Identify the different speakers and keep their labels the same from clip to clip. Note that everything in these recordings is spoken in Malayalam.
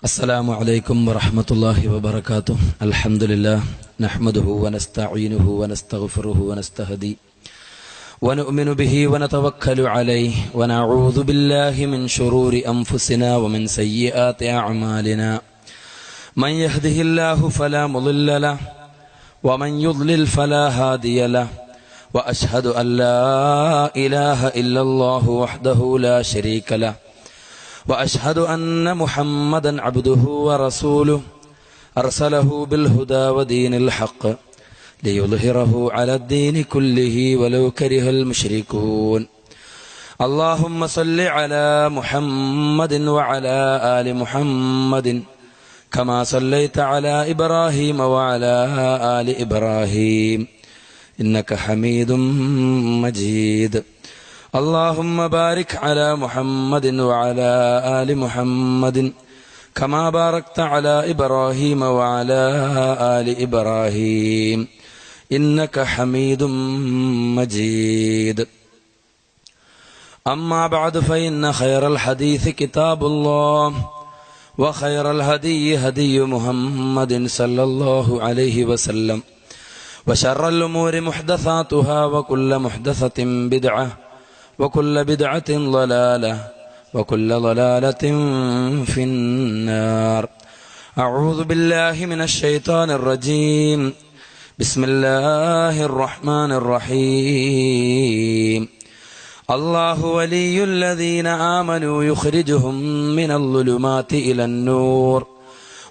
Speaker 1: السلام عليكم ورحمة الله وبركاته. الحمد لله نحمده ونستعينه ونستغفره ونستهدي ونؤمن به ونتوكل عليه ونعوذ بالله من شرور أنفسنا ومن سيئات أعمالنا. من يهده الله فلا مضل له ومن يضلل فلا هادي له وأشهد أن لا إله إلا الله وحده لا شريك له وأشهد أن محمدا عبده ورسوله أرسله بالهدى ودين الحق ليظهره على الدين كله ولو كره المشركون. اللهم صل على محمد وعلى آل محمد كما صليت على إبراهيم وعلى آل إبراهيم إنك حميد مجيد. اللهم بارك على محمد وعلى آل محمد كما باركت على إبراهيم وعلى آل إبراهيم إنك حميد مجيد. أما بعد فإن خير الحديث كتاب الله وخير الهدي هدي محمد صلى الله عليه وسلم وشر الأمور محدثاتها وكل محدثة بدعة وكل بدعة ضلالة وكل ضلالة في النار. أعوذ بالله من الشيطان الرجيم. بسم الله الرحمن الرحيم. الله ولي الذين آمنوا يخرجهم من الظلمات إلى النور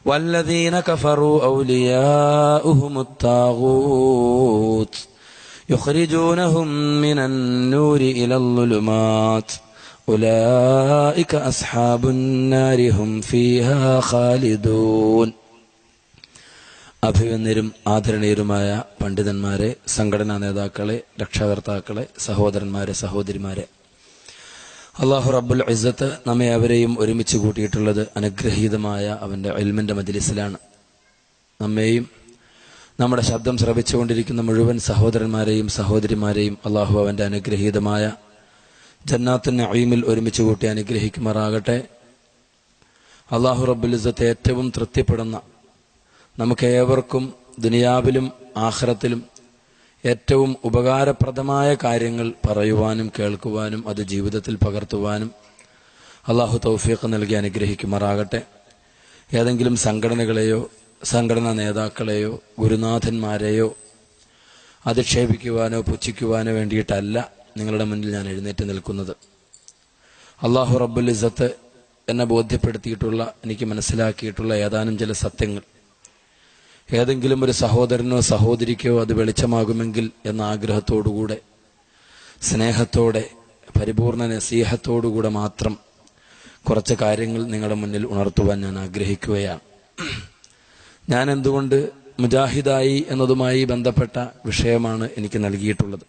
Speaker 1: والذين كفروا أولياؤهم الطاغوت يخرجونهم من النور إلى الظلمات أولئك أصحاب النار هم فيها خالدون. അഭിവന്യരും ആദരണീയരുമായ പണ്ഡിതന്മാരെ, സംഘടനാ നേതാക്കളെ, രക്ഷാകർത്താക്കളെ, സഹോദരന്മാരെ, സഹോദരിമാരെ, അല്ലാഹു റബ്ബുൽ ഇസ്സത്ത് നമ്മെ അവരെയും ഒരുമിച്ച് കൂട്ടിയിട്ടുള്ളത് അനുഗ്രഹീതമായ അവൻ്റെ ഇൽമിൻ്റെ മജ്ലിസിലാണ്. നമ്മെയും നമ്മുടെ ശബ്ദം ശ്രവിച്ചുകൊണ്ടിരിക്കുന്ന മുഴുവൻ സഹോദരന്മാരെയും സഹോദരിമാരെയും അല്ലാഹു അവൻ്റെ അനുഗ്രഹീതമായ ജന്നാത്തുൻ നഈമിൽ ഒരുമിച്ച് കൂട്ടി അനുഗ്രഹിക്കുമാറാകട്ടെ. അല്ലാഹു റബ്ബുൽ ഇസ്സത്ത് ഏറ്റവും തൃപ്തിപ്പെടുന്ന, നമുക്ക് ഏവർക്കും ദുനിയാവിലും ആഖിറത്തിലും ഏറ്റവും ഉപകാരപ്രദമായ കാര്യങ്ങൾ പറയുവാനും കേൾക്കുവാനും അത് ജീവിതത്തിൽ പകർത്തുവാനും അല്ലാഹു തൗഫീഖ് നൽകി അനുഗ്രഹിക്കുമാറാകട്ടെ. ഏതെങ്കിലും സംഘടനകളെയോ സംഘടനാ നേതാക്കളെയോ ഗുരുനാഥന്മാരെയോ അധിക്ഷേപിക്കുവാനോ പുച്ഛിക്കുവാനോ വേണ്ടിയിട്ടല്ല നിങ്ങളുടെ മുന്നിൽ ഞാൻ എഴുന്നേറ്റ് നിൽക്കുന്നത്. അല്ലാഹു റബ്ബുൽ ഇസ്സത്ത് എന്നെ ബോധ്യപ്പെടുത്തിയിട്ടുള്ള, എനിക്ക് മനസ്സിലാക്കിയിട്ടുള്ള ഏതാനും ചില സത്യങ്ങൾ ഏതെങ്കിലും ഒരു സഹോദരനോ സഹോദരിക്കോ അത് വെളിച്ചമാകുമെങ്കിൽ എന്ന ആഗ്രഹത്തോടുകൂടെ, സ്നേഹത്തോടെ, പരിപൂർണ നസീഹത്തോടുകൂടെ മാത്രം കുറച്ച് കാര്യങ്ങൾ നിങ്ങളുടെ മുന്നിൽ ഉണർത്തുവാൻ ഞാൻ ആഗ്രഹിക്കുകയാണ്. ഞാൻ എന്തുകൊണ്ട് മുജാഹിദായി എന്നതുമായി ബന്ധപ്പെട്ട വിഷയമാണ് എനിക്ക് നൽകിയിട്ടുള്ളത്.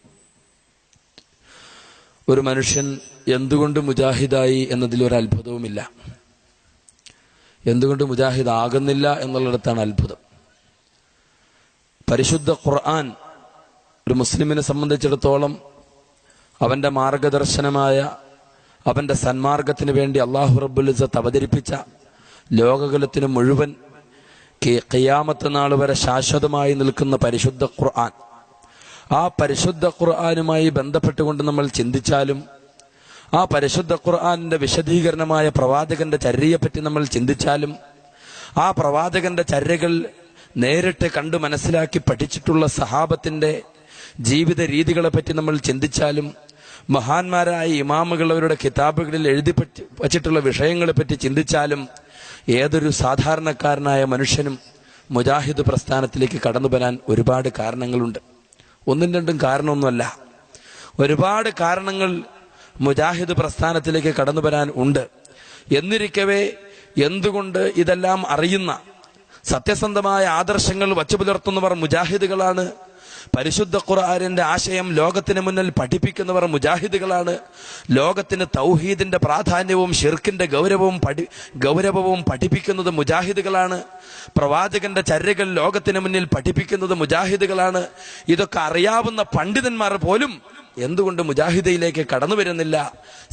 Speaker 1: ഒരു മനുഷ്യൻ എന്തുകൊണ്ട് മുജാഹിദായി എന്നതിലൊരു അത്ഭുതവുമില്ല. എന്തുകൊണ്ട് മുജാഹിദ് ആകുന്നില്ല എന്നുള്ളിടത്താണ് അത്ഭുതം. പരിശുദ്ധ ഖുർആൻ ഒരു മുസ്ലിമിനെ സംബന്ധിച്ചിടത്തോളം അവന്റെ മാർഗദർശനമായ, അവന്റെ സന്മാർഗത്തിന് വേണ്ടി അല്ലാഹു റബ്ബുൽ ഇസ്സത്ത് അവതരിപ്പിച്ച, ലോകകുലത്തിന് മുഴുവൻ ഖിയാമത്ത് നാൾ വരെ ശാശ്വതമായി നിൽക്കുന്ന പരിശുദ്ധ ഖുർആൻ. ആ പരിശുദ്ധ ഖുർആനുമായി ബന്ധപ്പെട്ടുകൊണ്ട് നമ്മൾ ചിന്തിച്ചാലും, ആ പരിശുദ്ധ ഖുർആനിന്റെ വിശദീകരണമായ പ്രവാചകന്റെ ചര്യയെപ്പറ്റി നമ്മൾ ചിന്തിച്ചാലും, ആ പ്രവാചകന്റെ ചര്യകൾ നേരിട്ട് കണ്ടു മനസ്സിലാക്കി പഠിച്ചിട്ടുള്ള സഹാബത്തിന്റെ ജീവിത രീതികളെ പറ്റി നമ്മൾ ചിന്തിച്ചാലും, മഹാന്മാരായ ഇമാമുകൾ അവരുടെ കിതാബുകളിൽ എഴുതി വച്ചിട്ടുള്ള വിഷയങ്ങളെ പറ്റി ചിന്തിച്ചാലും, ഏതൊരു സാധാരണക്കാരനായ മനുഷ്യനും മുജാഹിദ് പ്രസ്ഥാനത്തിലേക്ക് കടന്നു വരാൻ ഒരുപാട് കാരണങ്ങളുണ്ട്. ഒന്നും രണ്ടും കാരണമൊന്നുമല്ല, ഒരുപാട് കാരണങ്ങൾ മുജാഹിദ് പ്രസ്ഥാനത്തിലേക്ക് കടന്നു വരാൻ ഉണ്ട്. എന്നിരിക്കവേ എന്തുകൊണ്ട് ഇതെല്ലാം അറിയുന്ന, സത്യസന്ധമായ ആദർശങ്ങൾ വച്ചു പുലർത്തുന്നവർ മുജാഹിദുകളാണ്. പരിശുദ്ധ ഖുർആനിന്റെ ആശയം ലോകത്തിന് മുന്നിൽ പഠിപ്പിക്കുന്നവർ മുജാഹിദുകളാണ്. ലോകത്തിന് തൗഹീദിന്റെ പ്രാധാന്യവും ശിർക്കിന്റെ ഗൗരവവും പഠിപ്പിക്കുന്നത് മുജാഹിദുകളാണ്. പ്രവാചകന്റെ ചര്യകൾ ലോകത്തിന് മുന്നിൽ പഠിപ്പിക്കുന്നത് മുജാഹിദുകളാണ്. ഇതൊക്കെ അറിയാവുന്ന പണ്ഡിതന്മാർ പോലും എന്തുകൊണ്ട് മുജാഹിദയിലേക്ക് കടന്നു വരുന്നില്ല,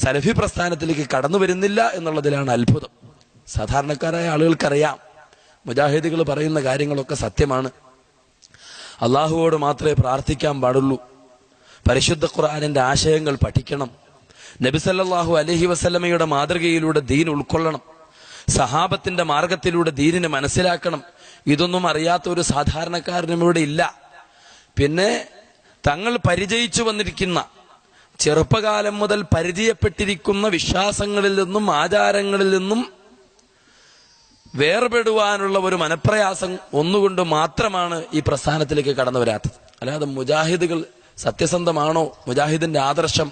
Speaker 1: സലഫി പ്രസ്ഥാനത്തിലേക്ക് കടന്നു വരുന്നില്ല എന്നുള്ളതിലാണ് അത്ഭുതം. സാധാരണക്കാരായ ആളുകൾക്കറിയാം മുജാഹിദുകൾ പറയുന്ന കാര്യങ്ങളൊക്കെ സത്യമാണ്. അള്ളാഹുവോട് മാത്രമേ പ്രാർത്ഥിക്കാൻ പാടുള്ളൂ. പരിശുദ്ധ ഖുർആനിന്റെ ആശയങ്ങൾ പഠിക്കണം. നബി സല്ലല്ലാഹു അലൈഹി വസല്ലമയുടെ മാതൃകയിലൂടെ ദീൻ ഉൾക്കൊള്ളണം. സഹാബത്തിന്റെ മാർഗത്തിലൂടെ ദീനിനെ മനസ്സിലാക്കണം. ഇതൊന്നും അറിയാത്ത ഒരു സാധാരണക്കാരനും ഇവിടെ ഇല്ല. പിന്നെ തങ്ങൾ പരിചയിച്ചു വന്നിരിക്കുന്ന, ചെറുപ്പകാലം മുതൽ പരിചയപ്പെട്ടിരിക്കുന്ന വിശ്വാസങ്ങളിൽ നിന്നും ആചാരങ്ങളിൽ നിന്നും വേർപെടുവാനുള്ള ഒരു മനപ്രയാസം ഒന്നുകൊണ്ട് മാത്രമാണ് ഈ പ്രസ്ഥാനത്തിലേക്ക് കടന്നു വരാത്തത്. അല്ലാതെ മുജാഹിദുകൾ സത്യസന്ധമാണോ, മുജാഹിദിന്റെ ആദർശം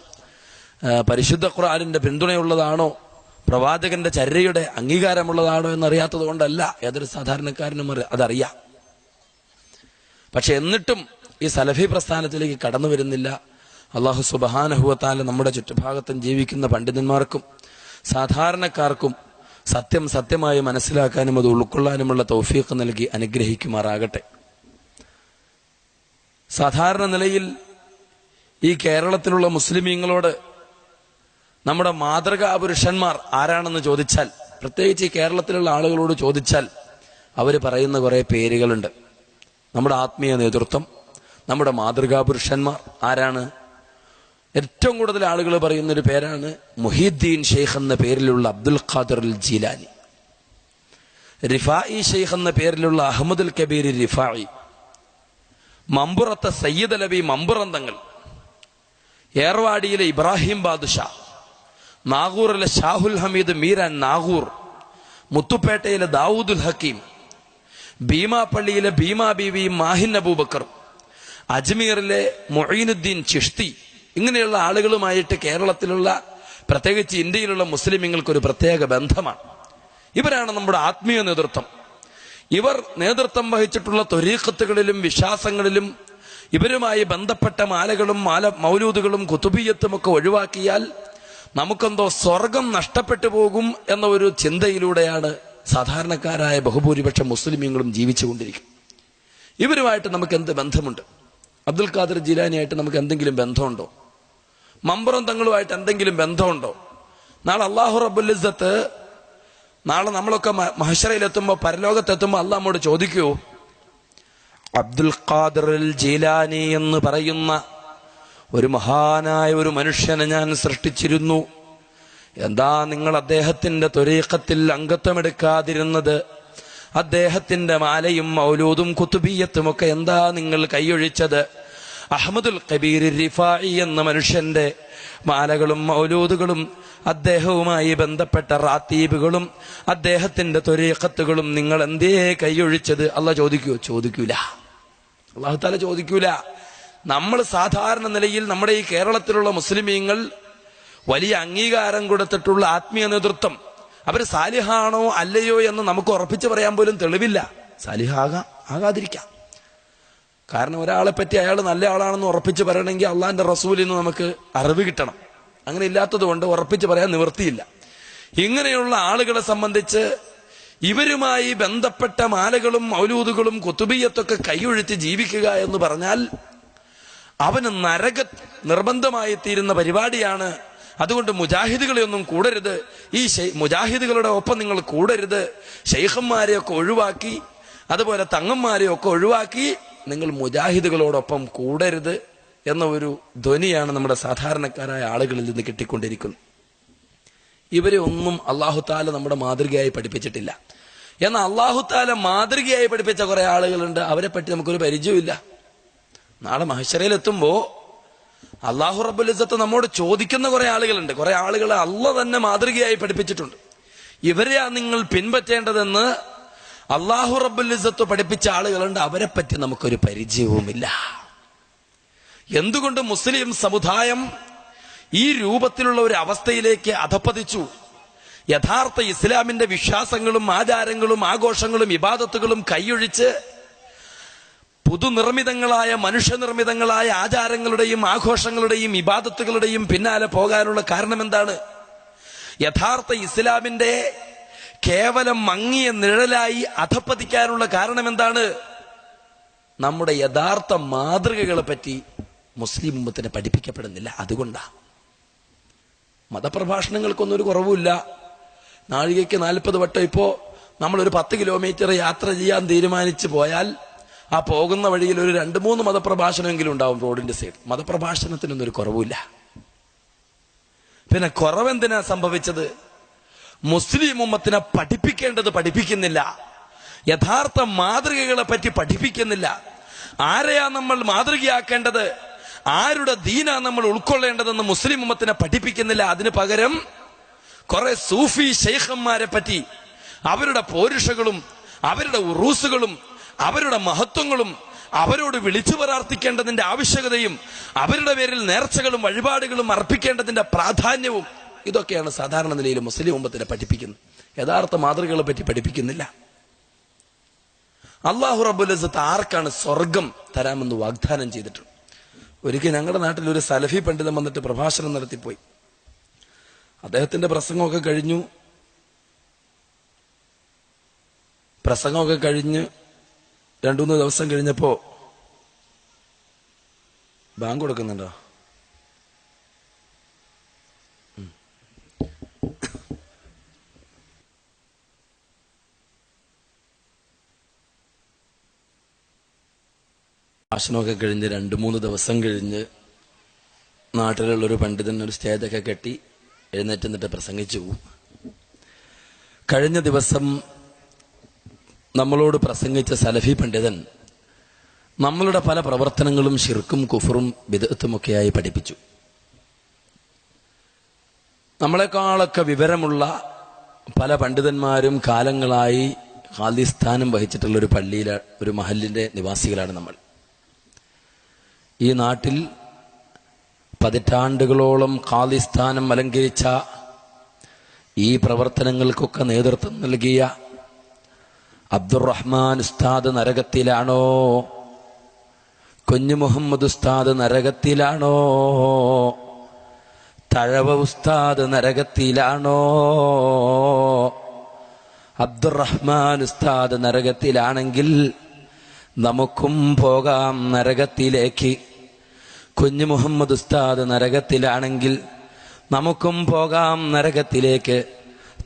Speaker 1: പരിശുദ്ധ ഖുർആനിന്റെ പിന്തുണയുള്ളതാണോ, പ്രവാചകന്റെ ചര്യയുടെ അംഗീകാരമുള്ളതാണോ എന്നറിയാത്തത് കൊണ്ടല്ല. ഏതൊരു സാധാരണക്കാരനും അതറിയാം. പക്ഷെ എന്നിട്ടും ഈ സലഫി പ്രസ്ഥാനത്തിലേക്ക് കടന്നു വരുന്നില്ല. അല്ലാഹു സുബ്ഹാനഹു വ തആല നമ്മുടെ ചുറ്റുഭാഗത്തും ജീവിക്കുന്ന പണ്ഡിതന്മാർക്കും സാധാരണക്കാർക്കും സത്യം സത്യമായി മനസ്സിലാക്കാനും അത് ഉൾക്കൊള്ളാനുമുള്ള തൗഫീഖ് നൽകി അനുഗ്രഹിക്കുമാറാകട്ടെ. സാധാരണ നിലയിൽ ഈ കേരളത്തിലുള്ള മുസ്ലിമീങ്ങളോട് നമ്മുടെ മാതൃകാ പുരുഷന്മാർ ആരാണെന്ന് ചോദിച്ചാൽ, പ്രത്യേകിച്ച് ഈ കേരളത്തിലുള്ള ആളുകളോട് ചോദിച്ചാൽ അവർ പറയുന്ന കുറെ പേരുകളുണ്ട്. നമ്മുടെ ആത്മീയ നേതൃത്വം, നമ്മുടെ മാതൃകാ പുരുഷന്മാർ ആരാണ്? ഏറ്റവും കൂടുതൽ ആളുകൾ പറയുന്നൊരു പേരാണ് മുഹീദ്ദീൻ ഷെയ്ഖ് എന്ന പേരിലുള്ള അബ്ദുൽ ഖാദിർ അൽ ജീലാനി, റിഫായി ഷെയ്ഖ് എന്ന പേരിലുള്ള അഹമ്മദുൽ കബീർ റിഫായി, മമ്പുറത്തെ സയ്യിദ് അലവി മമ്പുറന്തങ്ങൾ, ഏർവാടിയിലെ ഇബ്രാഹിം ബാദുഷാ, നാഗൂറിലെ ഷാഹുൽ ഹമീദ് മീരാൻ നാഗൂർ, മുത്തുപേട്ടയിലെ ദാവൂദുൽ ഹക്കീം, ഭീമാപ്പള്ളിയിലെ ഭീമാ ബീവി മാഹിൻ അബൂബക്കർ, അജ്മീറിലെ മൊഈനുദ്ദീൻ ചിഷ്തി, ഇങ്ങനെയുള്ള ആളുകളുമായിട്ട് കേരളത്തിലുള്ള, പ്രത്യേകിച്ച് ഇന്ത്യയിലുള്ള മുസ്ലിമീങ്ങൾക്കൊരു പ്രത്യേക ബന്ധമാണ്. ഇവരാണ് നമ്മുടെ ആത്മീയ നേതൃത്വം. ഇവർ നേതൃത്വം വഹിച്ചിട്ടുള്ള ത്വരീഖത്തുകളിലും വിശ്വാസങ്ങളിലും ഇവരുമായി ബന്ധപ്പെട്ട മാലകളും മൗലൂദുകളും കുതുബിയത്തും ഒക്കെ ഒഴിവാക്കിയാൽ നമുക്കെന്തോ സ്വർഗം നഷ്ടപ്പെട്ടു പോകും എന്ന ഒരു ചിന്തയിലൂടെയാണ് സാധാരണക്കാരായ ബഹുഭൂരിപക്ഷം മുസ്ലിമീങ്ങളും ജീവിച്ചുകൊണ്ടിരിക്കും. ഇവരുമായിട്ട് നമുക്ക് എന്ത് ബന്ധമുണ്ട്? അബ്ദുൽ ഖാദിർ ജീലാനിയായിട്ട് നമുക്ക് എന്തെങ്കിലും ബന്ധമുണ്ടോ? മമ്പുറം തങ്ങളുമായിട്ട് എന്തെങ്കിലും ബന്ധമുണ്ടോ? നാളെ അല്ലാഹു റബ്ബുൽ ഇസ്സത്ത്, നാളെ നമ്മളൊക്കെ മഹ്ശറയിലെത്തുമ്പോൾ, പരലോകത്തെത്തുമ്പോൾ അല്ലാഹ് നമ്മോട് ചോദിക്കൂ, അബ്ദുൽ ഖാദിർ ജീലാനി എന്ന് പറയുന്ന ഒരു മഹാനായ ഒരു മനുഷ്യനെ ഞാൻ സൃഷ്ടിച്ചിരുന്നു, എന്താ നിങ്ങൾ അദ്ദേഹത്തിന്റെ ത്വരീഖത്തിൽ അംഗത്വമെടുക്കാതിരുന്നത്? അദ്ദേഹത്തിന്റെ മാലയും മൗലൂദും കുതുബിയത്തും ഒക്കെ എന്താ നിങ്ങൾ കൈയൊഴിച്ചത്? അഹ്മദുൽ കബീർ റിഫായി എന്ന മനുഷ്യന്റെ മാലകളും മൗലൂദുകളും അദ്ദേഹവുമായി ബന്ധപ്പെട്ട റാത്തീബുകളും അദ്ദേഹത്തിന്റെ ത്വരീഖത്തുകളും നിങ്ങൾ എന്തേ കൈയൊഴിച്ചത്? അല്ലാഹ് ചോദിക്കൂ? ചോദിക്കൂല. അല്ലാഹു തആല ചോദിക്കൂല. നമ്മൾ സാധാരണ നിലയിൽ നമ്മുടെ ഈ കേരളത്തിലുള്ള മുസ്ലിമീങ്ങൾ വലിയ അംഗീകാരം കൊടുത്തിട്ടുള്ള ആത്മീയ നേതൃത്വം, അവർ സാലിഹാണോ അല്ലയോ എന്ന് നമുക്ക് ഉറപ്പിച്ച് പറയാൻ പോലും തെളിവില്ല. ആകാതിരിക്കാം. കാരണം ഒരാളെ പറ്റി അയാൾ നല്ല ആളാണെന്ന് ഉറപ്പിച്ച് പറയണമെങ്കിൽ അള്ളാഹിന്റെ റസൂലിൽ നിന്ന് നമുക്ക് അറിവ് കിട്ടണം. അങ്ങനെ ഇല്ലാത്തത് കൊണ്ട് ഉറപ്പിച്ച് പറയാൻ നിവൃത്തിയില്ല. ഇങ്ങനെയുള്ള ആളുകളെ സംബന്ധിച്ച് ഇവരുമായി ബന്ധപ്പെട്ട മാലകളും മൗലൂദുകളും കുതുബിയത്തൊക്കെ കൈയൊഴിച്ച് ജീവിക്കുക എന്ന് പറഞ്ഞാൽ അവന് നരക നിർബന്ധമായി തീരുന്ന പരിപാടിയാണ്. അതുകൊണ്ട് മുജാഹിദുകളെ ഒന്നും കൂടരുത്, ഈ മുജാഹിദുകളുടെ ഒപ്പം നിങ്ങൾ കൂടരുത്, ശൈഖന്മാരെയൊക്കെ ഒഴിവാക്കി, അതുപോലെ തങ്ങന്മാരെയൊക്കെ ഒഴിവാക്കി നിങ്ങൾ മുജാഹിദുകളോടൊപ്പം കൂടരുത് എന്ന ഒരു ധ്വനിയാണ് നമ്മുടെ സാധാരണക്കാരായ ആളുകളിൽ നിന്ന് കിട്ടിക്കൊണ്ടിരിക്കുന്നത്. ഇവരെ ഒന്നും അല്ലാഹു തആല നമ്മുടെ മാതൃകയായി പഠിപ്പിച്ചിട്ടില്ല. എന്നാൽ അല്ലാഹു തആല മാതൃകയായി പഠിപ്പിച്ച കുറെ ആളുകളുണ്ട്, അവരെ പറ്റി നമുക്കൊരു പരിചയമില്ല. നാളെ മഹ്ശറയിലെത്തുമ്പോ അല്ലാഹു റബ്ബുൽ ഇസ്സത്ത് നമ്മോട് ചോദിക്കുന്ന കുറെ ആളുകളുണ്ട്. കുറെ ആളുകളെ അല്ലാഹ് തന്നെ മാതൃകയായി പഠിപ്പിച്ചിട്ടുണ്ട്. ഇവരെയാ നിങ്ങൾ പിൻപറ്റേണ്ടതെന്ന് അല്ലാഹു റബ്ബുൽ ഇസ്സത്ത് പഠിപ്പിച്ച ആളുകളുണ്ട്. അവരെ പറ്റി നമുക്കൊരു പരിചയവുമില്ല. എന്തുകൊണ്ട് മുസ്ലിം സമുദായം ഈ രൂപത്തിലുള്ള ഒരു അവസ്ഥയിലേക്ക് അധപ്പതിച്ചു? യഥാർത്ഥ ഇസ്ലാമിന്റെ വിശ്വാസങ്ങളും ആചാരങ്ങളും ആഘോഷങ്ങളും ഇബാദത്തുകളും കൈയൊഴിച്ച് പുതുനിർമ്മിതങ്ങളായ മനുഷ്യനിർമ്മിതങ്ങളായ ആചാരങ്ങളുടെയും ആഘോഷങ്ങളുടെയും ഇബാദത്തുകളുടെയും പിന്നാലെ പോകാനുള്ള കാരണം എന്താണ്? യഥാർത്ഥ ഇസ്ലാമിന്റെ കേവലം മങ്ങിയ നിഴലായി അധപ്പതിക്കാനുള്ള കാരണം എന്താണ്? നമ്മുടെ യഥാർത്ഥ മാതൃകകളെ പറ്റി മുസ്ലിം ഉമ്മത്തിനെ പഠിപ്പിക്കപ്പെടുന്നില്ല. അതുകൊണ്ടാ മതപ്രഭാഷണങ്ങൾക്കൊന്നും ഒരു കുറവുമില്ല. നാഴികയ്ക്ക് 40 വട്ടം. ഇപ്പോൾ നമ്മളൊരു 10 കിലോമീറ്റർ യാത്ര ചെയ്യാൻ തീരുമാനിച്ചു പോയാൽ ആ പോകുന്ന വഴിയിൽ ഒരു 2-3 മതപ്രഭാഷണമെങ്കിലും ഉണ്ടാവും റോഡിന്റെ സൈഡ്. മതപ്രഭാഷണത്തിനൊന്നും ഒരു കുറവില്ല. പിന്നെ കുറവെന്തിനാ സംഭവിച്ചത്? മുസ്ലിം ഉമ്മത്തിനെ പഠിപ്പിക്കേണ്ടത് പഠിപ്പിക്കുന്നില്ല, യഥാർത്ഥ മാതൃകകളെ പറ്റി പഠിപ്പിക്കുന്നില്ല. ആരെയാ നമ്മൾ മാതൃകയാക്കേണ്ടത്, ആരുടെ ദീനാ നമ്മൾ ഉൾക്കൊള്ളേണ്ടതെന്ന് മുസ്ലിം ഉമ്മത്തിനെ പഠിപ്പിക്കുന്നില്ല. അതിന് പകരം കുറെ സൂഫി ശൈഖന്മാരെ പറ്റി, അവരുടെ പോരുഷകളും അവരുടെ ഉറൂസുകളും അവരുടെ മഹത്വങ്ങളും അവരോട് വിളിച്ചു പ്രാർത്ഥിക്കേണ്ടതിന്റെ ആവശ്യകതയും അവരുടെ പേരിൽ നേർച്ചകളും വഴിപാടുകളും അർപ്പിക്കേണ്ടതിന്റെ പ്രാധാന്യവും ഇതൊക്കെയാണ് സാധാരണ നിലയിൽ മുസ്ലിം ഉമ്മത്തിനെ പഠിപ്പിക്കുന്നത്. യഥാർത്ഥ മാതൃകകളെ പറ്റി പഠിപ്പിക്കുന്നില്ല. അല്ലാഹു റബ്ബുൽ ഇസ്സത്ത് ആർക്കാണ് സ്വർഗം തരാമെന്ന് വാഗ്ദാനം ചെയ്തിട്ടുണ്ട്? ഒരിക്കൽ ഞങ്ങളുടെ നാട്ടിൽ ഒരു സലഫി പണ്ഡിതൻ വന്നിട്ട് പ്രഭാഷണം നടത്തിപ്പോയി. അദ്ദേഹത്തിന്റെ പ്രസംഗമൊക്കെ കഴിഞ്ഞ് 2-3 ദിവസം കഴിഞ്ഞപ്പോ ബാങ്ക് കൊടുക്കുന്നുണ്ടോ? ഭാഷണമൊക്കെ കഴിഞ്ഞ് 2-3 ദിവസം കഴിഞ്ഞ് നാട്ടിലുള്ളൊരു പണ്ഡിതൻ ഒരു സ്റ്റേജൊക്കെ കെട്ടി എഴുന്നേറ്റ് നിന്നിട്ട് പ്രസംഗിച്ചു. കഴിഞ്ഞ ദിവസം നമ്മളോട് പ്രസംഗിച്ച സലഫി പണ്ഡിതൻ നമ്മളുടെ പല പ്രവർത്തനങ്ങളും ശിർക്കും കുഫറും ബിദ്അത്തുമൊക്കെയായി പഠിപ്പിച്ചു. നമ്മളെക്കാളൊക്കെ വിവരമുള്ള പല പണ്ഡിതന്മാരും കാലങ്ങളായി ഖാലിസ്ഥാനം വഹിച്ചിട്ടുള്ള ഒരു പള്ളിയിലെ ഒരു മഹല്ലിന്റെ നിവാസികളാണ് നമ്മൾ. ഈ നാട്ടിൽ പതിറ്റാണ്ടുകളോളം ഖാലിസ്ഥാനം അലങ്കരിച്ച ഈ പ്രവർത്തനങ്ങൾക്കൊക്കെ നേതൃത്വം നൽകിയ അബ്ദുറഹ്മാൻ ഉസ്താദ് നരകത്തിലാണോ? കുഞ്ഞു മുഹമ്മദ് ഉസ്താദ് നരകത്തിലാണോ? തഴവ ഉസ്താദ് നരകത്തിലാണോ? അബ്ദുറഹ്മാൻ ഉസ്താദ് നരകത്തിലാണെങ്കിൽ നമുക്കും പോകാം നരകത്തിലേക്ക്. കുഞ്ഞു മുഹമ്മദ് ഉസ്താദ് നരകത്തിലാണെങ്കിൽ നമുക്കും പോകാം നരകത്തിലേക്ക്.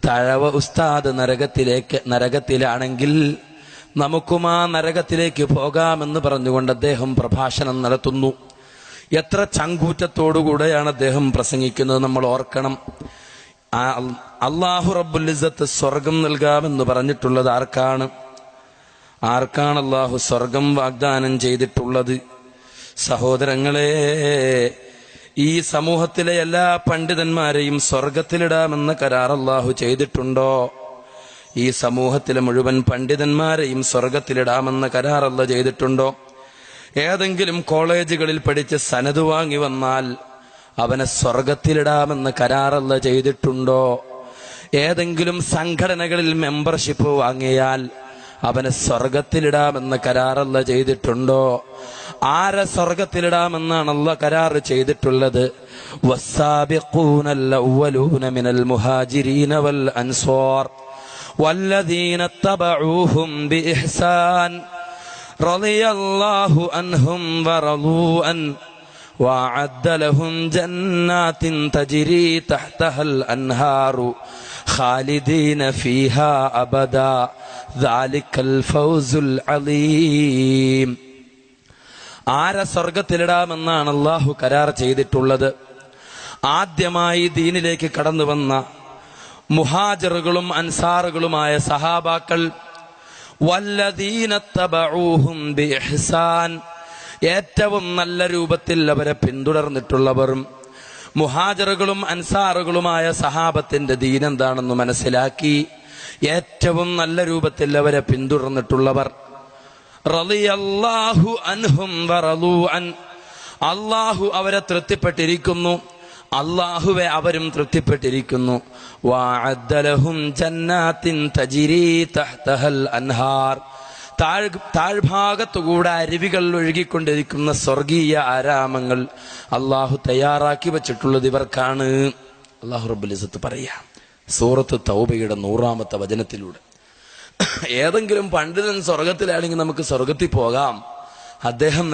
Speaker 1: തഴവ ഉസ്താദ് നരകത്തിലാണെങ്കിൽ നമുക്കും ആ നരകത്തിലേക്ക് പോകാമെന്ന് പറഞ്ഞുകൊണ്ട് അദ്ദേഹം പ്രഭാഷണം നടത്തുന്നു. എത്ര ചങ്കൂറ്റത്തോടുകൂടെയാണ് അദ്ദേഹം പ്രസംഗിക്കുന്നത് നമ്മൾ ഓർക്കണം. അല്ലാഹു റബ്ബുൽ ഇസ്സത്ത് സ്വർഗം നൽകാമെന്ന് പറഞ്ഞിട്ടുള്ളത് ആർക്കാണ് അല്ലാഹു സ്വർഗം വാഗ്ദാനം ചെയ്തിട്ടുള്ളത്? സഹോദരങ്ങളെ, ഈ സമൂഹത്തിലെ എല്ലാ പണ്ഡിതന്മാരെയും സ്വർഗത്തിലിടാമെന്ന കരാർ അല്ലാഹു ചെയ്തിട്ടുണ്ടോ? ഈ സമൂഹത്തിലെ മുഴുവൻ പണ്ഡിതന്മാരെയും സ്വർഗത്തിലിടാമെന്ന കരാർ അല്ലാഹു ചെയ്തിട്ടുണ്ടോ? ഏതെങ്കിലും കോളേജുകളിൽ പഠിച്ച് സനത് വാങ്ങി വന്നാൽ അവനെ സ്വർഗത്തിലിടാമെന്ന് കരാർ അല്ലാഹു ചെയ്തിട്ടുണ്ടോ? ഏതെങ്കിലും സംഘടനകളിൽ മെമ്പർഷിപ്പ് വാങ്ങിയാൽ അവനെ സ്വർഗത്തിലിടാമെന്ന് കരാർ അല്ലാഹു ചെയ്തിട്ടുണ്ടോ? ആരെ സ്വർഗത്തിലിടാമെന്നാണ് അല്ലാഹു കരാർ ചെയ്തിട്ടുള്ളത്? വസ്സാബിഖൂനൽ അവ്വലൂന മിനൽ മുഹാജിരീന വൽ അൻസ്വാർ വല്ലദീന തബഊഹും ബിഇഹ്സാൻ റളിയല്ലാഹു അൻഹും വറളൂ അൻ വഅദ്ദ ലഹും ജന്നാത്തിൻ തജ്രി തഹ്തഹൽ അൻഹാറു ഖാലിദീന ഫീഹാ അബദാ ദാലിക്കൽ ഫൗസുൽ അലീം. ആരെ സ്വർഗത്തിലിടാമെന്നാണ് അല്ലാഹു കരാർ ചെയ്തിട്ടുള്ളത്? ആദ്യമായി ദീനിലേക്ക് കടന്നു വന്ന മുഹാജിറുകളും അൻസാറുകളുമായ സഹാബാക്കൾ, വല്ലദീന തബഊഹും ബിഇഹ്സാൻ, ഏറ്റവും നല്ല രൂപത്തിൽ അവരെ പിന്തുടർന്നിട്ടുള്ളവരും, മുഹാജിറുകളും അൻസാറുകളുമായ സഹാബത്തിന്റെ ദീൻ എന്താണെന്ന് മനസ്സിലാക്കി ഏറ്റവും നല്ല രൂപത്തിൽ അവരെ പിന്തുടർന്നിട്ടുള്ളവർ, റളിയല്ലാഹു അൻഹും വറളൂ അൻ, അല്ലാഹു അവരെ തൃപ്തിപ്പെട്ടിരിക്കുന്നു, അല്ലാഹുവെ അവരും തൃപ്തിപ്പെട്ടിരിക്കുന്നു. വഅദ്ദ ലഹും ജന്നാത്തിൻ തജ്രി തഹ്തഹൽ അൻഹാർ, താഴ്ഭാഗത്തുകൂടെ അരുവികൾ ഒഴുകിക്കൊണ്ടിരിക്കുന്ന സ്വർഗീയ ആരാമങ്ങൾ അല്ലാഹു തയ്യാറാക്കി വെച്ചിട്ടുള്ളത് ഇവർക്കാണ്. അല്ലാഹു റബ്ബുൽ ഇസ്സത്ത് പറയാം സൂറത്ത് തൗബയുടെ 100-ാമത്തെ വചനത്തിലൂടെ. ഏതെങ്കിലും പണ്ഡിതൻ സ്വർഗത്തിലാണെങ്കിൽ നമുക്ക് സ്വർഗത്തിൽ പോകാം, അദ്ദേഹം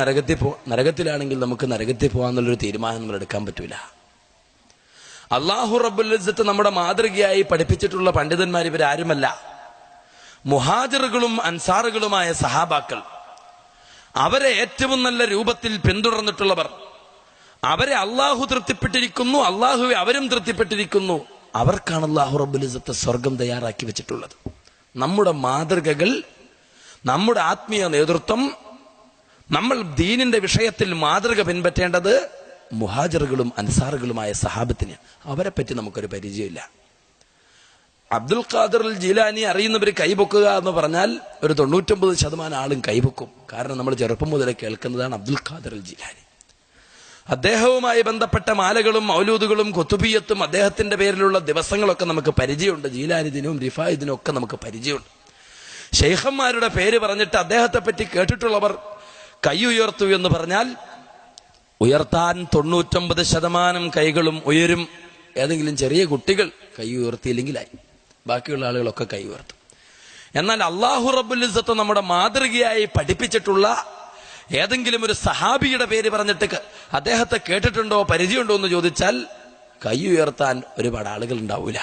Speaker 1: നരകത്തിലാണെങ്കിൽ നമുക്ക് നരകത്തിൽ പോകാമെന്നുള്ളൊരു തീരുമാനം നമ്മൾ എടുക്കാൻ പറ്റൂല. അല്ലാഹു റബ്ബുൽ ഇസ്സത്ത് നമ്മുടെ മാതൃകയായി പഠിപ്പിച്ചിട്ടുള്ള പണ്ഡിതന്മാർ ഇവരാരുമല്ല, മുഹാജിറുകളും അൻസാറുകളുമായ സഹാബാക്കൾ. അവരെ ഏറ്റവും നല്ല രൂപത്തിൽ പിന്തുടർന്നിട്ടുള്ളവർ, അവരെ അള്ളാഹു തൃപ്തിപ്പെട്ടിരിക്കുന്നു, അള്ളാഹുവെ അവരും തൃപ്തിപ്പെട്ടിരിക്കുന്നു. അവർക്കാണ് അല്ലാഹു റബ്ബുൽ ഇസ്സത്ത് സ്വർഗം തയ്യാറാക്കി വെച്ചിട്ടുള്ളത്. നമ്മുടെ മാതൃകകൾ, നമ്മുടെ ആത്മീയ നേതൃത്വം, നമ്മൾ ദീനിന്റെ വിഷയത്തിൽ മാതൃക പിൻപറ്റേണ്ടത് മുഹാജിറുകളും അൻസാറുകളുമായ സഹാബത്തിനെ. അവരെ പറ്റി നമുക്കൊരു പരിചയമില്ല. അബ്ദുൽ ഖാദിർ ജീലാനി അറിയുന്നവർ കൈപൊക്കുക എന്ന് പറഞ്ഞാൽ ഒരു 99% ആളും കൈപൊക്കും. കാരണം നമ്മൾ ചെറുപ്പം മുതലേ കേൾക്കുന്നതാണ് അബ്ദുൽ ഖാദിർ ജീലാനി. അദ്ദേഹവുമായി ബന്ധപ്പെട്ട മാലകളും മൗലൂദുകളും കുത്തുബിയത്തും അദ്ദേഹത്തിന്റെ പേരിലുള്ള ദിവസങ്ങളൊക്കെ നമുക്ക് പരിചയമുണ്ട്. ജീലാനി ദിനവും റിഫായി ദിനവും ഒക്കെ നമുക്ക് പരിചയമുണ്ട്. ശൈഖന്മാരുടെ പേര് പറഞ്ഞിട്ട് അദ്ദേഹത്തെ പറ്റി കേട്ടിട്ടുള്ളവർ കൈ ഉയർത്തു എന്ന് പറഞ്ഞാൽ ഉയർത്താൻ 99% കൈകളും ഉയരും. ഏതെങ്കിലും ചെറിയ കുട്ടികൾ കൈ ഉയർത്തിയില്ലെങ്കിലായി, ബാക്കിയുള്ള ആളുകളൊക്കെ കൈ ഉയർത്തും. എന്നാൽ അല്ലാഹു റബ്ബുൽ ഇസ്സത്ത് നമ്മുടെ മാതൃകയായി പഠിപ്പിച്ചിട്ടുള്ള ഏതെങ്കിലും ഒരു സഹാബിയുടെ പേര് പറഞ്ഞിട്ട് അദ്ദേഹത്തെ കേട്ടിട്ടുണ്ടോ, പരിചയമുണ്ടോ എന്ന് ചോദിച്ചാൽ കൈ ഉയർത്താൻ ഒരുപാട് ആളുകൾ ഉണ്ടാവൂല.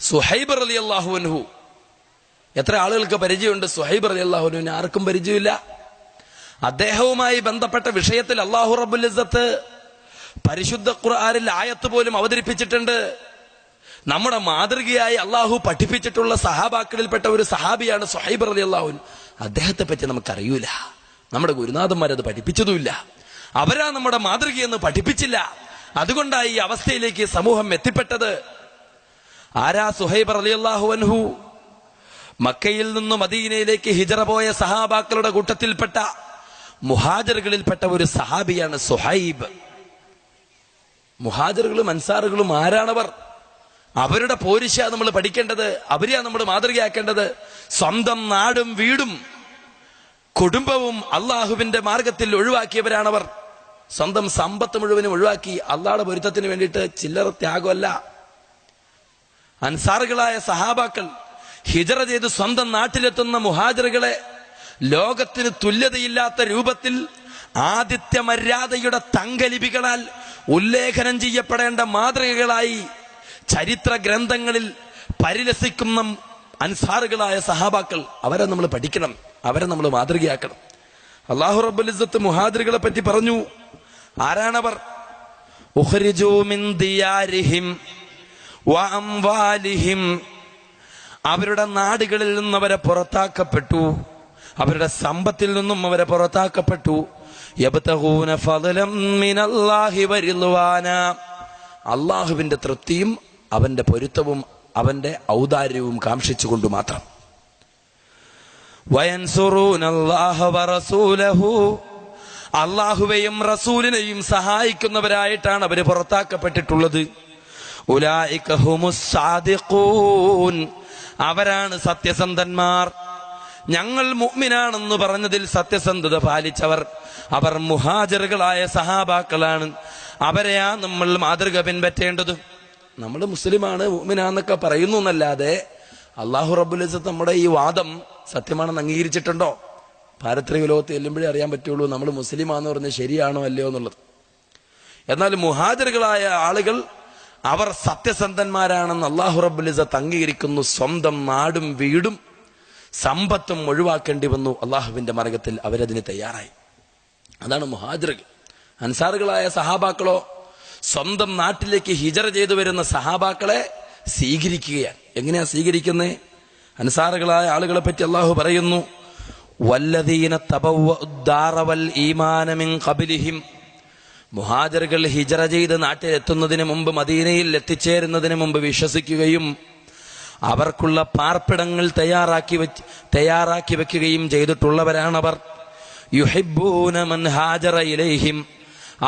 Speaker 1: സുഹൈബ് റളിയല്ലാഹു അൻഹു, എത്ര ആളുകൾക്ക് പരിചയമുണ്ട്? സുഹൈബ് റളിയല്ലാഹു അൻഹുവിനെ ആർക്കും പരിചയമില്ല. അദ്ദേഹവുമായി ബന്ധപ്പെട്ട വിഷയത്തിൽ അല്ലാഹു റബ്ബുൽ ഇസ്സത്ത് പരിശുദ്ധ ഖുർആനിൽ ആയത്ത് പോലും അവതരിപ്പിച്ചിട്ടുണ്ട്. നമ്മുടെ മാതൃകയായി അള്ളാഹു പഠിപ്പിച്ചിട്ടുള്ള സഹാബാക്കളിൽപ്പെട്ട ഒരു സഹാബിയാണ് സുഹൈബ് റളിയല്ലാഹു അൻഹു. അദ്ദേഹത്തെ പറ്റി നമുക്കറിയൂല, നമ്മുടെ ഗുരുനാഥന്മാരത് പഠിപ്പിച്ചതുമില്ല, അവരാ നമ്മുടെ മാതൃകയെന്ന് പഠിപ്പിച്ചില്ല. അതുകൊണ്ടായി ഈ അവസ്ഥയിലേക്ക് സമൂഹം എത്തിപ്പെട്ടത്. ആരാ സുഹൈബ് റളിയല്ലാഹു അൻഹു? മക്കയിൽ നിന്ന് മദീനയിലേക്ക് ഹിജറ പോയ സഹാബാക്കളുടെ കൂട്ടത്തിൽപ്പെട്ട മുഹാജിറുകളിൽപ്പെട്ട ഒരു സഹാബിയാണ് സുഹൈബ്. മുഹാജിറുകളും അൻസാറുകളും ആരാണവർ? അവരുടെ പോരിശ നമ്മൾ പഠിക്കേണ്ടത്, അവരെയാണ് നമ്മൾ മാതൃകയാക്കേണ്ടത്. സ്വന്തം നാടും വീടും കുടുംബവും അള്ളാഹുവിന്റെ മാർഗത്തിൽ ഒഴിവാക്കിയവരാണവർ. സ്വന്തം സമ്പത്ത് മുഴുവനും ഒഴിവാക്കി അള്ളാഹുടെ പൊരുത്തത്തിന് വേണ്ടിയിട്ട് ചില്ലറ ത്യാഗമല്ല. അൻസാറുകളായ സഹാബാക്കൾ ഹിജറ ചെയ്ത് സ്വന്തം നാട്ടിലെത്തുന്ന മുഹാജിറുകളെ ലോകത്തിന് തുല്യതയില്ലാത്ത രൂപത്തിൽ ആദിത്യ മര്യാദയുടെ തങ്കലിപികളാൽ ഉല്ലേഖനം ചെയ്യപ്പെടേണ്ട മാതൃകകളായി ചരിത്ര ഗ്രന്ഥങ്ങളിൽ പരിലസിക്കുന്ന അൻസാറുകളായ സഹാബാക്കൾ, അവരെ നമ്മൾ പഠിക്കണം, അവരെ നമ്മൾ മാതൃകയാക്കണം. അല്ലാഹു റബ്ബുൽ ഇസ്സത്ത് മുഹാജിറുകളെ പറ്റി പറഞ്ഞു. ആരാണവർ? ഉഖ്രിജൂ മിൻ ദിയാരിഹിം വഅംവാലിഹിം, അവരുടെ നാടുകളിൽ നിന്നും അവരെ പുറത്താക്കപ്പെട്ടു, അവരുടെ സമ്പത്തിൽ നിന്നും അവരെ പുറത്താക്കപ്പെട്ടു. യബ്തഗൂന ഫളലം മിനല്ലാഹി വറിദ്വാന, അല്ലാഹുവിന്റെ തൃപ്തിയും അവന്റെ പൊരുത്തവും അവന്റെ ഔദാര്യവും കാംക്ഷിച്ചുകൊണ്ട് മാത്രം. വയൻസുറൂനല്ലാഹ വറസൂലഹു, അല്ലാഹുവെയും റസൂലിനെയും സഹായിക്കുന്നവരായിട്ടാണ് അവർ പുറത്താക്കപ്പെട്ടിട്ടുള്ളത്. ഉലൈക ഹുമുസ് സാദിഖൂൻ, അവരാണ് സത്യസന്ധന്മാർ. ഞങ്ങൾ മുഅ്മിനാണെന്ന് പറഞ്ഞതിൽ സത്യസന്ധത പാലിച്ചവർ അവർ മുഹാജിറുകളായ സഹാബാക്കളാണ്. അവരെയാ നമ്മൾ മാതൃക പിൻപറ്റേണ്ടത്. നമ്മൾ മുസ്ലിമാണ് മുഅ്മിനാന്നൊക്കെ പറയുന്നു എന്നല്ലാതെ അല്ലാഹു റബ്ബുൽ ഇസ്സത്ത് നമ്മുടെ ഈ വാദം സത്യമാണെന്ന് അംഗീകരിച്ചിട്ടുണ്ടോ? പാരത്രിക ലോകത്ത് ചെല്ലുമ്പോഴേ അറിയാൻ പറ്റുള്ളൂ നമ്മൾ മുസ്ലിമാന്ന് പറഞ്ഞ് ശരിയാണോ അല്ലയോ എന്നുള്ളത്. എന്നാൽ മുഹാജിറുകളായ ആളുകൾ അവർ സത്യസന്ധന്മാരാണെന്ന് അല്ലാഹു റബ്ബുൽ ഇസ്സത്ത് അംഗീകരിക്കുന്നു. സ്വന്തം നാടും വീടും സമ്പത്തും ഒഴിവാക്കേണ്ടി വന്നു അള്ളാഹുവിന്റെ മാർഗത്തിൽ, അവരതിന് തയ്യാറായി. അതാണ് മുഹാജിറുകൾ. അൻസാറുകളായ സഹാബാക്കളോ സ്വന്തം നാട്ടിലേക്ക് ഹിജറ ചെയ്തു വരുന്ന സഹാബാക്കളെ സ്വീകരിക്കുകയാണ്. എങ്ങനെയാ സ്വീകരിക്കുന്നത്? അൻസാറുകളായ ആളുകളെ പറ്റി അള്ളാഹു പറയുന്നു, വല്ലദീന തബവ്വഉദ്ദാറ വൽ ഈമാന മിൻ ഖബ്ലിഹിം, മുഹാജിറുകൾ ഹിജറ ചെയ്ത് നാട്ടിലെത്തുന്നതിന് മുമ്പ്, മദീനയിൽ എത്തിച്ചേരുന്നതിന് മുമ്പ് വിശ്വസിക്കുകയും അവർക്കുള്ള പാർപ്പിടങ്ങൾ തയ്യാറാക്കി വെക്കുകയും ചെയ്തിട്ടുള്ളവരാണവർ. യുഹിബ്ബൂന മൻ ഹാജറ ഇലൈഹിം,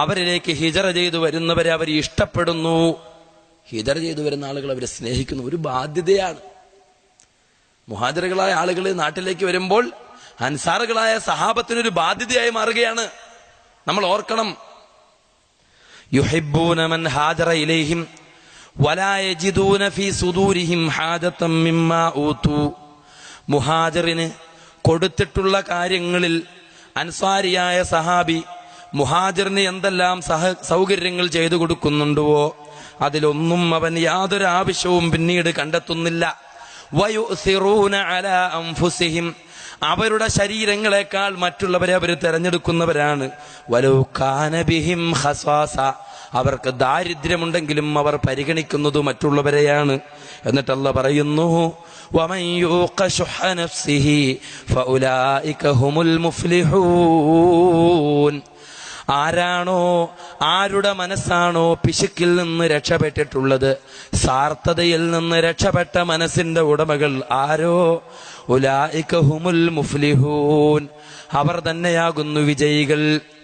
Speaker 1: അവരിലേക്ക് ഹിജറ ചെയ്തു വരുന്നവരെ അവർ ഇഷ്ടപ്പെടുന്നു. ഹിജറ ചെയ്തു വരുന്ന ആളുകൾ അവരെ സ്നേഹിക്കുന്നു. ഒരു ബാധ്യതയാണ്. മുഹാജിറുകളായ ആളുകൾ നാട്ടിലേക്ക് വരുമ്പോൾ അൻസാറുകളായ സഹാബത്തിനൊരു ബാധ്യതയായി മാറുകയാണ്. നമ്മൾ ഓർക്കണം, യുഹിബ്ബൂന മൻ ഹാജറ ഇലൈഹിം വലാ യജിദൂന ഫീ സുദൂരിഹിം ഹാജതൻ മിമ്മാ ഊതു, മുഹാജിറിന് കൊടുത്തിട്ടുള്ള കാര്യങ്ങളിൽ അൻസാരിയായ സഹാബി മുഹാജിറിന് എന്തെല്ലാം സൗകര്യങ്ങൾ ചെയ്തു കൊടുക്കുന്നുണ്ടോ അതിലൊന്നും അവൻ യാതൊരു ആവശ്യവും പിന്നീട് കണ്ടെത്തുന്നില്ല. വയുസിറൂന അലാ അൻഫുസിഹിം, അവരുടെ ശരീരങ്ങളെക്കാൾ മറ്റുള്ളവരെ അവർ തെരഞ്ഞെടുക്കുന്നവരാണ്. വലൗ കാന ബിഹിം ഖസാസ, അവർക്ക് ദാരിദ്ര്യമുണ്ടെങ്കിലും അവർ പരിഗണിക്കുന്നത് മറ്റുള്ളവരെയാണ്. എന്നിട്ട് അല്ലാഹു പറയുന്നു, വമൻ യൂഖ ശുഹ നഫ്സിഹി ഫഉലൈക ഹുമുൽ മുഫ്ലിഹൂൻ. ആരുടെ മനസ്സാണോ പിശുക്കിൽ നിന്ന് രക്ഷപ്പെട്ടിട്ടുള്ളത്, സാർത്ഥതയിൽ നിന്ന് രക്ഷപ്പെട്ട മനസ്സിന്റെ ഉടമകൾ ആരോ, ഉലൈക ഹുമുൽ മുഫ്ലിഹൂൻ, അവർ തന്നെയാകുന്നു വിജയികൾ.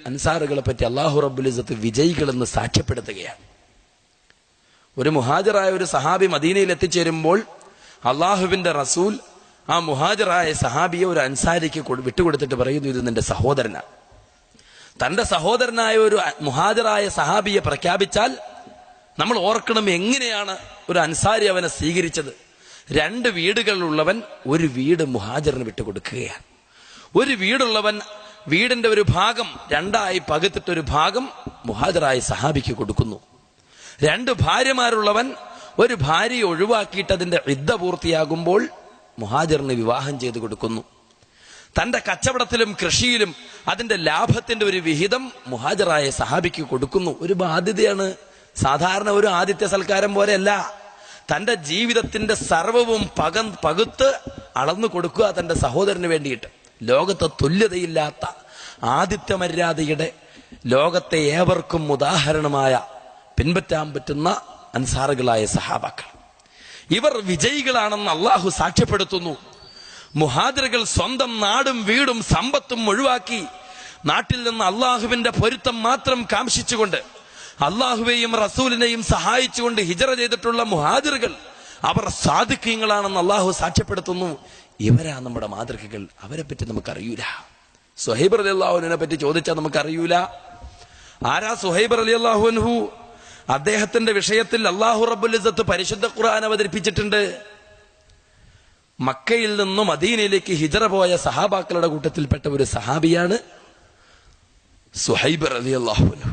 Speaker 1: അൻസാറുകളെ പറ്റി അല്ലാഹു റബ്ബുൽ ഇസ്സത്ത് വിജയികൾ എന്ന് സാക്ഷ്യപ്പെടുത്തുകയാണ്. ഒരു മുഹാജിറായ ഒരു സഹാബി മദീനയിൽ എത്തിച്ചേരുമ്പോൾ അള്ളാഹുവിന്റെ റസൂൽ ആ മുഹാജിറായ സഹാബിയെ ഒരു അൻസാരിക്ക് വിട്ടുകൊടുത്തിട്ട് പറയുന്നു, ഇത് നിന്റെ സഹോദരനാണ്. തന്റെ സഹോദരനായ ഒരു മുഹാജിറായ സഹാബിയെ പ്രഖ്യാപിച്ചാൽ നമ്മൾ ഓർക്കണം എങ്ങനെയാണ് ഒരു അൻസാരി അവനെ സ്വീകരിച്ചത്. 2 വീടുകളുള്ളവൻ ഒരു വീട് മുഹാജിറിന് വിട്ടുകൊടുക്കുകയാണ്. ഒരു വീടുള്ളവൻ വീടിന്റെ ഒരു ഭാഗം 2ആയി പകുത്തിട്ടൊരു ഭാഗം മുഹാജിറായ സഹാബിക്ക് കൊടുക്കുന്നു. 2 ഭാര്യമാരുള്ളവൻ ഒരു ഭാര്യയെ ഒഴിവാക്കിയിട്ട് അതിന്റെ ഇദ്ദ പൂർത്തിയാകുമ്പോൾ മുഹാജിറിന് വിവാഹം ചെയ്തു കൊടുക്കുന്നു. തന്റെ കച്ചവടത്തിലും കൃഷിയിലും അതിന്റെ ലാഭത്തിന്റെ ഒരു വിഹിതം മുഹാജിറായ സഹാബിക്ക് കൊടുക്കുന്നു. ഒരു ബാധ്യതയാണ്. സാധാരണ ഒരു ആദിത്യ സൽക്കാരം പോലെയല്ല. തന്റെ ജീവിതത്തിന്റെ സർവവും പകുത്ത് അളന്നു കൊടുക്കുക തന്റെ സഹോദരന് വേണ്ടിയിട്ട്. ലോകത്തെ തുല്യതയില്ലാത്ത ആദിത്യ മര്യാദയുടെ, ലോകത്തെ ഏവർക്കും ഉദാഹരണമായ പിൻപറ്റാൻ പറ്റുന്ന അൻസാറുകളായ സഹാബാക്കൾ, ഇവർ വിജയികളാണെന്ന് അള്ളാഹു സാക്ഷ്യപ്പെടുത്തുന്നു. മുഹാജിറുകൾ സ്വന്തം നാടും വീടും സമ്പത്തും ഒഴിവാക്കി നാട്ടിൽ നിന്ന് അള്ളാഹുവിന്റെ പൊരുത്തം മാത്രം കാംക്ഷിച്ചുകൊണ്ട് അള്ളാഹുവേയും റസൂലിനെയും സഹായിച്ചുകൊണ്ട് ഹിജറ ചെയ്തിട്ടുള്ള മുഹാജിറുകൾ അവർ സാദിഖീങ്ങളാണെന്ന് അള്ളാഹു സാക്ഷ്യപ്പെടുത്തുന്നു. ഇവരാ നമ്മുടെ മാതൃകകൾ. അവരെ പറ്റി നമുക്കറിയൂല. സുഹൈബ് റളിയല്ലാഹു അൻഹുവിനെ പറ്റി ചോദിച്ചാൽ നമുക്കറിയൂല. ആരാ സുഹൈബ് റളിയല്ലാഹു അൻഹു? അദ്ദേഹത്തിന്റെ വിഷയത്തിൽ അല്ലാഹു റബ്ബുൽ ഇസ്സത്ത് പരിശുദ്ധ ഖുർആൻ അവതരിപ്പിച്ചിട്ടുണ്ട്. മക്കയിൽ നിന്ന് മദീനയിലേക്ക് ഹിജറ പോയ സഹാബാക്കളുടെ കൂട്ടത്തിൽപ്പെട്ട ഒരു സഹാബിയാണ് സുഹൈബ് റളിയല്ലാഹു അൻഹു.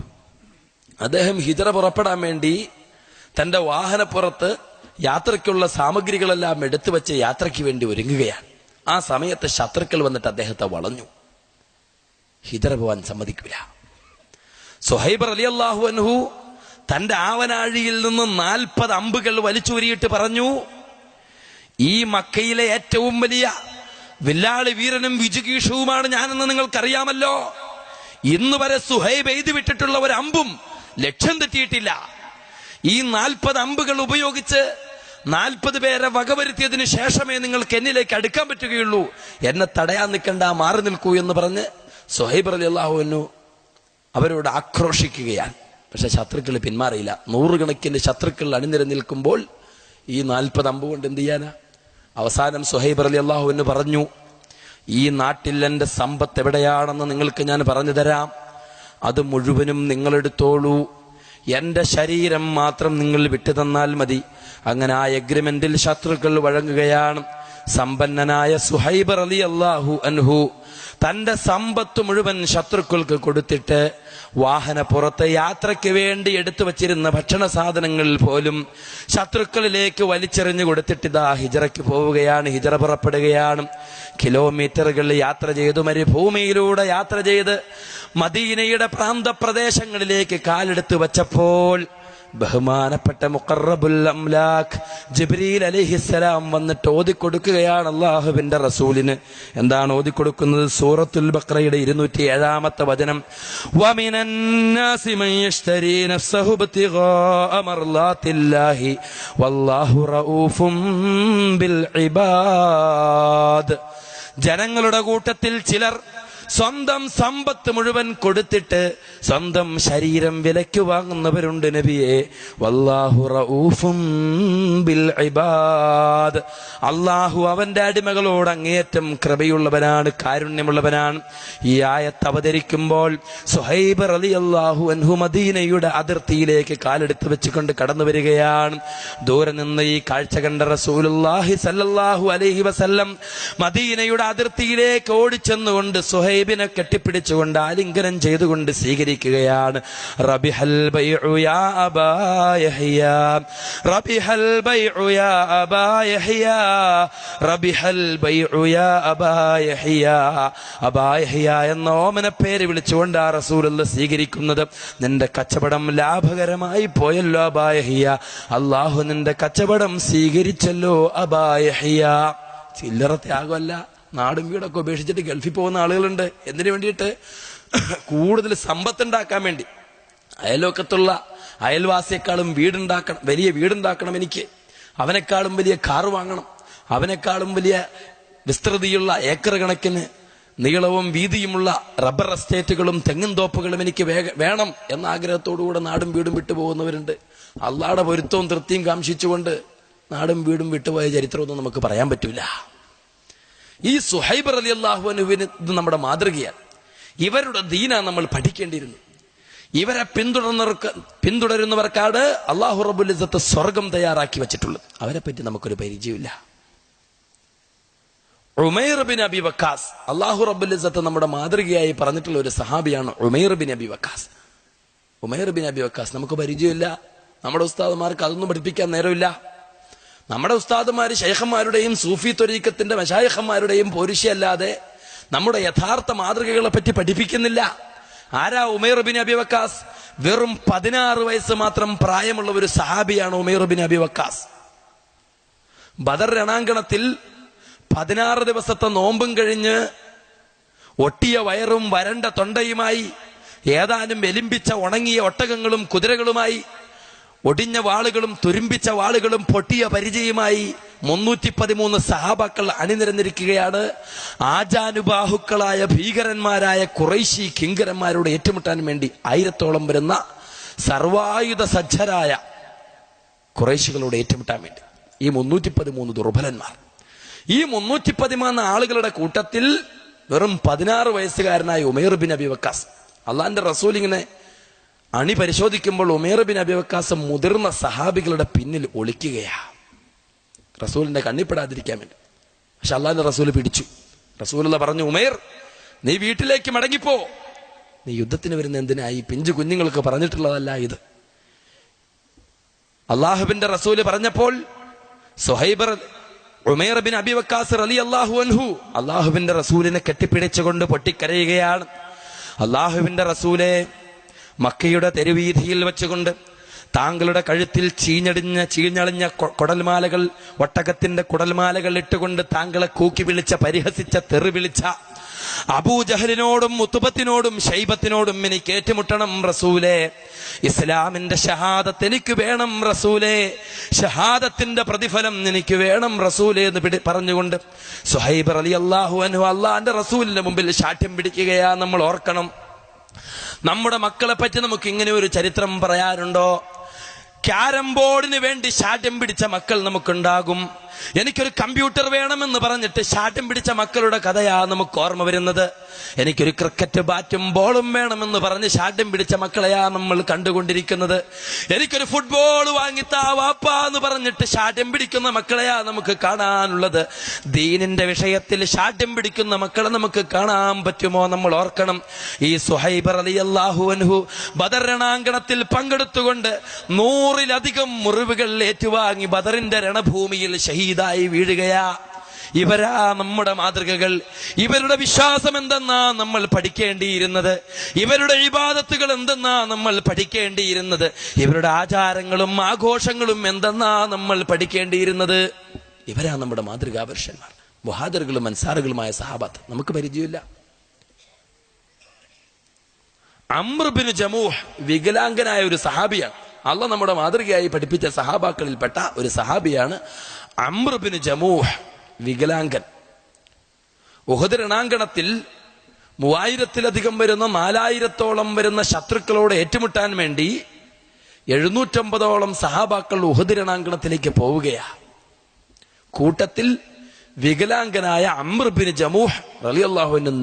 Speaker 1: അദ്ദേഹം ഹിജറ പുറപ്പെടാൻ വേണ്ടി തന്റെ വാഹനപ്പുറത്ത് യാത്രയ്ക്കുള്ള സാമഗ്രികളെല്ലാം എടുത്തു വെച്ച് യാത്രയ്ക്ക് വേണ്ടി ഒരുങ്ങുകയാണ്. ആ സമയത്ത് ശത്രുക്കൾ വന്നിട്ട് അദ്ദേഹത്തെ വളഞ്ഞു. ഹിജറ പോവാൻ സമ്മതിക്കില്ല. സുഹൈബ് റളിയല്ലാഹു അൻഹു തന്റെ ആവനാഴിയിൽ നിന്ന് 40 അമ്പുകൾ വലിച്ചൂരിയിട്ട് പറഞ്ഞു, ഈ മക്കയിലെ ഏറ്റവും വലിയ വില്ലാളി വീരനും വിജുഗീഷവുമാണ് ഞാനെന്ന് നിങ്ങൾക്കറിയാമല്ലോ. ഇന്ന് വരെ സുഹൈബ് എഴുതി വിട്ടിട്ടുള്ള ഒരു അമ്പും ലക്ഷ്യം തെറ്റിയിട്ടില്ല. ഈ 40 അമ്പുകൾ ഉപയോഗിച്ച് 40 പേരെ വകവരുത്തിയതിനു ശേഷമേ നിങ്ങൾക്ക് എന്നിലേക്ക് അടുക്കാൻ പറ്റുകയുള്ളൂ. എന്നെ തടയാൻ നിൽക്കണ്ട, മാറി നിൽക്കൂ എന്ന് പറഞ്ഞ് സുഹൈബ് റളിയല്ലാഹു അൻഹു അവരോട് ആക്രോശിക്കുകയാണ്. പക്ഷെ ശത്രുക്കൾ പിന്മാറിയില്ല. 100 കണക്കിന് ശത്രുക്കൾ അണിനിര നിൽക്കുമ്പോൾ ഈ 40 അമ്പ് കൊണ്ട് എന്ത് ചെയ്യാനാ? അവസാനം സുഹൈബ് റളിയല്ലാഹു അൻഹു പറഞ്ഞു, ഈ നാട്ടിൽ എന്റെ സമ്പത്ത് എവിടെയാണെന്ന് നിങ്ങൾക്ക് ഞാൻ പറഞ്ഞു തരാം. അത് മുഴുവനും നിങ്ങളെടുത്തോളൂ. എന്റെ ശരീരം മാത്രം നിങ്ങൾ വിട്ടു തന്നാൽ മതി. അങ്ങനെ ആ എഗ്രിമെന്റിൽ ശത്രുക്കൾ വഴങ്ങുകയാണ്. സമ്പന്നനായ സുഹൈബ് റളിയല്ലാഹു അൻഹു തന്റെ സമ്പത്ത് മുഴുവൻ ശത്രുക്കൾക്ക് കൊടുത്തിട്ട് വാഹനപ്പുറത്ത് യാത്രയ്ക്ക് വേണ്ടി എടുത്തു വച്ചിരുന്ന ഭക്ഷണ സാധനങ്ങൾ പോലും ശത്രുക്കളിലേക്ക് വലിച്ചെറിഞ്ഞു കൊടുത്തിട്ട് ഇതാ ഹിജറയ്ക്ക് പോവുകയാണ്. ഹിജറ പുറപ്പെടുകയാണ്. കിലോമീറ്ററുകൾ യാത്ര ചെയ്തു, മരുഭൂമിയിലൂടെ യാത്ര ചെയ്ത് മദീനയുടെ പ്രാന്തപ്രദേശങ്ങളിലേക്ക് കാലെടുത്ത് വച്ചപ്പോൾ ബഹുമാനപ്പെട്ട മുഖറബുൽ അംലാഖ് ജിബ്രീൽ അലൈഹിസ്സലാം വന്നിട്ട് ഓതിക്കൊടുക്കുകയാണ് അള്ളാഹുവിന്റെ റസൂലിന്. എന്താണ് ഓതിക്കൊടുക്കുന്നത്? സൂറത്തുൽ ബഖറയുടെ 207-ാമത്തെ വചനം, വമിനന്നാസി മൻ യശ്തരീ നഫ്സഹു ഇബ്തിഗാഅ മർളാത്തില്ലാഹി വല്ലാഹു റഊഫും ബിൽ ഇബാദ്. ജനങ്ങളുടെ കൂട്ടത്തിൽ ചിലർ സ്വന്തം സമ്പത്ത് മുഴുവൻ കൊടുത്തിട്ട് സ്വന്തം ശരീരം വിലയ്ക്ക് വാങ്ങുന്നവരുണ്ട് നബിയെ. വല്ലാഹു റഊഫും ബിൽ ഇബാദ്. അല്ലാഹു അവന്റെ അടിമകളോട് അങ്ങേയറ്റം കൃപയുള്ളവനാണ്, കാരുണ്യമുള്ളവനാണ്. ഈ ആയത്ത് അവതരിക്കുമ്പോൾ സുഹൈബ് റളിയല്ലാഹു അൻഹു മദീനയുടെ അതിർത്തിയിലേക്ക് കാലെടുത്ത് വെച്ചുകൊണ്ട് കടന്നു വരികയാണ്. ദൂരെ നിന്ന് ഈ കാഴ്ച കണ്ട റസൂലുള്ളാഹി സ്വല്ലല്ലാഹു അലൈഹി വസല്ലം മദീനയുടെ അതിർത്തിയിലേക്ക് ഓടിച്ചെന്നുകൊണ്ട് സുഹൈബ് സുഹൈബിനെ കെട്ടിപ്പിടിച്ചുകൊണ്ട് ആലിംഗനം ചെയ്തുകൊണ്ട് സ്വീകരിക്കുകയാണ്. റബിഹൽ ബൈഉ യാ അബാ യഹ്യ, റബിഹൽ ബൈഉ യാ അബാ യഹ്യ, റബിഹൽ ബൈഉ യാ അബാ യഹ്യ. അബാ യഹ്യ എന്ന ഓമന പേര് വിളിച്ചുകൊണ്ട് ആ റസൂലുള്ളാഹി സ്വീകരിക്കുന്നത്. നിന്റെ കച്ചവടം ലാഭകരമായി പോയല്ലോ അബാ യഹ്യ, അല്ലാഹു നിന്റെ കച്ചവടം സ്വീകരിച്ചല്ലോ അബാ യഹ്യ. ചില്ലറ ത്യാഗമല്ല. നാടും വീടൊക്കെ ഉപേക്ഷിച്ചിട്ട് ഗൾഫിൽ പോകുന്ന ആളുകളുണ്ട്. എന്തിനു വേണ്ടിയിട്ട്? കൂടുതൽ സമ്പത്തുണ്ടാക്കാൻ വേണ്ടി. അയൽവക്കത്തുള്ള അയൽവാസിയെക്കാളും വീടുണ്ടാക്കണം, വലിയ വീടുണ്ടാക്കണം എനിക്ക്, അവനെക്കാളും വലിയ കാറ് വാങ്ങണം, അവനെക്കാളും വലിയ വിസ്തൃതിയുള്ള ഏക്കർ കണക്കിന് നീളവും വീതിയുമുള്ള റബ്ബർ എസ്റ്റേറ്റുകളും തെങ്ങിൻ തോപ്പുകളും എനിക്ക് വേണം എന്ന ആഗ്രഹത്തോടുകൂടെ നാടും വീടും വിട്ടുപോകുന്നവരുണ്ട്. അള്ളാഹുടെ പൊരുത്തവും തൃപ്തിയും കാംക്ഷിച്ചുകൊണ്ട് നാടും വീടും വിട്ടുപോയ ചരിത്രമൊന്നും നമുക്ക് പറയാൻ പറ്റൂല. ഈ സുഹൈബ് റളിയല്ലാഹു അൻഹുവിന് ഇത് നമ്മുടെ മാതൃകയാണ്. ഇവരുടെ ദീന നമ്മൾ പഠിക്കേണ്ടിയിരുന്നു. ഇവരെ പിന്തുടരുന്നവർക്കാണ് അല്ലാഹു റബ്ബുൽ ഇസ്സത്ത് സ്വർഗം തയ്യാറാക്കി വെച്ചിട്ടുള്ളത്. അവരെ പറ്റി നമുക്കൊരു പരിചയമില്ല. ഉമൈർ ബിൻ അബി വക്കാസ്, അല്ലാഹു റബ്ബുൽ ഇസ്സത്ത് നമ്മുടെ മാതൃകയായി പറഞ്ഞിട്ടുള്ള ഒരു സഹാബിയാണ് Umair bin Abi Waqqas. Umair bin Abi Waqqas നമുക്ക് പരിചയമില്ല. നമ്മുടെ ഉസ്താദുമാർക്ക് അതൊന്നും പഠിപ്പിക്കാൻ നേരമില്ല. നമ്മുടെ ഉസ്താദുമാര് ശൈഖന്മാരുടെയും സൂഫി ത്വരീഖത്തിന്റെ മശായിഖന്മാരുടെയും പോരിശയല്ലാതെ നമ്മുടെ യഥാർത്ഥ മാതൃകകളെ പറ്റി പഠിപ്പിക്കുന്നില്ല. ആരാ ഉമൈർ ബിൻ അബി വക്കാസ്? വെറും 16 വയസ്സ് മാത്രം പ്രായമുള്ള ഒരു സഹാബിയാണ് Umair bin Abi Waqqas. Badr രണാങ്കണത്തിൽ 16 ദിവസത്തെ നോമ്പും കഴിഞ്ഞ് ഒട്ടിയ വയറും വരണ്ട തൊണ്ടയുമായി ഏതാനും എലിമ്പിച്ച ഉണങ്ങിയ ഒട്ടകങ്ങളും കുതിരകളുമായി ഒടിഞ്ഞ വാളുകളും തുരുമ്പിച്ച വാളുകളും പൊട്ടിയ പരിചയമായി 313 സഹാബാക്കൾ അണിനിരന്നിരിക്കുകയാണ്. ആജാനുബാഹുക്കളായ ഭീകരന്മാരായ ഖുറൈശി കിങ്കരന്മാരോട് ഏറ്റുമുട്ടാൻ വേണ്ടി 1000-ഓളം വരുന്ന സർവായുധ സജ്ജരായ ഖുറൈശികളോട് ഏറ്റുമുട്ടാൻ വേണ്ടി ഈ 313 ദുർബലന്മാർ. ഈ 313 ആളുകളുടെ കൂട്ടത്തിൽ വെറും 16 വയസ്സുകാരനായ ഉമൈർ ബിൻ അബി വക്കാസ്. അള്ളാന്റെ റസൂൽ ഇങ്ങനെ അണി പരിശോധിക്കുമ്പോൾ ഉമൈർ ബിൻ അബി വക്കാസ് മുതിർന്ന സഹാബികളുടെ പിന്നിൽ ഒളിക്കുകയാ, റസൂലിന്റെ കണ്ണിപ്പെടാതിരിക്കാൻ വേണ്ടി. പക്ഷെ അള്ളാന്റെ റസൂൽ പിടിച്ചു. റസൂലുള്ള പറഞ്ഞു, ഉമൈർ നീ വീട്ടിലേക്ക് മടങ്ങിപ്പോ, നീ യുദ്ധത്തിന് വരുന്ന എന്തിനായി? പിഞ്ചു കുഞ്ഞുങ്ങൾക്ക് പറഞ്ഞിട്ടുള്ളതല്ല ഇത്. അള്ളാഹുവിന്റെ റസൂല് പറഞ്ഞപ്പോൾ Suhaib Umair bin Abi Waqqas റളിയല്ലാഹു അൻഹു അള്ളാഹുവിന്റെ റസൂലിനെ കെട്ടിപ്പിടിച്ചുകൊണ്ട് പൊട്ടിക്കരയുകയാണ്. അള്ളാഹുവിന്റെ റസൂലെ, മക്കയുടെ തെരുവീതിയിൽ വെച്ചുകൊണ്ട് താങ്കളുടെ കഴുത്തിൽ ചീഞ്ഞളിഞ്ഞ കുടൽമാലകൾ, ഒട്ടകത്തിന്റെ കുടൽമാലകൾ ഇട്ടുകൊണ്ട് താങ്കളെ കൂക്കി വിളിച്ച, പരിഹസിച്ച, തെറി വിളിച്ച അബൂജഹലിനോടും ഉത്ബത്തിനോടും ശൈബത്തിനോടും എനിക്ക് ഏറ്റുമുട്ടണം റസൂലേ. ഇസ്ലാമിന്റെ ഷഹാദത്ത് എനിക്ക് വേണം റസൂലേ, ഷഹാദത്തിന്റെ പ്രതിഫലം എനിക്ക് വേണം റസൂലേ എന്ന് പറഞ്ഞുകൊണ്ട് സുഹൈബ് റളിയല്ലാഹു അൻഹു അള്ളാന്റെ റസൂലിന്റെ മുമ്പിൽ ശാഠ്യം പിടിക്കുകയാ. നമ്മൾ ഓർക്കണം, നമ്മുടെ മക്കളെ പറ്റി നമുക്ക് ഇങ്ങനെ ഒരു ചരിത്രം പറയാറുണ്ടോ? ക്യാരം ബോർഡിന് വേണ്ടി ശാഠ്യം പിടിച്ച മക്കൾ നമുക്കുണ്ടാകും. എനിക്കൊരു കമ്പ്യൂട്ടർ വേണമെന്ന് പറഞ്ഞിട്ട് ശാഠ്യം പിടിച്ച മക്കളുടെ കഥയാ നമുക്ക് ഓർമ്മ വരുന്നത്. എനിക്കൊരു ക്രിക്കറ്റ് ബാറ്റും ബോളും വേണമെന്ന് പറഞ്ഞ് ശാഠ്യം പിടിച്ച മക്കളെയാ നമ്മൾ കണ്ടുകൊണ്ടിരിക്കുന്നത്. എനിക്കൊരു ഫുട്ബോൾ വാങ്ങിത്താ വാപ്പാ എന്ന് പറഞ്ഞിട്ട് ശാഠ്യം പിടിക്കുന്ന മക്കളെയാ നമുക്ക് കാണാനുള്ളത്. ദീനിന്റെ വിഷയത്തിൽ ശാഠ്യം പിടിക്കുന്ന മക്കളെ നമുക്ക് കാണാൻ പറ്റുമോ? നമ്മൾ ഓർക്കണം, ഈ സുഹൈബ് റളിയല്ലാഹു അൻഹു ബദർ രണാങ്കണത്തിൽ പങ്കെടുത്തുകൊണ്ട് 100-ലധികം മുറിവുകൾ ഏറ്റുവാങ്ങി ബദറിന്റെ രണഭൂമിയിൽ ഷഹീദായി വീഴുകയാ. ഇവരാ നമ്മുടെ മാതൃകകൾ. ഇവരുടെ വിശ്വാസം എന്തെന്നാ നമ്മൾ പഠിക്കേണ്ടിയിരുന്നത്. ഇവരുടെ ഇബാദത്തുകൾ എന്തെന്നാ നമ്മൾ പഠിക്കേണ്ടിയിരുന്നത്. ഇവരുടെ ആചാരങ്ങളും ആഘോഷങ്ങളും എന്തെന്നാ നമ്മൾ പഠിക്കേണ്ടിയിരുന്നത്. ഇവരാ നമ്മുടെ മാതൃകാ പുരുഷന്മാർ, മുഹാജിറുകളും അൻസാറുകളുമായ സഹാബത്ത്. നമുക്ക് പരിചയമില്ല. അംർ ബിൻ ജമൂഹ് വികലാംഗനായ ഒരു സഹാബിയാണ്. അള്ളാഹ് നമ്മുടെ മാതൃകയായി പഠിപ്പിച്ച സഹാബാക്കളിൽപ്പെട്ട ഒരു സഹാബിയാണ് അംർ ബിൻ ജമൂഹ്, വികലാംഗൻ. ഉഹദ് രണാങ്കണത്തിൽ 3000-ലധികം വരുന്ന 4000-ഓളം വരുന്ന ശത്രുക്കളോട് ഏറ്റുമുട്ടാൻ വേണ്ടി 750-ഓളം സഹാബാക്കൾ ഉഹദ് രണാങ്കണത്തിലേക്ക് പോവുകയാ. കൂട്ടത്തിൽ വികലാംഗനായ അംർ ബിൻ ജമൂഹ് റളിയല്ലാഹു അൻഹു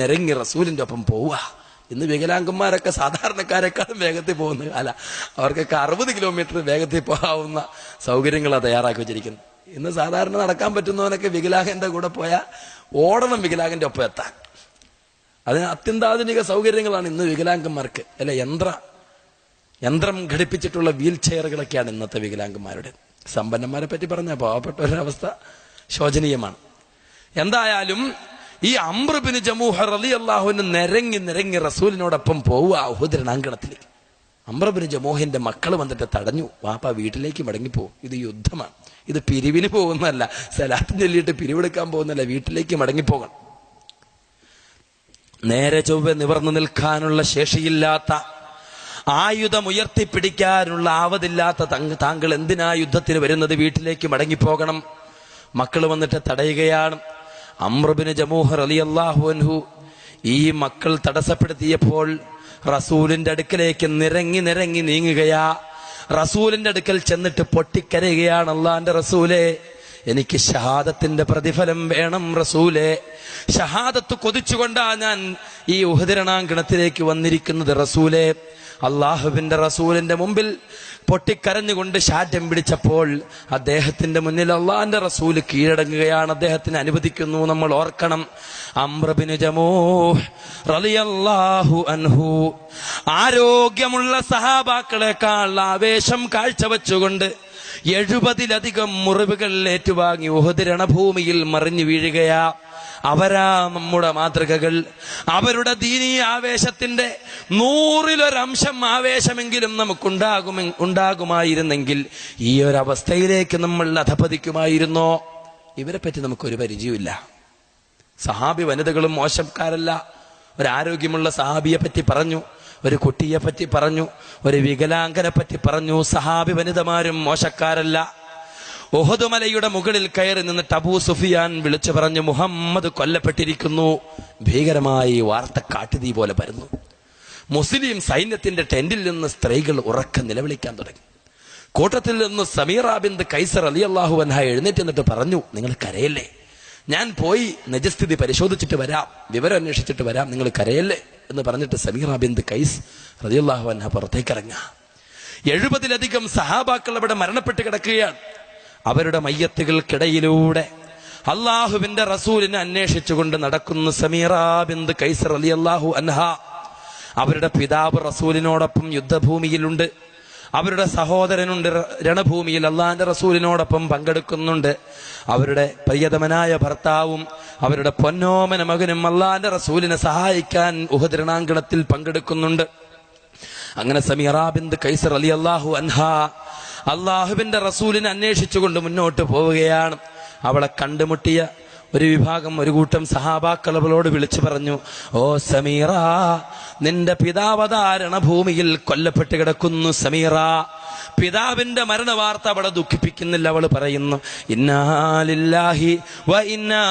Speaker 1: നിരങ്ങി റസൂലിന്റെ ഒപ്പം പോവുക. ഇന്ന് വികലാംഗന്മാരൊക്കെ സാധാരണക്കാരെക്കാളും വേഗത്തിൽ പോകുന്ന കാല. അവർക്കൊക്കെ 60 കിലോമീറ്റർ വേഗത്തിൽ പോകാവുന്ന സൗകര്യങ്ങളാണ് തയ്യാറാക്കി വെച്ചിരിക്കുന്നത്. ഇന്ന് സാധാരണ നടക്കാൻ പറ്റുന്നവനൊക്കെ വികലാംഗന്റെ കൂടെ പോയാൽ ഓടണം, വികലാംഗന്റെ ഒപ്പം എത്താൻ. അതിന് അത്യന്താധുനിക സൗകര്യങ്ങളാണ് ഇന്ന് വികലാംഗന്മാർക്ക്. അല്ലെ, യന്ത്രം ഘടിപ്പിച്ചിട്ടുള്ള വീൽ ചെയറുകളൊക്കെയാണ് ഇന്നത്തെ വികലാംഗന്മാരുടെ. സമ്പന്നന്മാരെ പറ്റി പറഞ്ഞ പാവപ്പെട്ടവരവസ്ഥ ശോചനീയമാണ്. എന്തായാലും ഈ അംർ ബിൻ ജമൂഹ റളിയല്ലാഹുവിന് നിരങ്ങി റസൂലിനോടൊപ്പം പോവുക ഉഹുദ് രണാങ്കണത്തിലേക്ക്. അംർ ബിൻ ജമൂഹിന്റെ മക്കൾ വന്നിട്ട് തടഞ്ഞു. വാപ്പ വീട്ടിലേക്ക് മടങ്ങിപ്പോകും, ഇത് യുദ്ധമാണ്, ഇത് പിരിവിന് പോകുന്നതല്ല, സലാത്ത് ചൊല്ലിയിട്ട് പിരിവെടുക്കാൻ പോകുന്നല്ല, വീട്ടിലേക്ക് മടങ്ങിപ്പോകണം. നേരെ ചൊവ്വെ നിവർന്നു നിൽക്കാനുള്ള ശേഷിയില്ലാത്ത, ആയുധം ഉയർത്തിപ്പിടിക്കാനുള്ള ആവതില്ലാത്ത താങ്കൾ എന്തിനാ യുദ്ധത്തിന് വരുന്നത്? വീട്ടിലേക്ക് മടങ്ങിപ്പോകണം. മക്കൾ വന്നിട്ട് തടയുകയാണ്. അംർ ബിൻ ജമൂഹ റളിയല്ലാഹു അൻഹു ഈ മക്കൾ തടസ്സപ്പെടുത്തിയപ്പോൾ റസൂലിന്റെ അടുക്കലേക്ക് നിരങ്ങി നീങ്ങുകയാ. റസൂലിന്റെ അടുക്കൽ ചെന്നിട്ട് പൊട്ടിക്കരയുകയാണ്, അല്ലാഹുവിന്റെ റസൂലേ, എനിക്ക് ഷഹാദത്തിന്റെ പ്രതിഫലം വേണം റസൂലേ. ഷഹാദത്ത് കൊതിച്ചുകൊണ്ടാ ഞാൻ ഈ ഉഹദ് രണാങ്കണത്തിലേക്ക് വന്നിരിക്കുന്നത് റസൂലേ. അള്ളാഹുവിന്റെ റസൂലിന്റെ മുമ്പിൽ പൊട്ടിക്കരഞ്ഞുകൊണ്ട് ശാഠ്യം പിടിച്ചപ്പോൾ അദ്ദേഹത്തിന്റെ മുന്നിൽ അള്ളാഹിന്റെ റസൂല് കീഴടങ്ങുകയാണ്. അദ്ദേഹത്തിന് അനുവദിക്കുന്നു. നമ്മൾ ഓർക്കണം, അംർ ബിൻ ജമൂഹ് റളിയല്ലാഹു അൻഹു ആരോഗ്യമുള്ള സഹാബാക്കളെക്കാൾ ആവേശം കാഴ്ചവെച്ചുകൊണ്ട് 70-ലധികം മുറിവുകൾ ഏറ്റുവാങ്ങി ഉഹദ് രണഭൂമിയിൽ മറിഞ്ഞു വീഴുകയാ. അവരാ നമ്മുടെ മാതൃകകൾ. അവരുടെ ദീനീ ആവേശത്തിന്റെ 100% ആവേശമെങ്കിലും ഉണ്ടാകുമായിരുന്നെങ്കിൽ ഈ ഒരവസ്ഥയിലേക്ക് നമ്മൾ അധപതിക്കുമായിരുന്നോ? ഇവരെ പറ്റി നമുക്കൊരു പരിചയമില്ല. സഹാബി വനിതകളും മോശക്കാരല്ല. ഒരാരോഗ്യമുള്ള സഹാബിയെ പറ്റി പറഞ്ഞു, ഒരു കുട്ടിയെ പറ്റി പറഞ്ഞു, ഒരു വികലാംഗനെ പറ്റി പറഞ്ഞു. സഹാബി വനിതമാരും മോശക്കാരല്ല. ഉഹദ് മലയുടെ മുകളിൽ കയറി നിന്നിട്ട് അബൂ സുഫിയാൻ വിളിച്ചു പറഞ്ഞു, മുഹമ്മദ് കൊല്ലപ്പെട്ടിരിക്കുന്നു. ഭീകരമായി വാർത്ത കാട്ടുതീ പോലെ പരന്നു. മുസ്ലിം സൈന്യത്തിന്റെ ടെന്റിൽ നിന്ന് സ്ത്രീകൾ ഉറക്കം നിലവിളിക്കാൻ തുടങ്ങി. കൂട്ടത്തിൽ നിന്ന് സമീറ ബിൻത് ഖൈസ് റളിയല്ലാഹു അൻഹ എഴുന്നേറ്റ് നിന്നിട്ട് പറഞ്ഞു, നിങ്ങൾ കരയല്ലേ, ഞാൻ പോയി നിജസ്ഥിതി പരിശോധിച്ചിട്ട് വരാം, വിവരം അന്വേഷിച്ചിട്ട് വരാം, നിങ്ങൾ കരയല്ലേ എന്ന് പറഞ്ഞിട്ട് സമീറ ബിൻത് ഖൈസ് റളിയല്ലാഹു അൻഹ പുറത്തേക്ക് ഇറങ്ങുക. 70-ലധികം സഹാബാക്കൾ അവിടെ മരണപ്പെട്ട് കിടക്കുകയാണ്. അവരുടെ മയ്യത്തുകൾക്കിടയിലൂടെ അള്ളാഹുവിന്റെ റസൂലിനെ അന്വേഷിച്ചുകൊണ്ട് നടക്കുന്ന സമീറ ബിൻത് ഖൈസ് റളിയല്ലാഹു അൻഹ. അവരുടെ പിതാവ് റസൂലിനോടൊപ്പം യുദ്ധഭൂമിയിലുണ്ട്. അവരുടെ സഹോദരനുണ്ട് രണഭൂമിയിൽ അള്ളാഹിന്റെ റസൂലിനോടൊപ്പം പങ്കെടുക്കുന്നുണ്ട്. അവരുടെ പ്രിയതമനായ ഭർത്താവും അവരുടെ പൊന്നോമന മകനും അള്ളാഹിന്റെ റസൂലിനെ സഹായിക്കാൻ ഉഹദ് രണാങ്കണത്തിൽ പങ്കെടുക്കുന്നുണ്ട്. അങ്ങനെ സമീറ ബിൻത് ഖൈസ് റളിയല്ലാഹു അൻഹ അള്ളാഹുവിന്റെ റസൂലിനെ അന്വേഷിച്ചുകൊണ്ട് മുന്നോട്ട് പോവുകയാണ്. അവളെ കണ്ടുമുട്ടിയ ഒരു കൂട്ടം സഹാബാക്കൾ അവളോട് വിളിച്ചു പറഞ്ഞു, ഓ സമീറ, നിന്റെ പിതാവതാരണ ഭൂമിയിൽ കൊല്ലപ്പെട്ട് കിടക്കുന്നു സമീറ. പിതാവിന്റെ മരണവാർത്ത അവളെ ദുഃഖിപ്പിക്കുന്നില്ല. അവൾ പറയുന്നു, ഇന്നാ ലില്ലാഹി വ ഇന്നാ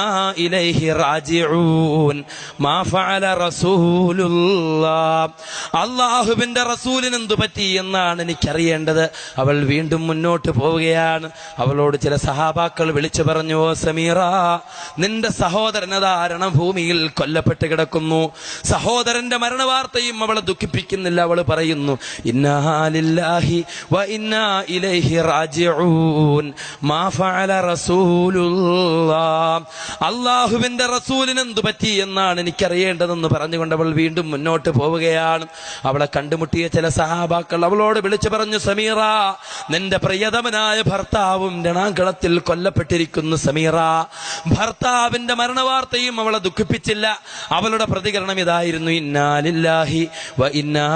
Speaker 1: ഇലൈഹി റാജിഊൻ മാ ഫഅല റസൂലുള്ളാഹ്. അല്ലാഹുവിന്റെ റസൂലിന് എന്തു പറ്റി എന്നാണ് എനിക്കറിയേണ്ടത്. അവൾ വീണ്ടും മുന്നോട്ട് പോവുകയാണ്. അവളോട് ചില സഹാബാക്കൾ വിളിച്ചു പറഞ്ഞു, ഓ സമീറ, നിന്റെ സഹോദരനതാ രണഭൂമിയിൽ കൊല്ലപ്പെട്ട് കിടക്കുന്നു. സഹോദരന്റെ മരണവാർത്തയും അവളെ ദുഃഖിപ്പിക്കുന്നില്ല. അവൾ പറയുന്നു, ഇന്നാ ലില്ലാഹി വ ഇന്നാ ഇലൈഹി റാജിഊൻ മാ ഫഅല റസൂലുള്ളാഹ്. അല്ലാഹുവിന്റെ റസൂലിന് എന്തു പറ്റി എന്നാണ് എനിക്കറിയേണ്ടതെന്ന് പറഞ്ഞുകൊണ്ട് അവൾ വീണ്ടും മുന്നോട്ട് പോവുകയാണ്. അവളെ കണ്ടുമുട്ടിയ ചില സഹാബാക്കൾ അവളോട് വിളിച്ചു പറഞ്ഞു, സമീറ, നിന്റെ പ്രിയതമനായ ഭർത്താവും രണാങ്കണത്തിൽ കൊല്ലപ്പെട്ടിരിക്കുന്നു സമീറ. ഭർത്താവിന്റെ മരണവാർത്തയും അവളെ ദുഃഖിപ്പിച്ചില്ല. അവളുടെ പ്രതികരണം ഇതായിരുന്നു, ഇന്നാ ലില്ലാഹി വ ഇന്നാ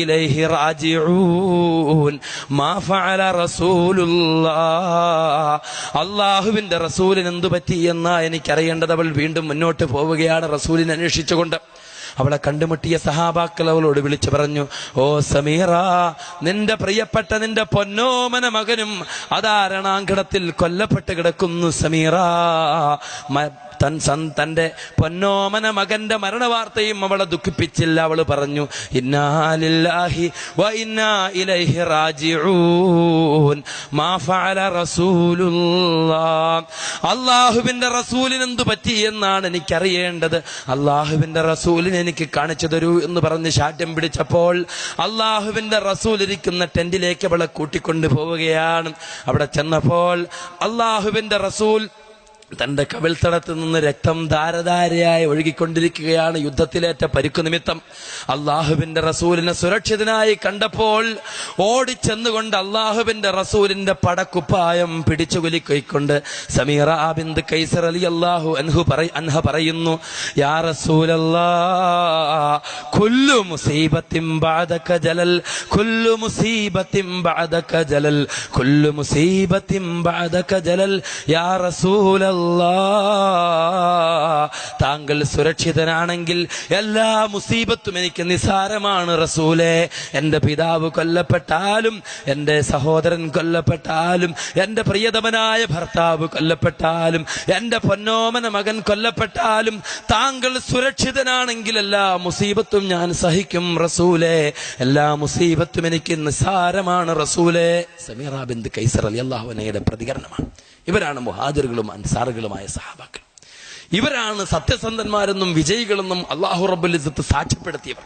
Speaker 1: ഇലൈഹി റാജിഊൻ മാ ഫഅല റസൂലുള്ളാഹ്. അല്ലാഹുവിന്റെ റസൂലിന് എന്തു പറ്റി എന്നാ എനിക്കറിയേണ്ടത്. അവൾ വീണ്ടും മുന്നോട്ട് പോവുകയാണ് റസൂലിനെ അന്വേഷിച്ചുകൊണ്ട്. അവളെ കണ്ടുമുട്ടിയ സഹാബാക്കൾ അവളോട് വിളിച്ചു പറഞ്ഞു, ഓ സമീറ, നിന്റെ പ്രിയപ്പെട്ട നിന്റെ പൊന്നോമന മകനും അതാ രണാങ്കണത്തിൽ കൊല്ലപ്പെട്ട് കിടക്കുന്നു സമീറ. തന്റെ പൊന്നോമന മകന്റെ മരണവാർത്തയും അവളെ ദുഃഖിപ്പിച്ചില്ല. അവൾ പറഞ്ഞു, ഇന്നാ ലില്ലാഹി വ ഇന്നാ ഇലൈഹി റാജിഊൻ മാ ഫഅല റസൂലുള്ളാഹ്. അല്ലാഹുവിന്റെ റസൂലിന് എന്തു പറ്റി എന്നാണ് എനിക്കറിയേണ്ടത്. അല്ലാഹുവിന്റെ റസൂലിനെ എനിക്ക് കാണിച്ചു തരൂ എന്ന് പറഞ്ഞ് ശാഠ്യം പിടിച്ചപ്പോൾ അല്ലാഹുവിന്റെ റസൂൽ ഇരിക്കുന്ന ടെന്റിലേക്ക് അവളെ കൂട്ടിക്കൊണ്ടു പോവുകയാണ്. അവിടെ ചെന്നപ്പോൾ അല്ലാഹുവിന്റെ റസൂൽ തന്റെ കവിൾത്തടത്ത് നിന്ന് രക്തം ധാരധാരയായി ഒഴുകിക്കൊണ്ടിരിക്കുകയാണ്. യുദ്ധത്തിലേറ്റ പരിക്കു നിമിത്തം അള്ളാഹുവിന്റെ റസൂലിനെ സുരക്ഷിതനായി കണ്ടപ്പോൾ ഓടിച്ചെന്നുകൊണ്ട് അള്ളാഹുവിന്റെ റസൂലിന്റെ പടക്കുപ്പായം പിടിച്ചു കുലുക്കിക്കൊണ്ട് സമീറ ബിന്ത് കൈസർ റളിയല്ലാഹു അൻഹ പറയുന്നു, യാ റസൂലല്ലാഹ്, കുല്ലു മുസീബത്തിൻ ബഅദക ജലൽ, കുല്ലു മുസീബത്തിൻ ബഅദക ജലൽ, കുല്ലു മുസീബത്തിൻ ബഅദക ജലൽ, യാ റസൂലല്ലാഹ്, താങ്കൾ സുരക്ഷിതനാണെങ്കിൽ എല്ലാ മുസീബത്തും എനിക്ക് നിസാരമാണ് റസൂലേ. എന്റെ പിതാവ് കൊല്ലപ്പെട്ടാലും, എന്റെ സഹോദരൻ കൊല്ലപ്പെട്ടാലും, എന്റെ പ്രിയതമനായ ഭർത്താവ് കൊല്ലപ്പെട്ടാലും, എന്റെ പൊന്നോമന മകൻ കൊല്ലപ്പെട്ടാലും, താങ്കൾ സുരക്ഷിതനാണെങ്കിൽ എല്ലാ മുസീബത്തും ഞാൻ സഹിക്കും റസൂലേ, എല്ലാ മുസീബത്തും എനിക്ക് നിസാരമാണ് റസൂലേ. സമീറ ബിന്ത് കൈസർ റളിയല്ലാഹു അൻഹയുടെ പ്രതികരണമാണ്. ഇവരാണ് മുഹാജിറുകളും അൻസാറുകളുമായ സഹാബാക്കൾ. ഇവരാണ് സത്യസന്ധന്മാരെന്നും വിജയികളെന്നും അല്ലാഹു റബ്ബുൽ ഇസ്സത്ത് സാക്ഷ്യപ്പെടുത്തിയവർ.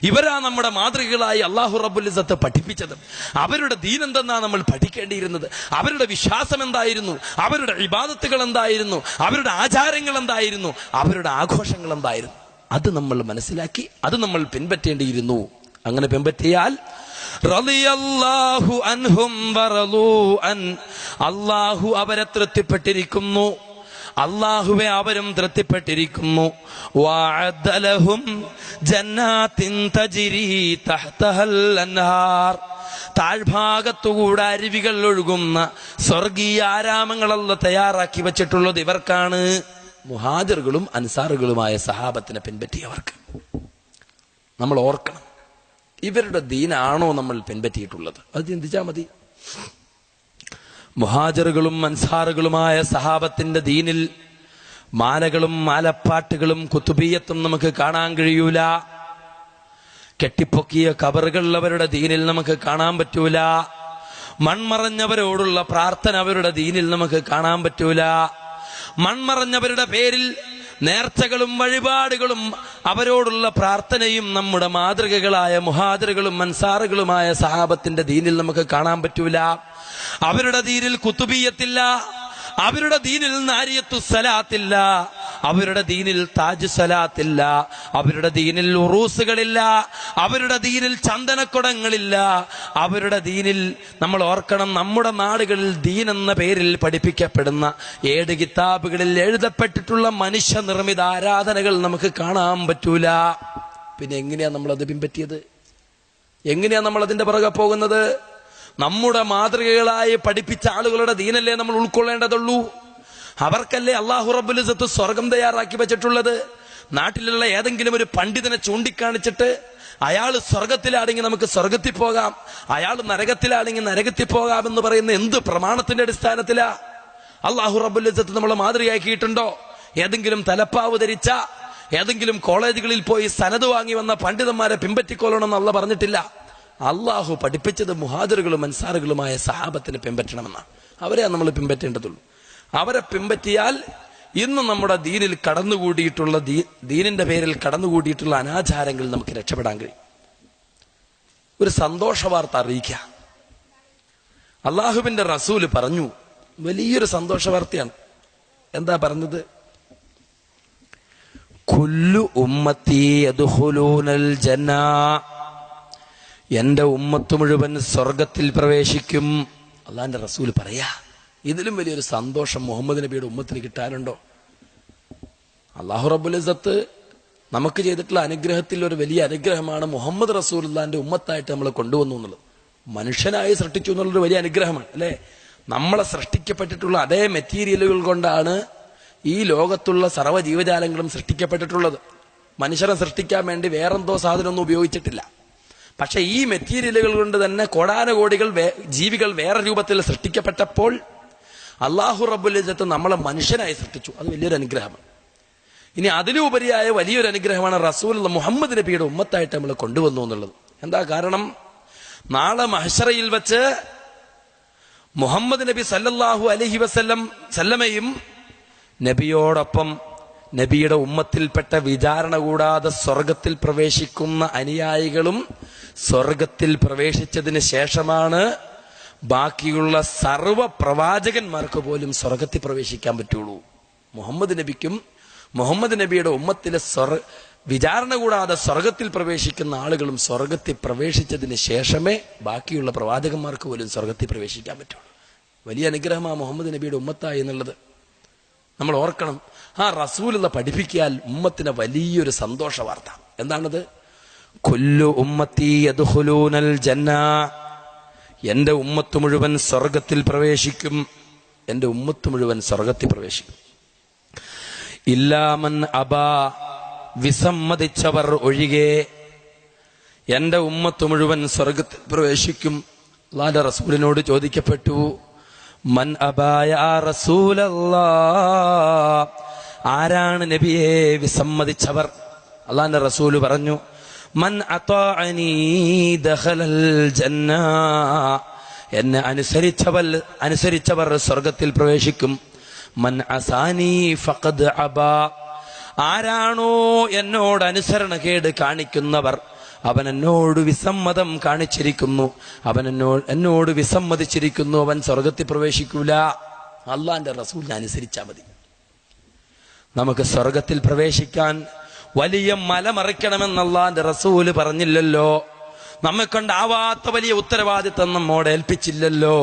Speaker 1: ഇവരാ നമ്മുടെ മാതൃകകളായി അല്ലാഹു റബ്ബുൽ ഇസ്സത്ത് പഠിപ്പിച്ചത്. അവരുടെ ദീൻ എന്തെന്നാണ് നമ്മൾ പഠിക്കേണ്ടിയിരുന്നത്. അവരുടെ വിശ്വാസം എന്തായിരുന്നു, അവരുടെ ഇബാദത്തുകൾ എന്തായിരുന്നു, അവരുടെ ആചാരങ്ങൾ എന്തായിരുന്നു, അവരുടെ ആഘോഷങ്ങൾ എന്തായിരുന്നു, അത് നമ്മൾ മനസ്സിലാക്കി അത് നമ്മൾ പിൻപറ്റേണ്ടിയിരുന്നു. അങ്ങനെ പിൻപറ്റിയാൽ റളിയല്ലാഹു അൻഹും വറളൂ അൻ, അല്ലാഹു അവരെ തൃപ്തിപ്പെട്ടിരിക്കുന്നു, അല്ലാഹുവെ അവരും തൃപ്തിപ്പെട്ടിരിക്കുന്നു. വഅദ ലഹും ജന്നാത്തിൻ തജ്രി തഹ്തഹൽ അൻഹാർ, താഴ്ഭാഗത്തുകൂടെ അരുവികൾ ഒഴുകുന്ന സ്വർഗീയ ആരാമങ്ങൾ അല്ലാഹു തയ്യാറാക്കി വെച്ചിട്ടുള്ളത് ഇവർക്കാണ്. മുഹാജിറുകളും അൻസാറുകളുമായ സഹാബത്തിനെ പിൻപറ്റിയവർക്ക്. നമ്മൾ ഓർക്കണം, ഇവരുടെ ദീനാണോ നമ്മൾ പിൻപറ്റിയിട്ടുള്ളത്? അത് ചിന്തിച്ചാൽ മതി. മുഹാജിറുകളും അൻസാറുകളുമായ സഹാബത്തിന്റെ ദീനിൽ മാലകളും മാലപ്പാട്ടുകളും കുത്തുബിയത്തും നമുക്ക് കാണാൻ കഴിയൂല. കെട്ടിപ്പൊക്കിയ കബറുകൾ അവരുടെ ദീനിൽ നമുക്ക് കാണാൻ പറ്റൂല. മൺമറഞ്ഞവരോടുള്ള പ്രാർത്ഥന അവരുടെ ദീനിൽ നമുക്ക് കാണാൻ പറ്റൂല. മൺമറഞ്ഞവരുടെ പേരിൽ നേർച്ചകളും വഴിപാടുകളും അവരോടുള്ള പ്രാർത്ഥനയും നമ്മുടെ മാതൃകകളായ മുഹാജിറുകളും അൻസാറുകളുമായ സഹാബത്തിന്റെ ദീനിൽ നമുക്ക് കാണാൻ പറ്റൂല. അവരുടെ ദീനിൽ കുത്തുബിയത്തില്ല, അവരുടെ ദീനിൽ നാരിയത്തു സലാത്തില്ല, അവരുടെ ദീനിൽ താജ് സലാത്തില്ല, അവരുടെ ദീനിൽ ഉറൂസുകളില്ല, അവരുടെ ദീനിൽ ചന്ദനക്കുടങ്ങളില്ല, അവരുടെ ദീനിൽ നമ്മൾ ഓർക്കണം, നമ്മുടെ നാടുകളിൽ ദീൻ എന്ന പേരിൽ പഠിപ്പിക്കപ്പെടുന്ന 7 കിതാബുകളിൽ എഴുതപ്പെട്ടിട്ടുള്ള മനുഷ്യനിർമ്മിത ആരാധനകൾ നമുക്ക് കാണാൻ പറ്റൂല. പിന്നെ എങ്ങനെയാ നമ്മളത് പിൻപറ്റിയത്? എങ്ങനെയാ നമ്മൾ അതിന്റെ പുറകെ പോകുന്നത്? നമ്മുടെ മാതൃകകളായി പഠിപ്പിച്ച ആളുകളുടെ ദീനല്ലേ നമ്മൾ ഉൾക്കൊള്ളേണ്ടതുള്ളൂ. അവർക്കല്ലേ അല്ലാഹു റബ്ബുൽ ഇസ്സത്ത് സ്വർഗം തയ്യാറാക്കി വെച്ചിട്ടുള്ളത്. നാട്ടിലുള്ള ഏതെങ്കിലും ഒരു പണ്ഡിതനെ ചൂണ്ടിക്കാണിച്ചിട്ട് അയാൾ സ്വർഗത്തിലാണെങ്കിൽ നമുക്ക് സ്വർഗത്തിൽ പോകാം, അയാൾ നരകത്തിലാണെങ്കിൽ നരകത്തിൽ പോകാം എന്ന് പറയുന്ന എന്ത് പ്രമാണത്തിന്റെ അടിസ്ഥാനത്തിലാ? അല്ലാഹു റബ്ബുൽ ഇസ്സത്ത് നമ്മളെ മാതൃകയാക്കിയിട്ടുണ്ടോ? ഏതെങ്കിലും തലപ്പാവ് ധരിച്ച, ഏതെങ്കിലും കോളേജുകളിൽ പോയി സനത് വാങ്ങി വന്ന പണ്ഡിതന്മാരെ പിൻപറ്റിക്കൊള്ളണമെന്ന് അല്ലാഹു പറഞ്ഞിട്ടില്ല. അള്ളാഹു പഠിപ്പിച്ചത് മുഹാജിറുകളും അൻസാറുകളുമായ സഹാബത്തിനെ പിൻപറ്റണമെന്നാണ്. അവരെയാണ് നമ്മൾ പിൻപറ്റേണ്ടതുള്ളൂ. അവരെ പിൻപറ്റിയാൽ ഇന്ന് നമ്മുടെ ദീനിൽ കടന്നുകൂടിയിട്ടുള്ള ദീനിന്റെ പേരിൽ കടന്നുകൂടിയിട്ടുള്ള അനാചാരങ്ങൾ നമുക്ക് രക്ഷപ്പെടാൻ കഴിയും. ഒരു സന്തോഷ വാർത്ത അറിയിക്കുക. അള്ളാഹുവിന്റെ റസൂല് പറഞ്ഞു, വലിയൊരു സന്തോഷ വാർത്തയാണ്. എന്താ പറഞ്ഞത്? കുല്ലു ഉമ്മത്തി യദ്ഖുലൂനൽ ജന്ന, എന്റെ ഉമ്മത്ത് മുഴുവൻ സ്വർഗത്തിൽ പ്രവേശിക്കും. അള്ളാന്റെ റസൂൽ പറയാ. ഇതിലും വലിയൊരു സന്തോഷം മുഹമ്മദ് നബിയുടെ ഉമ്മത്തിന് കിട്ടാനുണ്ടോ? അല്ലാഹു റബ്ബുൽ ഇസ്സത്ത് നമുക്ക് ചെയ്തിട്ടുള്ള അനുഗ്രഹത്തിൽ ഒരു വലിയ അനുഗ്രഹമാണ് മുഹമ്മദ് റസൂലുള്ളാന്റെ ഉമ്മത്തായിട്ട് നമ്മളെ കൊണ്ടുവന്നു എന്നുള്ളത്. മനുഷ്യനായി സൃഷ്ടിച്ചു എന്നുള്ളൊരു വലിയ അനുഗ്രഹമാണ്, അല്ലെ? നമ്മളെ സൃഷ്ടിക്കപ്പെട്ടിട്ടുള്ള അതേ മെറ്റീരിയലുകൾ കൊണ്ടാണ് ഈ ലോകത്തുള്ള സർവ്വ ജീവജാലങ്ങളും സൃഷ്ടിക്കപ്പെട്ടിട്ടുള്ളത്. മനുഷ്യരെ സൃഷ്ടിക്കാൻ വേണ്ടി വേറെന്തോ സാധനമൊന്നും ഉപയോഗിച്ചിട്ടില്ല. പക്ഷെ ഈ മെറ്റീരിയലുകൾ കൊണ്ട് തന്നെ കോടാനുകോടികൾ ജീവികൾ വേറെ രൂപത്തിൽ സൃഷ്ടിക്കപ്പെട്ടപ്പോൾ അല്ലാഹു റബ്ബുൽ ഇസ്സത്ത് നമ്മളെ മനുഷ്യനായി സൃഷ്ടിച്ചു. അത് വലിയൊരു അനുഗ്രഹമാണ്. ഇനി അതിലുപരിയായ വലിയൊരു അനുഗ്രഹമാണ് റസൂൽ മുഹമ്മദ് നബിയുടെ ഉമ്മത്തായിട്ട് നമ്മളെ കൊണ്ടുവന്നു എന്നുള്ളത്. എന്താ കാരണം? നാളെ മഹ്ശറയിൽ വെച്ച് മുഹമ്മദ് നബി സല്ലല്ലാഹു അലൈഹി വസല്ലമയും നബിയോടൊപ്പം നബിയുടെ ഉമ്മത്തിൽപ്പെട്ട വിചാരണ കൂടാതെ സ്വർഗത്തിൽ പ്രവേശിക്കുന്ന അനുയായികളും സ്വർഗത്തിൽ പ്രവേശിച്ചതിന് ശേഷമാണ് ബാക്കിയുള്ള സർവ്വ പ്രവാചകന്മാർക്ക് പോലും സ്വർഗത്തിൽ പ്രവേശിക്കാൻ പറ്റുള്ളൂ. മുഹമ്മദ് നബിക്കും മുഹമ്മദ് നബിയുടെ ഉമ്മത്തിലെ വിചാരണ കൂടാതെ സ്വർഗത്തിൽ പ്രവേശിക്കുന്ന ആളുകളും സ്വർഗത്തിൽ പ്രവേശിച്ചതിന് ശേഷമേ ബാക്കിയുള്ള പ്രവാചകന്മാർക്ക് പോലും സ്വർഗത്തിൽ പ്രവേശിക്കാൻ പറ്റുള്ളൂ. വലിയ അനുഗ്രഹമാണ് മുഹമ്മദ് നബിയുടെ ഉമ്മത്തായി എന്നുള്ളത് നമ്മൾ ഓർക്കണം. ആ റസൂലുള്ള പഠിപ്പിക്കാൻ ഉമ്മത്തിന് വലിയൊരു സന്തോഷ വാർത്ത. എന്താണത്? കുല്ലു ഉമ്മത്തി യദ്ഖുലൂനൽ ജന്ന, എന്റെ ഉമ്മത്ത് മുഴുവൻ സ്വർഗത്തിൽ പ്രവേശിക്കും. എന്റെ ഉമ്മത്ത് മുഴുവൻ സ്വർഗത്തിൽ പ്രവേശിക്കും. ഇല്ലാമൻ അബാ, വിസമ്മതിച്ചവർ ഒഴികെ എന്റെ ഉമ്മത്ത് മുഴുവൻ സ്വർഗത്തിൽ പ്രവേശിക്കും. അല്ലാഹുവിന്റെ റസൂലിനോട് ചോദിക്കപ്പെട്ടു, മൻ അബാ യാ റസൂലല്ലാഹ്, ആരാണ് നബിയെ വിസമ്മതിച്ചവർ? അല്ലാഹുവിന്റെ റസൂല് പറഞ്ഞു, മൻ അതാഅനി ദഖലൽ ജന്ന, എന്നെ അനുസരിച്ചവർ സ്വർഗത്തിൽ പ്രവേശിക്കും. മൻ അസാനി ഫഖദ് അബാ, ആരാണോ എന്നോട് അനുസരണക്കേട് കാണിക്കുന്നവർ അവൻ എന്നോട് വിസമ്മതം കാണിച്ചിരിക്കുന്നു, അവൻ എന്നോട് വിസമ്മതിച്ചിരിക്കുന്നു, അവൻ സ്വർഗത്തിൽ പ്രവേശിക്കൂല. അള്ളാന്റെ റസൂലിനെ അനുസരിച്ചാൽ മതി. നമുക്ക് സ്വർഗത്തിൽ പ്രവേശിക്കാൻ വലിയ മല മറിക്കണമെന്ന് അള്ളാന്റെ റസൂല് പറഞ്ഞില്ലല്ലോ. നമ്മെ കൊണ്ടാവാത്ത വലിയ ഉത്തരവാദിത്തം നമ്മോട് ഏൽപ്പിച്ചില്ലല്ലോ.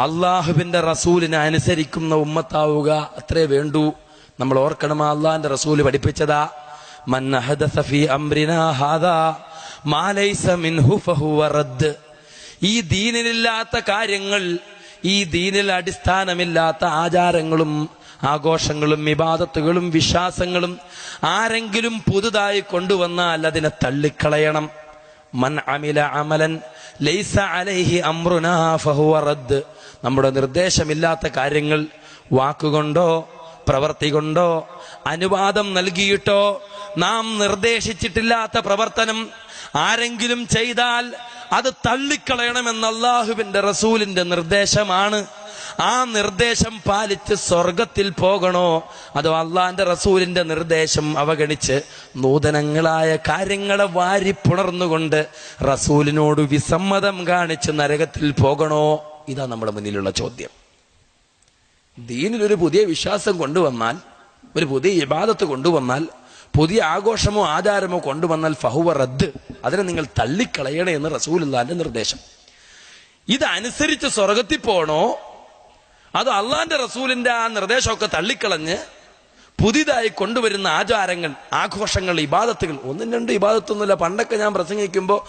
Speaker 1: അള്ളാഹുവിന്റെ റസൂലിനെ അനുസരിക്കുന്ന ഉമ്മത്താവുക, അത്രേ വേണ്ടൂ. നമ്മൾ ഓർക്കണം, അള്ളാന്റെ റസൂല് പഠിപ്പിച്ചതാ, മൻ അഹദസ ഫീ അംരിനാ ഹാദാ മാ ലൈസ മിൻഹു ഫഹുവ റദ്ദ്. ഈ ദീനിലില്ലാത്ത കാര്യങ്ങൾ, ഈ ദീനിൽ അടിസ്ഥാനമില്ലാത്ത ആചാരങ്ങളും ആഘോഷങ്ങളും ഇബാദത്തുകളും വിശ്വാസങ്ങളും ആരെങ്കിലും പുതുതായി കൊണ്ടുവന്നാൽ അതിനെ തള്ളിക്കളയണം. മൻ അമില അമലൻ ലൈസ അലൈഹി അംറുനാ ഫഹുവ റദ്ദ്. നമ്മുടെ നിർദ്ദേശമില്ലാത്ത കാര്യങ്ങൾ വാക്കുകൊണ്ടോ പ്രവർത്തി കൊണ്ടോ അനുവാദം നൽകിയിട്ടോ നാം നിർദ്ദേശിച്ചിട്ടില്ലാത്ത പ്രവർത്തനം ആരെങ്കിലും ചെയ്താൽ അത് തള്ളിക്കളയണമെന്ന് അല്ലാഹുവിന്റെ റസൂലിന്റെ നിർദ്ദേശമാണ്. ആ നിർദ്ദേശം പാലിച്ച് സ്വർഗത്തിൽ പോകണോ, അതോ അള്ളാന്റെ റസൂലിന്റെ നിർദ്ദേശം അവഗണിച്ച് നൂതനങ്ങളായ കാര്യങ്ങളെ വാരിപ്പുണർന്നുകൊണ്ട് റസൂലിനോട് വിസമ്മതം കാണിച്ച് നരകത്തിൽ പോകണോ? ഇതാ നമ്മുടെ മുന്നിലുള്ള ചോദ്യം. ദീനിലൊരു പുതിയ വിശ്വാസം കൊണ്ടുവന്നാൽ, ഒരു പുതിയ ഇബാദത്ത് കൊണ്ടുവന്നാൽ, പുതിയ ആഘോഷമോ ആചാരമോ കൊണ്ടുവന്നാൽ ഫഹുവ റദ്ദ്, അതിനെ നിങ്ങൾ തള്ളിക്കളയണേ എന്ന് റസൂലുള്ളാഹിന്റെ നിർദ്ദേശം. ഇതനുസരിച്ച് സ്വർഗത്തിൽ പോകണോ, അത് അള്ളാന്റെ റസൂലിന്റെ ആ നിർദ്ദേശമൊക്കെ തള്ളിക്കളഞ്ഞ് പുതിയതായി കൊണ്ടുവരുന്ന ആചാരങ്ങൾ, ആഘോഷങ്ങൾ, ഇബാദത്തുകൾ? ഒന്നും രണ്ട് ഇബാദത്തൊന്നുമില്ല. പണ്ടൊക്കെ ഞാൻ പ്രസംഗിക്കുമ്പോൾ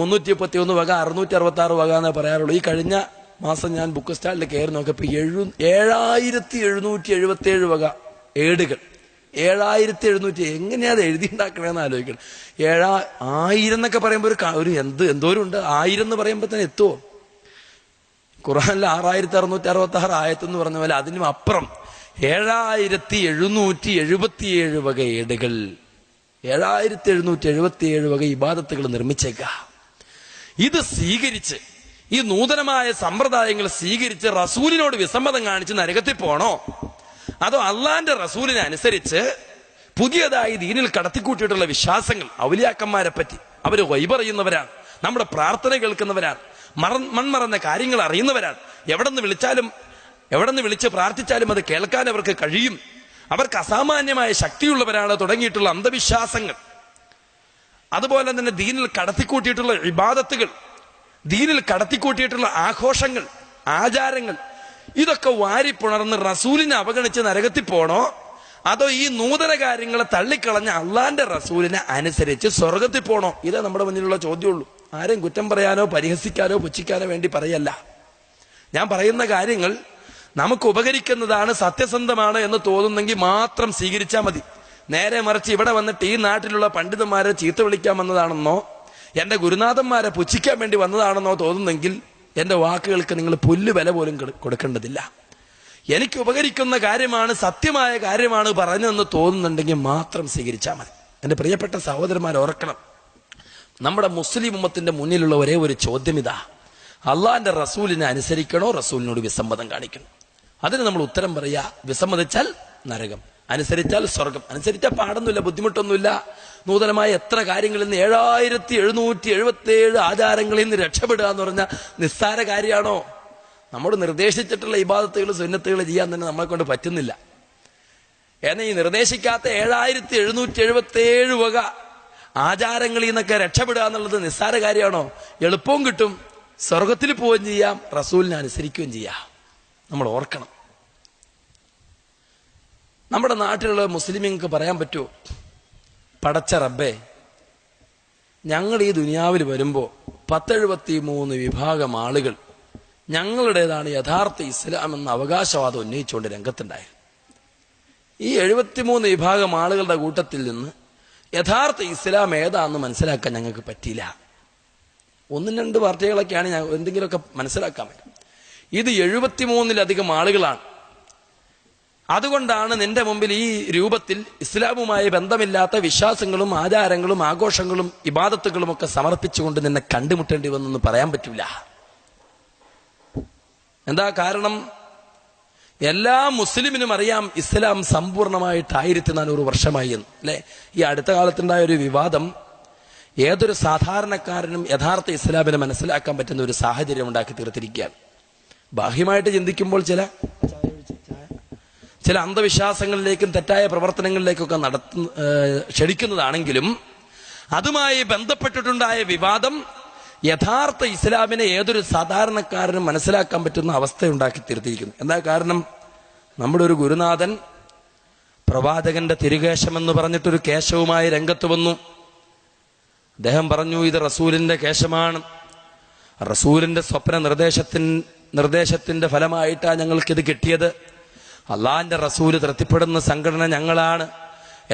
Speaker 1: 331 വക 666 വക എന്നേ പറയാറുള്ളൂ. ഈ കഴിഞ്ഞ മാസം ഞാൻ ബുക്ക് സ്റ്റാളിൽ കയറി നോക്കിയപ്പോൾ 7777 വക ഏടുകൾ. 7700. എങ്ങനെയാ അത് എഴുതിണ്ടാക്കണമെന്ന് ആലോചിക്കണം. 1000 എന്നൊക്കെ പറയുമ്പോൾ ഒരു എന്തോരം ഉണ്ട്. 1000 എന്ന് പറയുമ്പോൾ തന്നെ എത്തുമോ? ഖുർആനിൽ 6666 ആയത്തെന്ന് പറഞ്ഞ പോലെ അതിനും അപ്പുറം 7777 വക ഏടുകൾ, 7777 വക ഇബാദത്തുകൾ നിർമ്മിച്ചേക്ക. ഇത് സ്വീകരിച്ച്, ഈ നൂതനമായ സമ്പ്രദായങ്ങൾ സ്വീകരിച്ച് റസൂലിനോട് വിസമ്മതം കാണിച്ച് നരകത്തിൽ പോണോ, അതോ അള്ളാന്റെ റസൂലിനെ അനുസരിച്ച് പുതിയതായി ദീനിൽ കടത്തിക്കൂട്ടിയിട്ടുള്ള വിശ്വാസങ്ങൾ, ഔലിയാക്കന്മാരെ പറ്റി അവര് ഗൈബ് അറിയുന്നവരാണ്, നമ്മുടെ പ്രാർത്ഥന കേൾക്കുന്നവരാണ്, മൺമറന്ന കാര്യങ്ങൾ അറിയുന്നവരാണ്, എവിടെ നിന്ന് വിളിച്ച് പ്രാർത്ഥിച്ചാലും അത് കേൾക്കാൻ അവർക്ക് കഴിയും, അവർക്ക് അസാമാന്യമായ ശക്തിയുള്ളവരാണ് തുടങ്ങിയിട്ടുള്ള അന്ധവിശ്വാസങ്ങൾ, അതുപോലെ തന്നെ ദീനിൽ കടത്തിക്കൂട്ടിയിട്ടുള്ള ഇബാദത്തുകൾ, ദീനിൽ കടത്തിക്കൂട്ടിയിട്ടുള്ള ആഘോഷങ്ങൾ, ആചാരങ്ങൾ, ഇതൊക്കെ വാരിപ്പുണർന്ന് റസൂലിനെ അവഗണിച്ച് നരകത്തിൽ പോണോ, അതോ ഈ നൂതന കാര്യങ്ങളെ തള്ളിക്കളഞ്ഞ അള്ളാന്റെ റസൂലിനെ അനുസരിച്ച് സ്വർഗത്തിൽ പോണോ? ഇതേ നമ്മുടെ മുന്നിലുള്ള ചോദ്യമുള്ളൂ. ആരെയും കുറ്റം പറയാനോ പരിഹസിക്കാനോ പുച്ഛിക്കാനോ വേണ്ടി പറയല്ല. ഞാൻ പറയുന്ന കാര്യങ്ങൾ നമുക്ക് ഉപകരിക്കുന്നതാണ്, സത്യസന്ധമാണ് എന്ന് തോന്നുന്നെങ്കിൽ മാത്രം സ്വീകരിച്ചാൽ മതി. നേരെ മറിച്ച് ഇവിടെ വന്നിട്ട് ഈ നാട്ടിലുള്ള പണ്ഡിതന്മാരെ ചീത്ത വിളിക്കാൻ വന്നതാണെന്നോ എന്റെ ഗുരുനാഥന്മാരെ പുച്ഛിക്കാൻ വേണ്ടി വന്നതാണെന്നോ തോന്നുന്നെങ്കിൽ എന്റെ വാക്കുകൾക്ക് നിങ്ങൾ പുല്ല് വില പോലും കൊടുക്കേണ്ടതില്ല. എനിക്ക് ഉപകരിക്കുന്ന കാര്യമാണ്, സത്യമായ കാര്യമാണ് പറഞ്ഞതെന്ന് തോന്നുന്നുണ്ടെങ്കിൽ മാത്രം സ്വീകരിച്ചാൽ മതി. എന്റെ പ്രിയപ്പെട്ട സഹോദരന്മാർ ഓർക്കണം, നമ്മുടെ മുസ്ലിം ഉമ്മത്തിന്റെ മുന്നിലുള്ള ഒരേ ഒരു ചോദ്യം ഇതാ: അള്ളാന്റെ റസൂലിനെ അനുസരിക്കണോ, റസൂലിനോട് വിസമ്മതം കാണിക്കണം? അതിന് നമ്മൾ ഉത്തരം പറയാ: വിസമ്മതിച്ചാൽ നരകം, അനുസരിച്ചാൽ സ്വർഗം. അനുസരിച്ചാൽ പാടൊന്നുമില്ല, ബുദ്ധിമുട്ടൊന്നുമില്ല. നൂതനമായ എത്ര കാര്യങ്ങളിൽ നിന്ന് 7777 ആചാരങ്ങളിൽ നിന്ന് രക്ഷപ്പെടുക എന്ന് പറഞ്ഞാൽ നിസ്സാര കാര്യമാണോ? നമ്മോട് നിർദ്ദേശിച്ചിട്ടുള്ള ഇബാദത്തുകൾ സുന്നത്തുകൾ ചെയ്യാൻ തന്നെ നമ്മളെ കൊണ്ട് പറ്റുന്നില്ല. എന്നെ ഈ നിർദ്ദേശിക്കാത്ത 7777 വക ആചാരങ്ങളിൽ നിന്നൊക്കെ രക്ഷപ്പെടുക എന്നുള്ളത് നിസ്സാര കാര്യമാണോ? എളുപ്പവും കിട്ടും, സ്വർഗത്തിൽ പോവുകയും ചെയ്യാം, റസൂലിനെ അനുസരിക്കുകയും ചെയ്യാം. നമ്മൾ ഓർക്കണം. നമ്മുടെ നാട്ടിലുള്ള മുസ്ലിങ്ങൾക്ക് പറയാൻ പറ്റുമോ, പടച്ച റബ്ബേ, ഞങ്ങൾ ഈ ദുനിയാവിൽ വരുമ്പോൾ 1073 വിഭാഗം ആളുകൾ ഞങ്ങളുടേതാണ് യഥാർത്ഥ ഇസ്ലാം എന്ന അവകാശവാദം ഉന്നയിച്ചുകൊണ്ട് രംഗത്തുണ്ടായിരുന്നു. ഈ 73 വിഭാഗം ആളുകളുടെ കൂട്ടത്തിൽ നിന്ന് യഥാർത്ഥ ഇസ്ലാം ഏതാണെന്ന് മനസ്സിലാക്കാൻ ഞങ്ങൾക്ക് പറ്റിയില്ല. 1-2 പാർട്ടികളൊക്കെയാണ് ഞാൻ എന്തെങ്കിലുമൊക്കെ മനസ്സിലാക്കാൻ പറ്റും. ഇത് 73-ലധികം ആളുകളാണ്. അതുകൊണ്ടാണ് നിന്റെ മുമ്പിൽ ഈ രൂപത്തിൽ ഇസ്ലാമുമായി ബന്ധമില്ലാത്ത വിശ്വാസങ്ങളും ആചാരങ്ങളും ആഘോഷങ്ങളും ഇബാദത്തുകളും ഒക്കെ സമർപ്പിച്ചുകൊണ്ട് നിന്നെ കണ്ടുമുട്ടേണ്ടി വന്നെന്ന് പറയാൻ പറ്റില്ല. എന്താ കാരണം? എല്ലാ മുസ്ലിമിനും അറിയാം ഇസ്ലാം സമ്പൂർണമായിട്ട് 1400 വർഷമായി എന്ന്, അല്ലെ? ഈ അടുത്ത കാലത്തുണ്ടായ ഒരു വിവാദം ഏതൊരു സാധാരണക്കാരനും യഥാർത്ഥ ഇസ്ലാമിനെ മനസ്സിലാക്കാൻ പറ്റുന്ന ഒരു സാഹചര്യം ഉണ്ടാക്കി തീർത്തിരിക്കുകയാണ്. ബാഹ്യമായിട്ട് ചിന്തിക്കുമ്പോൾ ചില അന്ധവിശ്വാസങ്ങളിലേക്കും തെറ്റായ പ്രവർത്തനങ്ങളിലേക്കൊക്കെ ക്ഷണിക്കുന്നതാണെങ്കിലും അതുമായി ബന്ധപ്പെട്ടിട്ടുണ്ടായ വിവാദം യഥാർത്ഥ ഇസ്ലാമിനെ ഏതൊരു സാധാരണക്കാരനും മനസ്സിലാക്കാൻ പറ്റുന്ന അവസ്ഥയുണ്ടാക്കി തീർത്തിരിക്കുന്നു. എന്താ കാരണം? നമ്മുടെ ഒരു ഗുരുനാഥൻ പ്രവാചകന്റെ തിരുകേശമെന്ന് പറഞ്ഞിട്ടൊരു കേശവുമായി രംഗത്ത് വന്നു. അദ്ദേഹം പറഞ്ഞു, ഇത് റസൂലിന്റെ കേശമാണ്. റസൂലിന്റെ സ്വപ്ന നിർദ്ദേശത്തിന്റെ ഫലമായിട്ടാണ് ഞങ്ങൾക്കിത് കിട്ടിയത്. അള്ളാന്റെ റസൂല് തൃപ്തിപ്പെടുന്ന സംഘടന ഞങ്ങളാണ്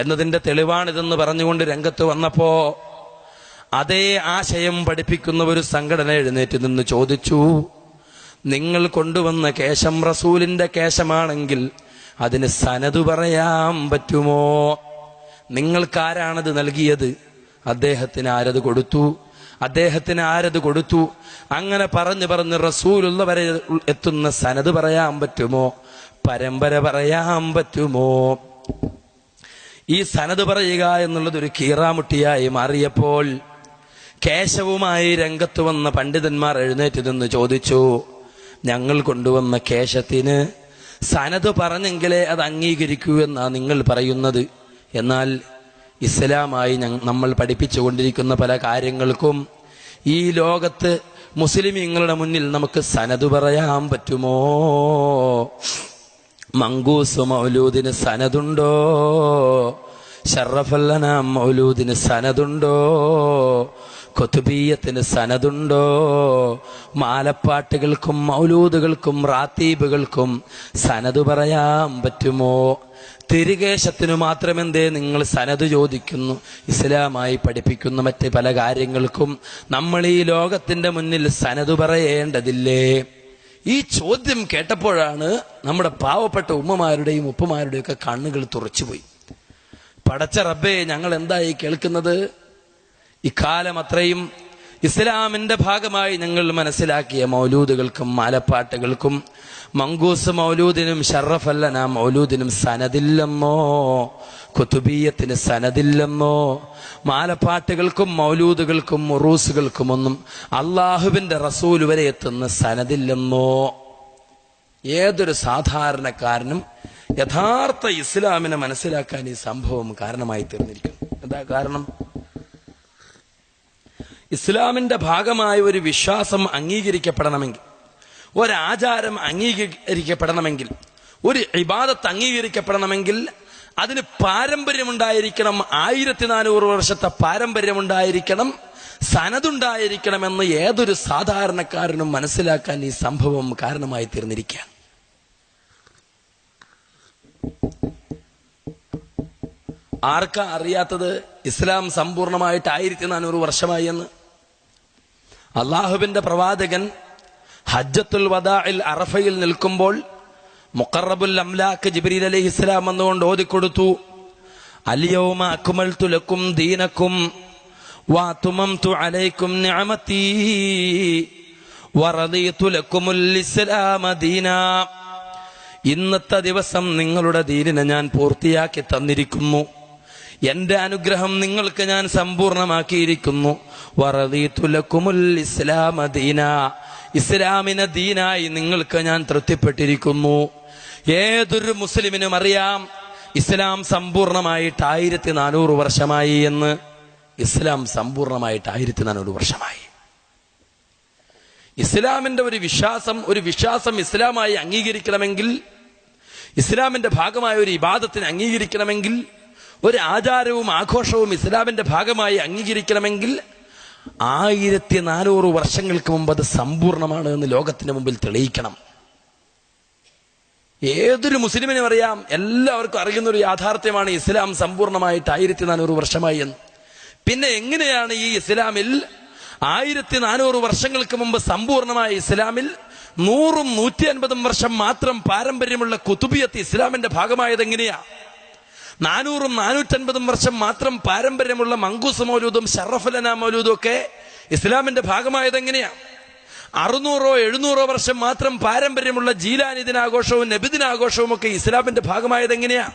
Speaker 1: എന്നതിന്റെ തെളിവാണിതെന്ന് പറഞ്ഞുകൊണ്ട് രംഗത്ത് വന്നപ്പോ അതേ ആശയം പഠിപ്പിക്കുന്ന ഒരു സംഘടന എഴുന്നേറ്റ് നിന്ന് ചോദിച്ചു, നിങ്ങൾ കൊണ്ടുവന്ന കേശം റസൂലിന്റെ കേശമാണെങ്കിൽ അതിന് സനദ് പറയാൻ പറ്റുമോ? നിങ്ങൾക്കാരാണത് നൽകിയത്? അദ്ദേഹത്തിന് ആരത് കൊടുത്തു? അദ്ദേഹത്തിന് ആരത് കൊടുത്തു? അങ്ങനെ പറഞ്ഞ് റസൂലുള്ള വരെ എത്തുന്ന സനദ് പറയാൻ പറ്റുമോ? പരമ്പര പറയാൻ പറ്റുമോ? ഈ സനദ് പറയുക എന്നുള്ളത് ഒരു കീറാമുട്ടിയായി മാറിയപ്പോൾ കേശവുമായി രംഗത്ത് വന്ന പണ്ഡിതന്മാർ എഴുന്നേറ്റ് നിന്ന് ചോദിച്ചു, ഞങ്ങൾ കൊണ്ടുവന്ന കേശത്തിന് സനദ് പറഞ്ഞെങ്കിലേ അത് അംഗീകരിക്കൂ എന്നാ നിങ്ങൾ പറയുന്നത്. എന്നാൽ ഇസ്ലാമായി നമ്മൾ പഠിപ്പിച്ചുകൊണ്ടിരിക്കുന്ന പല കാര്യങ്ങൾക്കും ഈ ലോകത്ത് മുസ്ലിമീങ്ങളുടെ മുന്നിൽ നമുക്ക് സനദ് പറയാൻ പറ്റുമോ? മങ്കൂസ് മൗലൂദിന് സനദുണ്ടോ? ഷറഫല്ലന മൗലൂദിന് സനദുണ്ടോ? ഖുതുബിയ്യത്തിന് സനദുണ്ടോ? മാലപ്പാട്ടുകൾക്കും മൗലൂദുകൾക്കും റാത്തീബുകൾക്കും സനദ് പറയാൻ പറ്റുമോ? തിരുകേശത്തിനു മാത്രമെന്തേ നിങ്ങൾ സനദ് ചോദിക്കുന്നു? ഇസ്ലാമായി പഠിപ്പിക്കുന്ന മറ്റ് പല കാര്യങ്ങൾക്കും നമ്മൾ ഈ ലോകത്തിന്റെ മുന്നിൽ സനദ് പറയേണ്ടതില്ലേ? ഈ ചോദ്യം കേട്ടപ്പോഴാണ് നമ്മുടെ പാവപ്പെട്ട ഉമ്മമാരുടെയും ഉപ്പമാരുടെയും ഒക്കെ കണ്ണുകൾ തുറച്ചുപോയി. പടച്ച റബ്ബേ, ഞങ്ങൾ എന്തായി കേൾക്കുന്നത്? ഇക്കാലം അത്രയും ഇസ്ലാമിന്റെ ഭാഗമായി ഞങ്ങൾ മനസ്സിലാക്കിയ മൗലൂദുകൾക്കും മാലപ്പാട്ടുകൾക്കും മങ്കൂസ് മൗലൂദിനും ഷറഫല്ലന മൗലൂദിനും സനദില്ലെന്നോ? ഖുതുബിയ്യത്തിന് സനദില്ലെന്നോ? മാലപ്പാട്ടുകൾക്കും മൗലൂദുകൾക്കും ഉറൂസുകൾക്കും ഒന്നും അള്ളാഹുവിന്റെ റസൂൽ വരെ എത്തുന്ന സനദില്ലെന്നോ? ഏതൊരു സാധാരണക്കാരനും യഥാർത്ഥ ഇസ്ലാമിനെ മനസ്സിലാക്കാൻ ഈ സംഭവം കാരണമായി തീർന്നിരിക്കുന്നു. എന്താ കാരണം? ഇസ്ലാമിന്റെ ഭാഗമായ ഒരു വിശ്വാസം അംഗീകരിക്കപ്പെടണമെങ്കിൽ, ഒരാചാരം അംഗീകരിക്കപ്പെടണമെങ്കിൽ, ഒരു ഇബാദത്ത് അംഗീകരിക്കപ്പെടണമെങ്കിൽ അതിന് പാരമ്പര്യമുണ്ടായിരിക്കണം. 1400 വർഷത്തെ പാരമ്പര്യമുണ്ടായിരിക്കണം, സനദുണ്ടായിരിക്കണമെന്ന് ഏതൊരു സാധാരണക്കാരനും മനസ്സിലാക്കാൻ ഈ സംഭവം കാരണമായി തീർന്നിരിക്കുകയാണ്. ആർക്കാ അറിയാത്തത് ഇസ്ലാം സമ്പൂർണമായിട്ട് 1400 വർഷമായി എന്ന്? അള്ളാഹുവിന്റെ പ്രവാചകൻ ഹജ്ജത്തുൽ വദാഇൽ അറഫയിൽ നിൽക്കുമ്പോൾ മുഖറബുൽ അംലാക്ക് ജിബ്രീൽ അലൈഹിസ്സലാം വന്നുകൊണ്ട് ഓതിക്കൊടുത്തു, അൽയൗമ അക്മൽതു ലക്കും ദീനക്കും വഅത്മംതു അലൈക്കും നിഅമതി വറദീതു ലക്കുമുൽ ഇസ്ലാമ ദീനാ. ഇന്നത്തെ ദിവസം നിങ്ങളുടെ ദീനിനെ ഞാൻ പൂർത്തിയാക്കി തന്നിരിക്കുന്നു, എന്റെ അനുഗ്രഹം നിങ്ങൾക്ക് ഞാൻ സമ്പൂർണമാക്കിയിരിക്കുന്നു. വറദീതു ലക്കുമുൽ ഇസ്ലാമ ദീനാ, ഇസ്ലാമിനെ ദീനായി നിങ്ങൾക്ക് ഞാൻ തൃപ്തിപ്പെട്ടിരിക്കുന്നു. ഏതൊരു മുസ്ലിമിനും അറിയാം ഇസ്ലാം സമ്പൂർണമായിട്ട് 1400 വർഷമായി എന്ന്. ഇസ്ലാം സമ്പൂർണമായിട്ട് 1400 വർഷമായി. ഇസ്ലാമിന്റെ ഒരു വിശ്വാസം ഇസ്ലാമായി അംഗീകരിക്കണമെങ്കിൽ, ഇസ്ലാമിന്റെ ഭാഗമായ ഒരു ഇബാദത്തിന് അംഗീകരിക്കണമെങ്കിൽ, ഒരു ആചാരവും ആഘോഷവും ഇസ്ലാമിന്റെ ഭാഗമായി അംഗീകരിക്കണമെങ്കിൽ 1400 വർഷങ്ങൾക്ക് മുമ്പ് അത് സമ്പൂർണമാണ് എന്ന് ലോകത്തിന്റെ മുമ്പിൽ തെളിയിക്കണം. ഏതൊരു മുസ്ലിമിനും അറിയാം, എല്ലാവർക്കും അറിയുന്ന ഒരു യാഥാർത്ഥ്യമാണ് ഇസ്ലാം സമ്പൂർണമായിട്ട് 1400 വർഷമായി എന്ന്. പിന്നെ എങ്ങനെയാണ് ഈ ഇസ്ലാമിൽ 1400 വർഷങ്ങൾക്ക് മുമ്പ് സമ്പൂർണമായ ഇസ്ലാമിൽ 100ഉം 150ഉം വർഷം മാത്രം പാരമ്പര്യമുള്ള കുതുബിയത്ത് ഇസ്ലാമിന്റെ ഭാഗമായത് എങ്ങനെയാ? 400ഉം 450ഉം വർഷം മാത്രം പാരമ്പര്യമുള്ള മങ്കൂസ് മൗലൂദും ഷറഫലന മൗലൂദും ഒക്കെ ഇസ്ലാമിന്റെ ഭാഗമായത് എങ്ങനെയാ? 600ഓ 700ഓ വർഷം മാത്രം പാരമ്പര്യമുള്ള ജീലാനി ദിനാഘോഷവും നബിദിനാഘോഷവും ഒക്കെ ഇസ്ലാമിന്റെ ഭാഗമായത് എങ്ങനെയാ?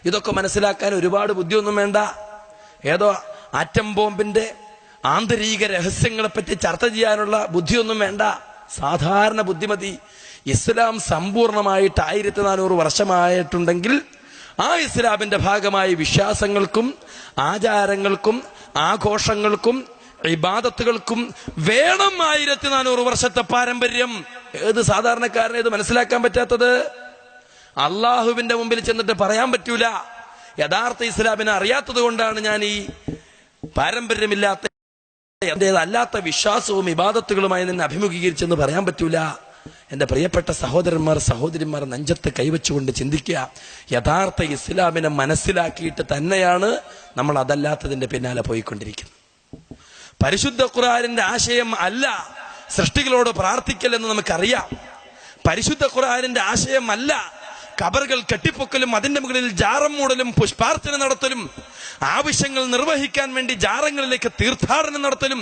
Speaker 1: ഇതൊക്കെ മനസ്സിലാക്കാൻ ഒരുപാട് ബുദ്ധിയൊന്നും വേണ്ട. ഏതോ ആറ്റം ബോംബിന്റെ ആന്തരിക രഹസ്യങ്ങളെപ്പറ്റി ചർച്ച ചെയ്യാനുള്ള ബുദ്ധിയൊന്നും വേണ്ട. സാധാരണ ബുദ്ധിമതി. ഇസ്ലാം സമ്പൂർണമായിട്ട് 1400 വർഷമായിട്ടുണ്ടെങ്കിൽ ആ ഇസ്ലാമിന്റെ ഭാഗമായ വിശ്വാസങ്ങൾക്കും ആചാരങ്ങൾക്കും ആഘോഷങ്ങൾക്കും ഇബാദത്തുകൾക്കും വേണം 1400 വർഷത്തെ പാരമ്പര്യം. ഏത് സാധാരണക്കാരനെ ഇത് മനസ്സിലാക്കാൻ പറ്റാത്തത്? അള്ളാഹുവിന്റെ മുമ്പിൽ ചെന്നിട്ട് പറയാൻ പറ്റൂല യഥാർത്ഥ ഇസ്ലാമിനെ അറിയാത്തത് കൊണ്ടാണ് ഞാൻ ഈ പാരമ്പര്യമില്ലാത്ത എന്റേതല്ലാത്ത വിശ്വാസവും ഇബാദത്തുകളുമായി നിന്നെ അഭിമുഖീകരിച്ചെന്ന് പറയാൻ പറ്റൂല. എന്റെ പ്രിയപ്പെട്ട സഹോദരന്മാർ സഹോദരിമാർ നെഞ്ചത്ത് കൈവച്ചുകൊണ്ട് ചിന്തിക്കുക. യഥാർത്ഥ ഇസ്ലാമിനെ മനസ്സിലാക്കിയിട്ട് തന്നെയാണ് നമ്മൾ അതല്ലാത്തതിന്റെ പിന്നാലെ പോയിക്കൊണ്ടിരിക്കുന്നത്. പരിശുദ്ധ ഖുർആനിന്റെ ആശയം അല്ല സൃഷ്ടികളോട് പ്രാർത്ഥിക്കൽ എന്ന് നമുക്കറിയാം. പരിശുദ്ധ ഖുർആനിന്റെ ആശയം അല്ല ഖബറുകൾ കെട്ടിപ്പൊക്കലും അതിന്റെ മുകളിൽ ജാറം മൂടലും പുഷ്പാർച്ചന നടത്തലും ആവശ്യങ്ങൾ നിർവഹിക്കാൻ വേണ്ടി ജാറങ്ങളിലേക്ക് തീർത്ഥാടനം നടത്തലും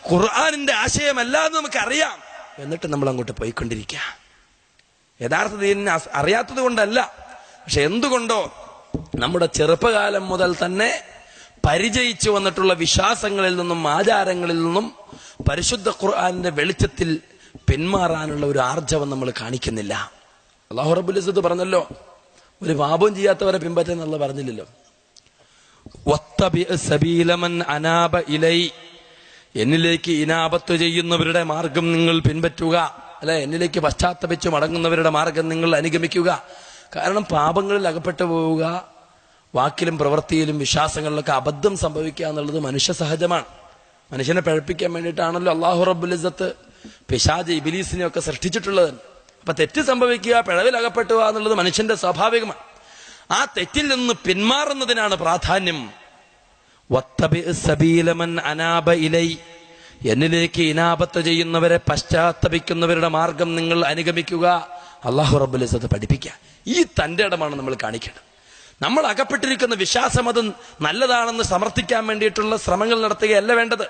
Speaker 1: ഖുർആനിന്റെ ആശയമല്ല എന്ന് നമുക്കറിയാം. എന്നിട്ട് നമ്മൾ അങ്ങോട്ട് പോയിക്കൊണ്ടിരിക്കുക. യഥാർത്ഥത്തിൽ അറിയാത്തത് കൊണ്ടല്ല, പക്ഷെ എന്തുകൊണ്ടോ നമ്മുടെ ചെറുപ്പകാലം മുതൽ തന്നെ പരിചയിച്ചു വന്നിട്ടുള്ള വിശ്വാസങ്ങളിൽ നിന്നും ആചാരങ്ങളിൽ നിന്നും പരിശുദ്ധ ഖുർആനിന്റെ വെളിച്ചത്തിൽ പിന്മാറാനുള്ള ഒരു ആർജവം നമ്മൾ കാണിക്കുന്നില്ല. അല്ലാഹു റബ്ബുൽ ഇസ്സത്ത് പറഞ്ഞല്ലോ, ഒരു പാപവും ചെയ്യാത്തവരെ പിൻപറ്റാൻ അല്ലാഹു പറഞ്ഞില്ലല്ലോ. വത്തബി സബീല മൻ അനാബ ഇലൈ, എന്നിലേക്ക് ഇനാബത്ത് ചെയ്യുന്നവരുടെ മാർഗം നിങ്ങൾ പിൻപറ്റുക. അല്ലെ, എന്നിലേക്ക് പശ്ചാത്തപിച്ച് മടങ്ങുന്നവരുടെ മാർഗം നിങ്ങൾ അനുഗമിക്കുക. കാരണം പാപങ്ങളിൽ അകപ്പെട്ടു പോവുക, വാക്കിലും പ്രവൃത്തിയിലും വിശ്വാസങ്ങളിലൊക്കെ അബദ്ധം സംഭവിക്കുക എന്നുള്ളത് മനുഷ്യ സഹജമാണ്. മനുഷ്യനെ പഴപ്പിക്കാൻ വേണ്ടിയിട്ടാണല്ലോ അല്ലാഹു റബ്ബുൽ ഇസ്സത്ത് പിശാച് ഇബ്ലീസിനെ ഒക്കെ സൃഷ്ടിച്ചിട്ടുള്ളത്. അപ്പൊ തെറ്റ് സംഭവിക്കുക, പിഴവിൽ അകപ്പെട്ടുക എന്നുള്ളത് മനുഷ്യന്റെ സ്വാഭാവികമാണ്. ആ തെറ്റിൽ നിന്ന് പിന്മാറുന്നതിനാണ് പ്രാധാന്യം. വത്തബി സബീല മൻ അനാബ ഇലൈ, എന്നിലേക്ക് ഇനാബത്ത് ചെയ്യുന്നവരെ പശ്ചാത്തപിക്കുന്നവരുടെ മാർഗം നിങ്ങൾ അനുഗമിക്കുക. അല്ലാഹു റബ്ബുൽ ഇസ്സത്ത് പഠിപ്പിക്കുക. ഈ തന്റെ ഇടമാണ് നമ്മൾ കാണിക്കേണ്ടത്. നമ്മൾ അകപ്പെട്ടിരിക്കുന്ന വിശ്വാസം അത് നല്ലതാണെന്ന് സമർത്ഥിക്കാൻ വേണ്ടിയിട്ടുള്ള ശ്രമങ്ങൾ നടത്തുകയല്ല വേണ്ടത്.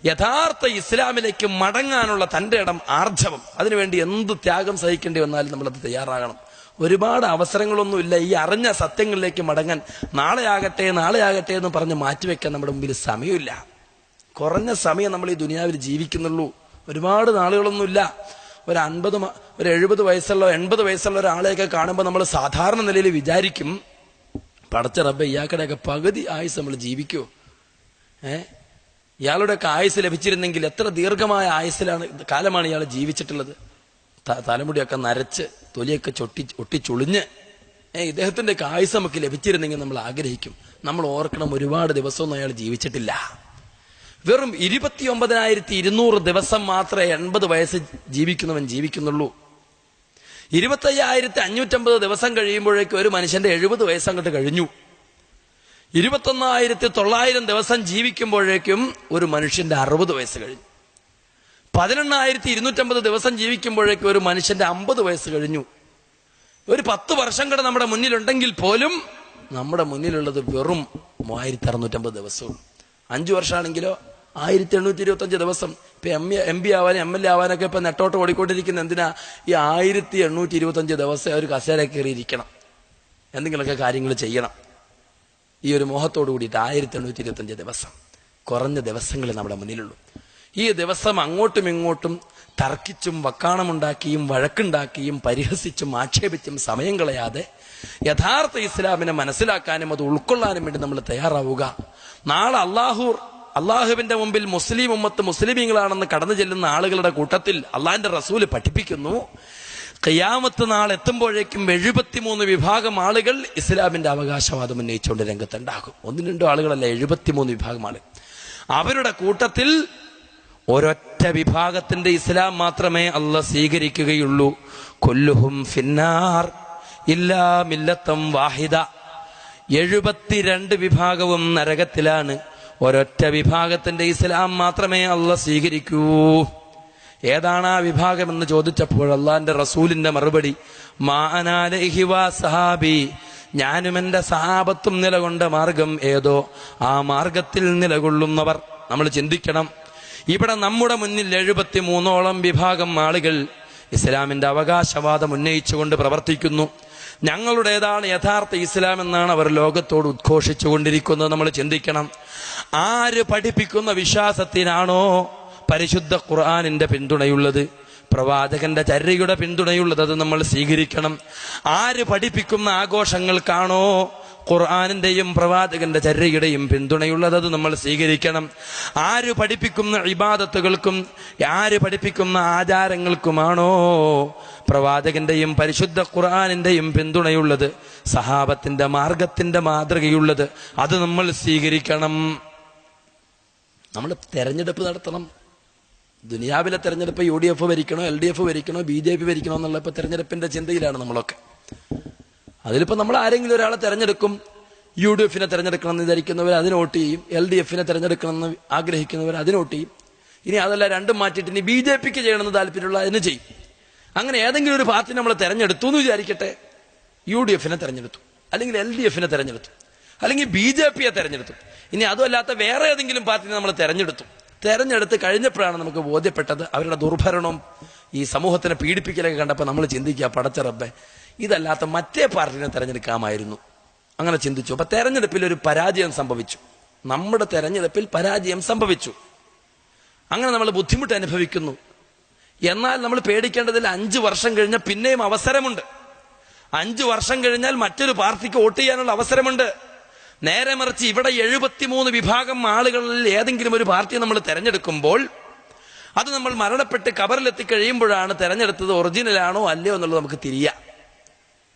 Speaker 1: യഥാർത്ഥ ഇസ്ലാമിലേക്ക് മടങ്ങാനുള്ള തന്റെ ഇടം, ആർജവം, അതിനുവേണ്ടി എന്ത് ത്യാഗം സഹിക്കേണ്ടി വന്നാലും നമ്മളത് തയ്യാറാകണം. ഒരുപാട് അവസരങ്ങളൊന്നുമില്ല ഈ അറിഞ്ഞ സത്യങ്ങളിലേക്ക് മടങ്ങാൻ. നാളെ ആകട്ടെ എന്ന് പറഞ്ഞ് മാറ്റിവെക്കാൻ നമ്മുടെ മുമ്പിൽ സമയമില്ല. കുറഞ്ഞ സമയം നമ്മൾ ഈ ദുനിയാവിൽ ജീവിക്കുന്നുള്ളൂ. ഒരുപാട് നാളുകളൊന്നുമില്ല. ഒരു 70 വയസ്സുള്ള 80 വയസ്സുള്ള ഒരാളെയൊക്കെ കാണുമ്പോൾ നമ്മൾ സാധാരണ നിലയിൽ വിചാരിക്കും, പടച്ച റബ്ബേ ഇയാളുടെയൊക്കെ പകുതി ആയുസ് നമ്മൾ ജീവിക്കുമോ? ഇയാളുടെയൊക്കെ ആയുസ് ലഭിച്ചിരുന്നെങ്കിൽ എത്ര ദീർഘമായ കാലമാണ് ഇയാൾ ജീവിച്ചിട്ടുള്ളത്. തലമുടിയൊക്കെ നരച്ച് തൊലിയൊക്കെ ഒട്ടിച്ചുളിഞ്ഞ് ഇദ്ദേഹത്തിൻ്റെയൊക്കെ ആയുസ് നമുക്ക് ലഭിച്ചിരുന്നെങ്കിൽ നമ്മൾ ആഗ്രഹിക്കും. നമ്മൾ ഓർക്കണം, ഒരുപാട് ദിവസമൊന്നും അയാൾ ജീവിച്ചിട്ടില്ല. വെറും 29,200 ദിവസം മാത്രമേ 80 വയസ്സ് ജീവിക്കുന്നവൻ ജീവിക്കുന്നുള്ളൂ. 25,550 ദിവസം കഴിയുമ്പോഴേക്കും ഒരു മനുഷ്യന്റെ 70 വയസ്സ് അങ്ങോട്ട് കഴിഞ്ഞു. 21,900 ദിവസം ജീവിക്കുമ്പോഴേക്കും ഒരു മനുഷ്യന്റെ 60 വയസ്സ് കഴിഞ്ഞു. 18,250 ദിവസം ജീവിക്കുമ്പോഴേക്കും ഒരു മനുഷ്യന്റെ 50 വയസ്സ് കഴിഞ്ഞു. ഒരു 10 വർഷം കൂടെ നമ്മുടെ മുന്നിലുണ്ടെങ്കിൽ പോലും നമ്മുടെ മുന്നിലുള്ളത് വെറും 3,650 ദിവസവും. 5 വർഷമാണെങ്കിലോ 1,825 ദിവസം. ഇപ്പൊ MP ആവാനും MLA ആവാനൊക്കെ ഇപ്പൊ നെട്ടോട്ട് ഓടിക്കൊണ്ടിരിക്കുന്ന എന്തിനാ? ഈ 1,825 ദിവസം ഒരു കസേര കയറിയിരിക്കണം, എന്തെങ്കിലുമൊക്കെ കാര്യങ്ങൾ ചെയ്യണം. ഈ ഒരു മോഹത്തോടു കൂടിയിട്ട് 1,825 ദിവസം കുറഞ്ഞ ദിവസങ്ങളെ നമ്മുടെ മുന്നിലുള്ളൂ. ഈ ദിവസം അങ്ങോട്ടും ഇങ്ങോട്ടും തർക്കിച്ചും വക്കാണമുണ്ടാക്കിയും വഴക്കുണ്ടാക്കിയും പരിഹസിച്ചും ആക്ഷേപിച്ചും സമയം കളയാതെ യഥാർത്ഥ ഇസ്ലാമിനെ മനസ്സിലാക്കാനും അത് ഉൾക്കൊള്ളാനും വേണ്ടി നമ്മൾ തയ്യാറാവുക. നാളെ അള്ളാഹുവിന്റെ മുമ്പിൽ മുസ്ലിം ഉമ്മത്ത് മുസ്ലിമീങ്ങളാണെന്ന് കടന്നു ചെല്ലുന്ന ആളുകളുടെ കൂട്ടത്തിൽ അള്ളാഹിന്റെ റസൂല് പഠിപ്പിക്കുന്നു, ഖിയാമത്ത് നാൾ എത്തുമ്പോഴേക്കും 73 വിഭാഗം ആളുകൾ ഇസ്ലാമിന്റെ അവകാശവാദം ഉന്നയിച്ചുകൊണ്ട് രംഗത്തുണ്ടാകും. 1-2 ആളുകളല്ല, 73 വിഭാഗം ആളുകൾ. അവരുടെ കൂട്ടത്തിൽ ഒരൊറ്റ വിഭാഗത്തിന്റെ ഇസ്ലാം മാത്രമേ അള്ളാഹ് സ്വീകരിക്കുകയുള്ളൂ. കുല്ലുഹും ഫിന്നാർ ഇല്ലാ മില്ലത്തം വാഹിദ. 72 വിഭാഗവും നരകത്തിലാണ്. ഒരൊറ്റ വിഭാഗത്തിന്റെ ഇസ്ലാം മാത്രമേ അള്ളാഹ് സ്വീകരിക്കൂ. ഏതാണ് ആ വിഭാഗം എന്ന് ചോദിച്ചപ്പോൾ അള്ളാഹിന്റെ റസൂലിന്റെ മറുപടി, മാ അനാ അലൈഹി വസഹാബി, ഞാനും എന്റെ സഹാബത്തും നിലകൊണ്ട മാർഗം ഏതോ ആ മാർഗത്തിൽ നിലകൊള്ളുന്നവർ. നമ്മൾ ചിന്തിക്കണം, ഇവിടെ നമ്മുടെ മുന്നിൽ 73ഓളം വിഭാഗം ആളുകൾ ഇസ്ലാമിന്റെ അവകാശവാദം ഉന്നയിച്ചുകൊണ്ട് പ്രവർത്തിക്കുന്നു. ഞങ്ങളുടേതാണ് യഥാർത്ഥ ഇസ്ലാം എന്നാണ് അവർ ലോകത്തോട് ഉദ്ഘോഷിച്ചു കൊണ്ടിരിക്കുന്നത്. നമ്മൾ ചിന്തിക്കണം, ആര് പഠിപ്പിക്കുന്ന വിശ്വാസത്തിനാണോ പരിശുദ്ധ ഖുർആനിന്റെ പിന്തുണയുള്ളത്, പ്രവാചകന്റെ ചര്യയുടെ പിന്തുണയുള്ളത്, അത് നമ്മൾ സ്വീകരിക്കണം. ആര് പഠിപ്പിക്കുന്ന ആഘോഷങ്ങൾക്കാണോ ഖുർആനിന്റെയും പ്രവാചകന്റെ ചര്യയുടെയും പിന്തുണയുള്ളത്, അത് നമ്മൾ സ്വീകരിക്കണം. ആര് പഠിപ്പിക്കുന്ന ഇബാദത്തുകൾക്കും ആര് പഠിപ്പിക്കുന്ന ആചാരങ്ങൾക്കുമാണോ പ്രവാചകന്റെയും പരിശുദ്ധ ഖുർആനിന്റെയും പിന്തുണയുള്ളത്, സഹാബത്തിന്റെ മാർഗത്തിന്റെ മാതൃകയുള്ളത്, അത് നമ്മൾ സ്വീകരിക്കണം. നമ്മൾ തെരഞ്ഞെടുപ്പ് നടത്തണം. ദുനിയാവിലെ തെരഞ്ഞെടുപ്പ് UDF ഭരിക്കണോ LDF ഭരിക്കണോ BJP ഭരിക്കണോ എന്നുള്ള ഇപ്പൊ തെരഞ്ഞെടുപ്പിന്റെ ചിന്തയിലാണ് നമ്മളൊക്കെ. അതിലിപ്പോ നമ്മൾ ആരെങ്കിലും ഒരാളെ തെരഞ്ഞെടുക്കും. UDFനെ തെരഞ്ഞെടുക്കണമെന്ന് വിചാരിക്കുന്നവർ അതിന് വോട്ട് ചെയ്യും, LDFനെ തെരഞ്ഞെടുക്കണമെന്ന് ആഗ്രഹിക്കുന്നവർ അതിന് വോട്ട് ചെയ്യും. ഇനി അതല്ല, രണ്ടും മാറ്റിയിട്ട് ഇനി BJPക്ക് ചെയ്യണമെന്ന് താല്പര്യമുള്ള അതിന് ചെയ്യും. അങ്ങനെ ഏതെങ്കിലും ഒരു പാർട്ടി നമ്മൾ തെരഞ്ഞെടുത്തു എന്ന് വിചാരിക്കട്ടെ, UDFനെ തെരഞ്ഞെടുത്തു, അല്ലെങ്കിൽ LDFനെ തെരഞ്ഞെടുത്തു, അല്ലെങ്കിൽ BJPയെ തെരഞ്ഞെടുത്തു. ഇനി അതുമല്ലാത്ത വേറെ ഏതെങ്കിലും പാർട്ടിനെ നമ്മൾ തെരഞ്ഞെടുത്ത് കഴിഞ്ഞപ്പോഴാണ് നമുക്ക് ബോധ്യപ്പെട്ടത് അവരുടെ ദുർഭരണവും ഈ സമൂഹത്തിനെ പീഡിപ്പിക്കലൊക്കെ കണ്ടപ്പോൾ നമ്മൾ ചിന്തിക്കുക, പടച്ച റബ്ബേ, ഇതല്ലാത്ത മറ്റേ പാർട്ടിനെ തെരഞ്ഞെടുക്കാമായിരുന്നു. അങ്ങനെ ചിന്തിച്ചു. അപ്പൊ തെരഞ്ഞെടുപ്പിൽ ഒരു പരാജയം സംഭവിച്ചു. നമ്മുടെ തെരഞ്ഞെടുപ്പിൽ പരാജയം സംഭവിച്ചു. അങ്ങനെ നമ്മൾ ബുദ്ധിമുട്ട് അനുഭവിക്കുന്നു. എന്നാൽ നമ്മൾ പേടിക്കേണ്ടതിൽ 5 വർഷം കഴിഞ്ഞാൽ പിന്നെയും അവസരമുണ്ട്. 5 വർഷം കഴിഞ്ഞാൽ മറ്റൊരു പാർട്ടിക്ക് വോട്ട് ചെയ്യാനുള്ള അവസരമുണ്ട്. നേരെ മറിച്ച് ഇവിടെ 73 വിഭാഗം ആളുകളിൽ ഏതെങ്കിലും ഒരു പാർട്ടിയെ നമ്മൾ തെരഞ്ഞെടുക്കുമ്പോൾ അത് നമ്മൾ മരണപ്പെട്ട് കബറിലെത്തി കഴിയുമ്പോഴാണ് തെരഞ്ഞെടുത്തത് ഒറിജിനലാണോ അല്ലയോ എന്നുള്ളത് നമുക്ക് തിരിയാം.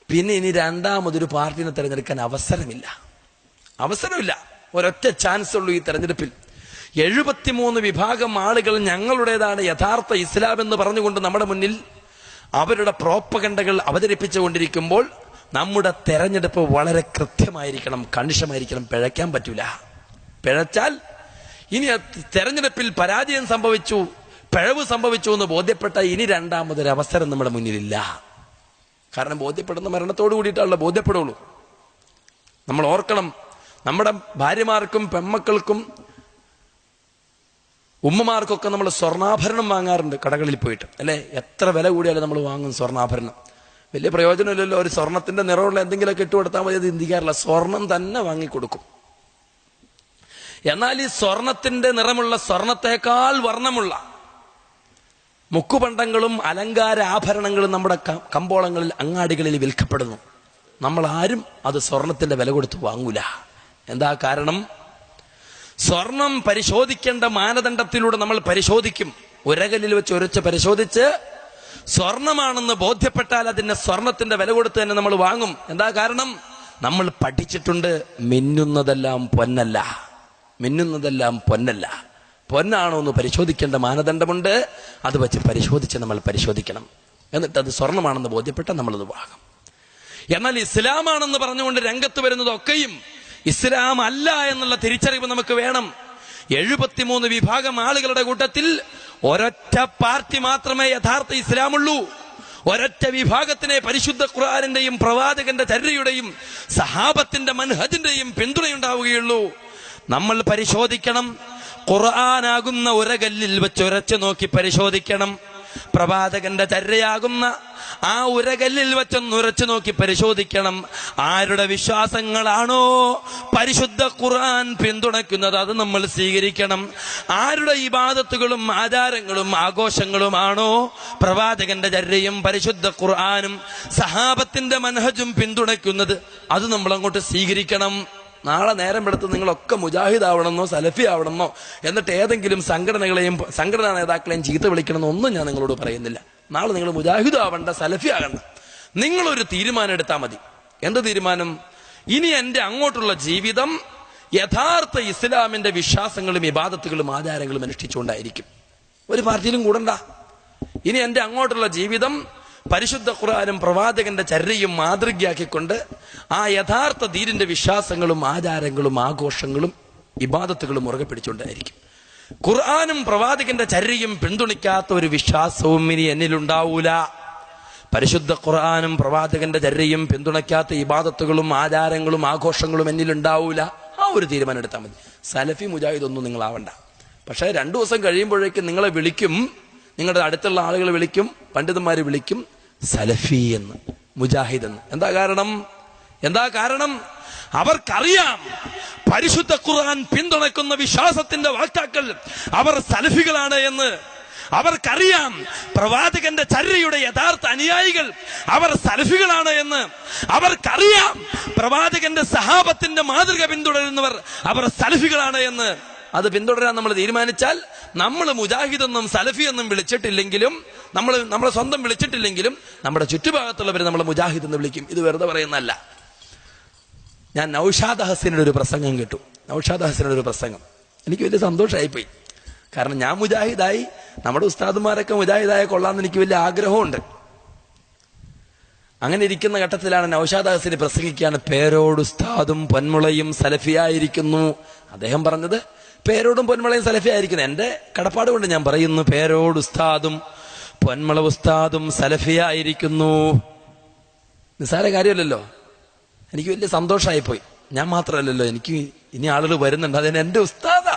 Speaker 1: പിന്നെ ഇനി രണ്ടാമതൊരു പാർട്ടിനെ തെരഞ്ഞെടുക്കാൻ അവസരമില്ല. ഒരൊറ്റ ചാൻസ് ഉള്ളൂ ഈ തെരഞ്ഞെടുപ്പിൽ. 73 വിഭാഗം ആളുകൾ ഞങ്ങളുടേതാണ് യഥാർത്ഥ ഇസ്ലാം എന്ന് പറഞ്ഞുകൊണ്ട് നമ്മുടെ മുന്നിൽ അവരുടെ പ്രോപ്പഗണ്ടകൾ അവതരിപ്പിച്ചുകൊണ്ടിരിക്കുമ്പോൾ നമ്മുടെ തെരഞ്ഞെടുപ്പ് വളരെ കൃത്യമായിരിക്കണം, കണിശമായിരിക്കണം. പിഴയ്ക്കാൻ പറ്റൂല. പിഴച്ചാൽ ഇനി തെരഞ്ഞെടുപ്പിൽ പരാജയം സംഭവിച്ചു, പിഴവ് സംഭവിച്ചു എന്ന് ബോധ്യപ്പെട്ട ഇനി രണ്ടാമതൊരു അവസരം നമ്മുടെ മുന്നിലില്ല. കാരണം ബോധ്യപ്പെടുന്ന മരണത്തോടു കൂടിയിട്ടാണല്ലോ ബോധ്യപ്പെടുള്ളൂ. നമ്മൾ ഓർക്കണം, നമ്മുടെ ഭാര്യമാർക്കും പെമ്മക്കൾക്കും ഉമ്മമാർക്കൊക്കെ നമ്മൾ സ്വർണ്ണാഭരണം വാങ്ങാറുണ്ട് കടകളിൽ പോയിട്ട്, അല്ലെ? എത്ര വില കൂടിയാലും നമ്മൾ വാങ്ങും സ്വർണ്ണാഭരണം. വലിയ പ്രയോജനമില്ലല്ലോ. ഒരു സ്വർണത്തിന്റെ നിറമുള്ള എന്തെങ്കിലുമൊക്കെ ഇട്ടുകൊടുത്താൽ മതി, അത് ചിന്തിക്കാറില്ല. സ്വർണം തന്നെ വാങ്ങിക്കൊടുക്കും. എന്നാൽ ഈ സ്വർണത്തിന്റെ നിറമുള്ള, സ്വർണത്തേക്കാൾ വർണ്ണമുള്ള മുക്കുപണ്ടങ്ങളും അലങ്കാര ആഭരണങ്ങളും നമ്മുടെ കമ്പോളങ്ങളിൽ, അങ്ങാടികളിൽ വിൽക്കപ്പെടുന്നു. നമ്മൾ ആരും അത് സ്വർണത്തിന്റെ വില കൊടുത്ത് വാങ്ങൂല. എന്താ കാരണം? സ്വർണം പരിശോധിക്കേണ്ട മാനദണ്ഡത്തിലൂടെ നമ്മൾ പരിശോധിക്കും. ഉരകലിൽ വെച്ച് ഉരച്ച് പരിശോധിച്ച് സ്വർണമാണെന്ന് ബോധ്യപ്പെട്ടാൽ അതിന്റെ സ്വർണത്തിന്റെ വില കൊടുത്ത് തന്നെ നമ്മൾ വാങ്ങും. എന്താ കാരണം? നമ്മൾ പഠിച്ചിട്ടുണ്ട്, മിന്നുന്നതെല്ലാം പൊന്നല്ല. പൊന്നാണോ എന്ന് പരിശോധിക്കേണ്ട മാനദണ്ഡമുണ്ട്. അത് വെച്ച് പരിശോധിച്ച് നമ്മൾ പരിശോധിക്കണം. എന്നിട്ട് അത് സ്വർണമാണെന്ന് ബോധ്യപ്പെട്ടാൽ നമ്മളത് വാങ്ങും. എന്നാൽ ഇസ്ലാമാണെന്ന് പറഞ്ഞുകൊണ്ട് രംഗത്ത് വരുന്നതൊക്കെയും ഇസ്ലാം അല്ല എന്നുള്ള തിരിച്ചറിവ് നമുക്ക് വേണം. 73 വിഭാഗം ആളുകളുടെ കൂട്ടത്തിൽ ഒരൊറ്റ പാർട്ടി മാത്രമേ യഥാർത്ഥ ഇസ്ലാമുള്ളൂ. ഒരൊറ്റ വിഭാഗത്തിനെ പരിശുദ്ധ ഖുർആനിന്റെയും പ്രവാചകന്റെ ചര്യയുടെയും സഹാബത്തിന്റെ മൻഹജിന്റെയും പിന്തുണയുണ്ടാവുകയുള്ളൂ. നമ്മൾ പരിശോധിക്കണം. ഖുർആനാകുന്ന ഉരകല്ലിൽ വെച്ച് ഉരച്ചു നോക്കി പരിശോധിക്കണം. പ്രവാചകന്റെ ചര്യയാകുന്ന ആ ഉരകല്ലിൽ വെച്ചൊന്ന് ഉരച്ചു നോക്കി പരിശോധിക്കണം. ആരുടെ വിശ്വാസങ്ങളാണോ പരിശുദ്ധ ഖുർആൻ പിന്തുണയ്ക്കുന്നത് അത് നമ്മൾ സ്വീകരിക്കണം. ആരുടെ ഇബാദത്തുകളും ആചാരങ്ങളും ആഘോഷങ്ങളുമാണോ പ്രവാചകന്റെ ചര്യയും പരിശുദ്ധ ഖുർആനും സഹാബത്തിന്റെ മനഹജും പിന്തുണയ്ക്കുന്നത് അത് നമ്മൾ അങ്ങോട്ട് സ്വീകരിക്കണം. നാളെ നേരം എടുത്ത് നിങ്ങളൊക്കെ മുജാഹിദ് ആവണമെന്നോ സലഫി ആവണമെന്നോ എന്നിട്ട് ഏതെങ്കിലും സംഘടനാ നേതാക്കളെയും ചീത്ത വിളിക്കണമെന്നോ ഒന്നും ഞാൻ നിങ്ങളോട് പറയുന്നില്ല. നാളെ നിങ്ങൾ മുജാഹിദ് ആവണ്ട, സലഫി ആകണ്ട. നിങ്ങളൊരു തീരുമാനം എടുത്താൽ മതി. എന്ത് തീരുമാനം? ഇനി എന്റെ അങ്ങോട്ടുള്ള ജീവിതം യഥാർത്ഥ ഇസ്ലാമിന്റെ വിശ്വാസങ്ങളും ഇബാദത്തുകളും ആചാരങ്ങളും അനുഷ്ഠിച്ചുകൊണ്ടായിരിക്കും. ഒരു പാർട്ടിയിലും കൂടണ്ട. ഇനി എന്റെ അങ്ങോട്ടുള്ള ജീവിതം പരിശുദ്ധ ഖുർആനും പ്രവാചകന്റെ ചര്യയും മാതൃകയാക്കിക്കൊണ്ട് ആ യഥാർത്ഥ ദീനിന്റെ വിശ്വാസങ്ങളും ആചാരങ്ങളും ആഘോഷങ്ങളും ഇബാദത്തുകളും മുറുകെ പിടിച്ചുകൊണ്ടായിരിക്കും. ഖുർആനും പ്രവാചകന്റെ ചര്യയും പിന്തുണയ്ക്കാത്ത ഒരു വിശ്വാസവും ഇനി എന്നിലുണ്ടാവൂല. പരിശുദ്ധ ഖുർആനും പ്രവാചകന്റെ ചര്യയും പിന്തുണയ്ക്കാത്ത ഇബാദത്തുകളും ആചാരങ്ങളും ആഘോഷങ്ങളും എന്നിലുണ്ടാവൂല. ആ ഒരു തീരുമാനം എടുത്താൽ മതി. സലഫി മുജാഹിദ് ഒന്നും നിങ്ങളാവണ്ട. പക്ഷെ 2 ദിവസം കഴിയുമ്പോഴേക്കും നിങ്ങളെ വിളിക്കും, നിങ്ങളുടെ അടുത്തുള്ള ആളുകൾ വിളിക്കും, പണ്ഡിതന്മാര് വിളിക്കും സലഫി എന്ന്, മുജാഹിദ് എന്ന്. എന്താ കാരണം? അവർക്കറിയാം പരിശുദ്ധ ഖുർആൻ പിന്തുണയ്ക്കുന്ന വിശ്വാസത്തിന്റെ വാക്താക്കൾ അവർ സലഫികളാണ് എന്ന്. അവർക്കറിയാം പ്രവാചകന്റെ ചര്യയുടെ യഥാർത്ഥ അനുയായികൾ അവർ സലഫികളാണ് എന്ന്. അവർക്കറിയാം പ്രവാചകന്റെ സഹാബത്തിന്റെ മാതൃക പിന്തുടരുന്നവർ അവർ സലഫികളാണ് എന്ന്. അത് പിന്തുടരാൻ നമ്മൾ തീരുമാനിച്ചാൽ നമ്മൾ മുജാഹിദെന്നും സലഫിയെന്നും വിളിച്ചിട്ടില്ലെങ്കിലും, നമ്മളെ സ്വന്തം വിളിച്ചിട്ടില്ലെങ്കിലും നമ്മുടെ ചുറ്റുഭാഗത്തുള്ളവർ നമ്മളെ മുജാഹിദ് എന്ന് വിളിക്കും. ഇത് വെറുതെ പറയുന്നതല്ല. ഞാൻ നൗഷാദ് ഹസീനയുടെ ഒരു പ്രസംഗം കേട്ടു. നൗഷാദ് ഹസീനയുടെ ഒരു പ്രസംഗം എനിക്ക് വലിയ സന്തോഷമായിപ്പോയി. കാരണം ഞാൻ മുജാഹിദായി, നമ്മുടെ ഉസ്താദുമാരൊക്കെ മുജാഹിദായ കൊള്ളാമെന്ന് എനിക്ക് വലിയ ആഗ്രഹമുണ്ട്. അങ്ങനെ ഇരിക്കുന്ന ഘട്ടത്തിലാണ് നൗഷാദ് ഹസീൻ പ്രസംഗിക്കുകയാണ്. പേരോട് ഉസ്താദും പൊന്മുളയും സലഫിയായിരിക്കുന്നു. അദ്ദേഹം പറഞ്ഞത് പേരോടും പൊന്മുളയും സലഫിയായിരിക്കുന്നു. എന്റെ കടപ്പാട് കൊണ്ട് ഞാൻ പറയുന്നു, പേരോട് ഉസ്താദും പൊന്മുള ഉസ്താദും സലഫിയായിരിക്കുന്നു. നിസ്സാര കാര്യമല്ലല്ലോ. എനിക്ക് വലിയ സന്തോഷമായിപ്പോയി. ഞാൻ മാത്രമല്ലല്ലോ, എനിക്ക് ഇനി ആളുകൾ വരുന്നുണ്ട്, അതിന് എന്റെ ഉസ്താദാ.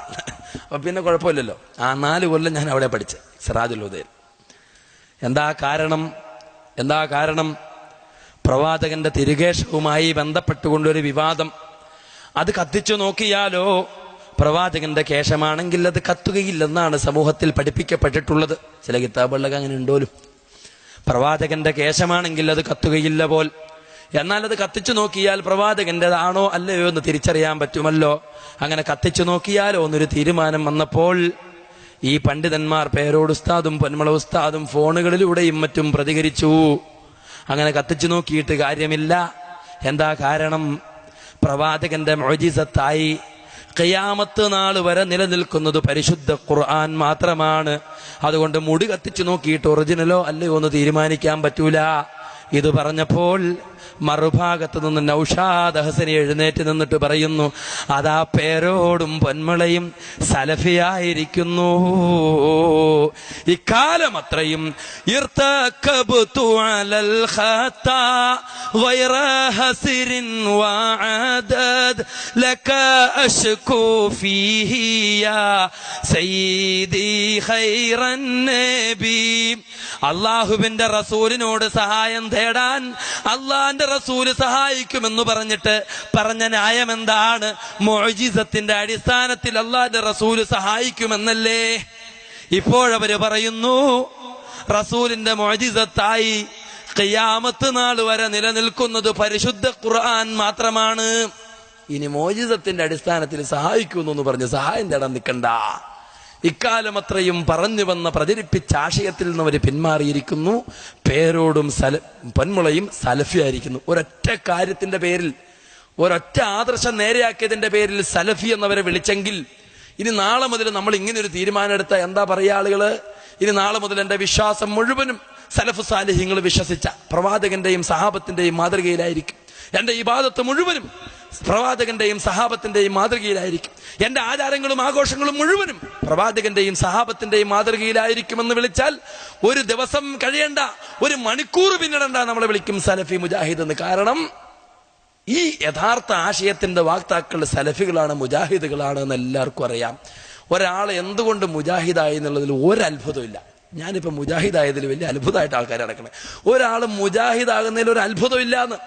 Speaker 1: അപ്പൊ പിന്നെ കുഴപ്പമില്ലല്ലോ. ആ 4 കൊല്ലം ഞാൻ അവിടെ പഠിച്ച സിറാജുൽ ഹുദയിൽ. എന്താ കാരണം? പ്രവാചകന്റെ തിരുകേശവുമായി ബന്ധപ്പെട്ടുകൊണ്ടൊരു വിവാദം. അത് കത്തിച്ചു നോക്കിയാലോ പ്രവാചകന്റെ കേശമാണെങ്കിൽ അത് കത്തുകയില്ലെന്നാണ് സമൂഹത്തിൽ പഠിപ്പിക്കപ്പെട്ടിട്ടുള്ളത്. ചില കിതാബുകളിലൊക്കെ അങ്ങനെ ഉണ്ടോലും. പ്രവാചകന്റെ കേശമാണെങ്കിൽ അത് കത്തുകയില്ല പോൽ. എന്നാൽ അത് കത്തിച്ചു നോക്കിയാൽ പ്രവാചകന്റേതാണോ അല്ലയോ എന്ന് തിരിച്ചറിയാൻ പറ്റുമല്ലോ. അങ്ങനെ കത്തിച്ചു നോക്കിയാലോ എന്നൊരു തീരുമാനം വന്നപ്പോൾ ഈ പണ്ഡിതന്മാർ പേരോട് ഉസ്താദും പൊന്മുള ഉസ്താദും ഫോണുകളിലൂടെയും മറ്റും പ്രതികരിച്ചു. അങ്ങനെ കത്തിച്ചു നോക്കിയിട്ട് കാര്യമില്ല. എന്താ കാരണം? പ്രവാചകന്റെ മുഅ്ജിസത്തായി ഖിയാമത്ത് നാൾ വരെ നിലനിൽക്കുന്നത് പരിശുദ്ധ ഖുർആൻ മാത്രമാണ്. അതുകൊണ്ട് മുടി കത്തിച്ചു നോക്കിയിട്ട് ഒറിജിനലോ അല്ലയോ എന്ന് തീരുമാനിക്കാൻ പറ്റൂല. ഇത് പറഞ്ഞപ്പോൾ മറുഭാഗത്ത് നിന്ന് നൗഷാദ് ഹസനി എഴുന്നേറ്റ് നിന്നിട്ട് പറയുന്നു, അതാ പേരോടും പൊന്മുളയും സലഫിയായിരിക്കുന്നു. ഇക്കാലം അത്രയും അള്ളാഹുവിന്റെ റസൂലിനോട് സഹായം തേടാൻ അള്ളാന്റെ റസൂല് സഹായിക്കുമെന്ന് പറഞ്ഞ ന്യായം എന്താണ്? മുഅ്ജിസത്തിന്റെ അടിസ്ഥാനത്തിൽ അള്ളാന്റെ റസൂല് സഹായിക്കുമെന്നല്ലേ? ഇപ്പോഴവര് പറയുന്നു റസൂലിന്റെ മുഅ്ജിസത്തായി ഖിയാമത്ത് നാൾ വരെ നിലനിൽക്കുന്നത് പരിശുദ്ധ ഖുർആൻ മാത്രമാണ്. ഇനി മുഅ്ജിസത്തിന്റെ അടിസ്ഥാനത്തിൽ സഹായിക്കുമെന്ന് പറഞ്ഞ് സഹായം തേടാൻ നിൽക്കണ്ട. ഇക്കാലം അത്രയും പറഞ്ഞു വന്ന പ്രചരിപ്പിച്ച ആശയത്തിൽ നിന്ന് അവർ പിന്മാറിയിരിക്കുന്നു. പേരോടും പൊന്മുളയും സലഫിയായിരിക്കുന്നു. ഒരൊറ്റ കാര്യത്തിന്റെ പേരിൽ, ഒരൊറ്റ ആദർശം നേരെയാക്കിയതിന്റെ പേരിൽ സലഫി എന്നവരെ വിളിച്ചെങ്കിൽ ഇനി നാളെ മുതൽ നമ്മൾ ഇങ്ങനെ ഒരു തീരുമാനം എടുത്ത എന്താ പറയുക ആളുകള്? ഇനി നാളെ മുതൽ എന്റെ വിശ്വാസം മുഴുവനും സലഫ് സാലിഹ്യങ്ങൾ വിശ്വസിച്ച പ്രവാചകന്റെയും സഹാബത്തിന്റെയും മാതൃകയിലായിരിക്കും. എന്റെ ഇബാദത്ത് മുഴുവനും പ്രവാചകന്റെയും സഹാബത്തിന്റെയും മാതൃകയിലായിരിക്കും. എന്റെ ആചാരങ്ങളും ആഘോഷങ്ങളും മുഴുവനും പ്രവാചകന്റെയും സഹാബത്തിന്റെയും മാതൃകയിലായിരിക്കുമെന്ന് വിളിച്ചാൽ ഒരു ദിവസം കഴിയണ്ട, ഒരു മണിക്കൂർ പിന്നിടണ്ട, നമ്മളെ വിളിക്കും സലഫി മുജാഹിദ് എന്ന്. കാരണം ഈ യഥാർത്ഥ ആശയത്തിന്റെ വാക്താക്കൾ സലഫികളാണ്, മുജാഹിദുകളാണ് എന്ന് എല്ലാവർക്കും അറിയാം. ഒരാൾ എന്തുകൊണ്ട് മുജാഹിദായി എന്നുള്ളതിൽ ഒരത്ഭുതമില്ല. ഞാനിപ്പോൾ മുജാഹിദായതിൽ വലിയ അത്ഭുതമായിട്ട് ആൾക്കാർ നടക്കണേ. ഒരാൾ മുജാഹിദാകുന്നതിൽ ഒരു അത്ഭുതമില്ലാന്ന്.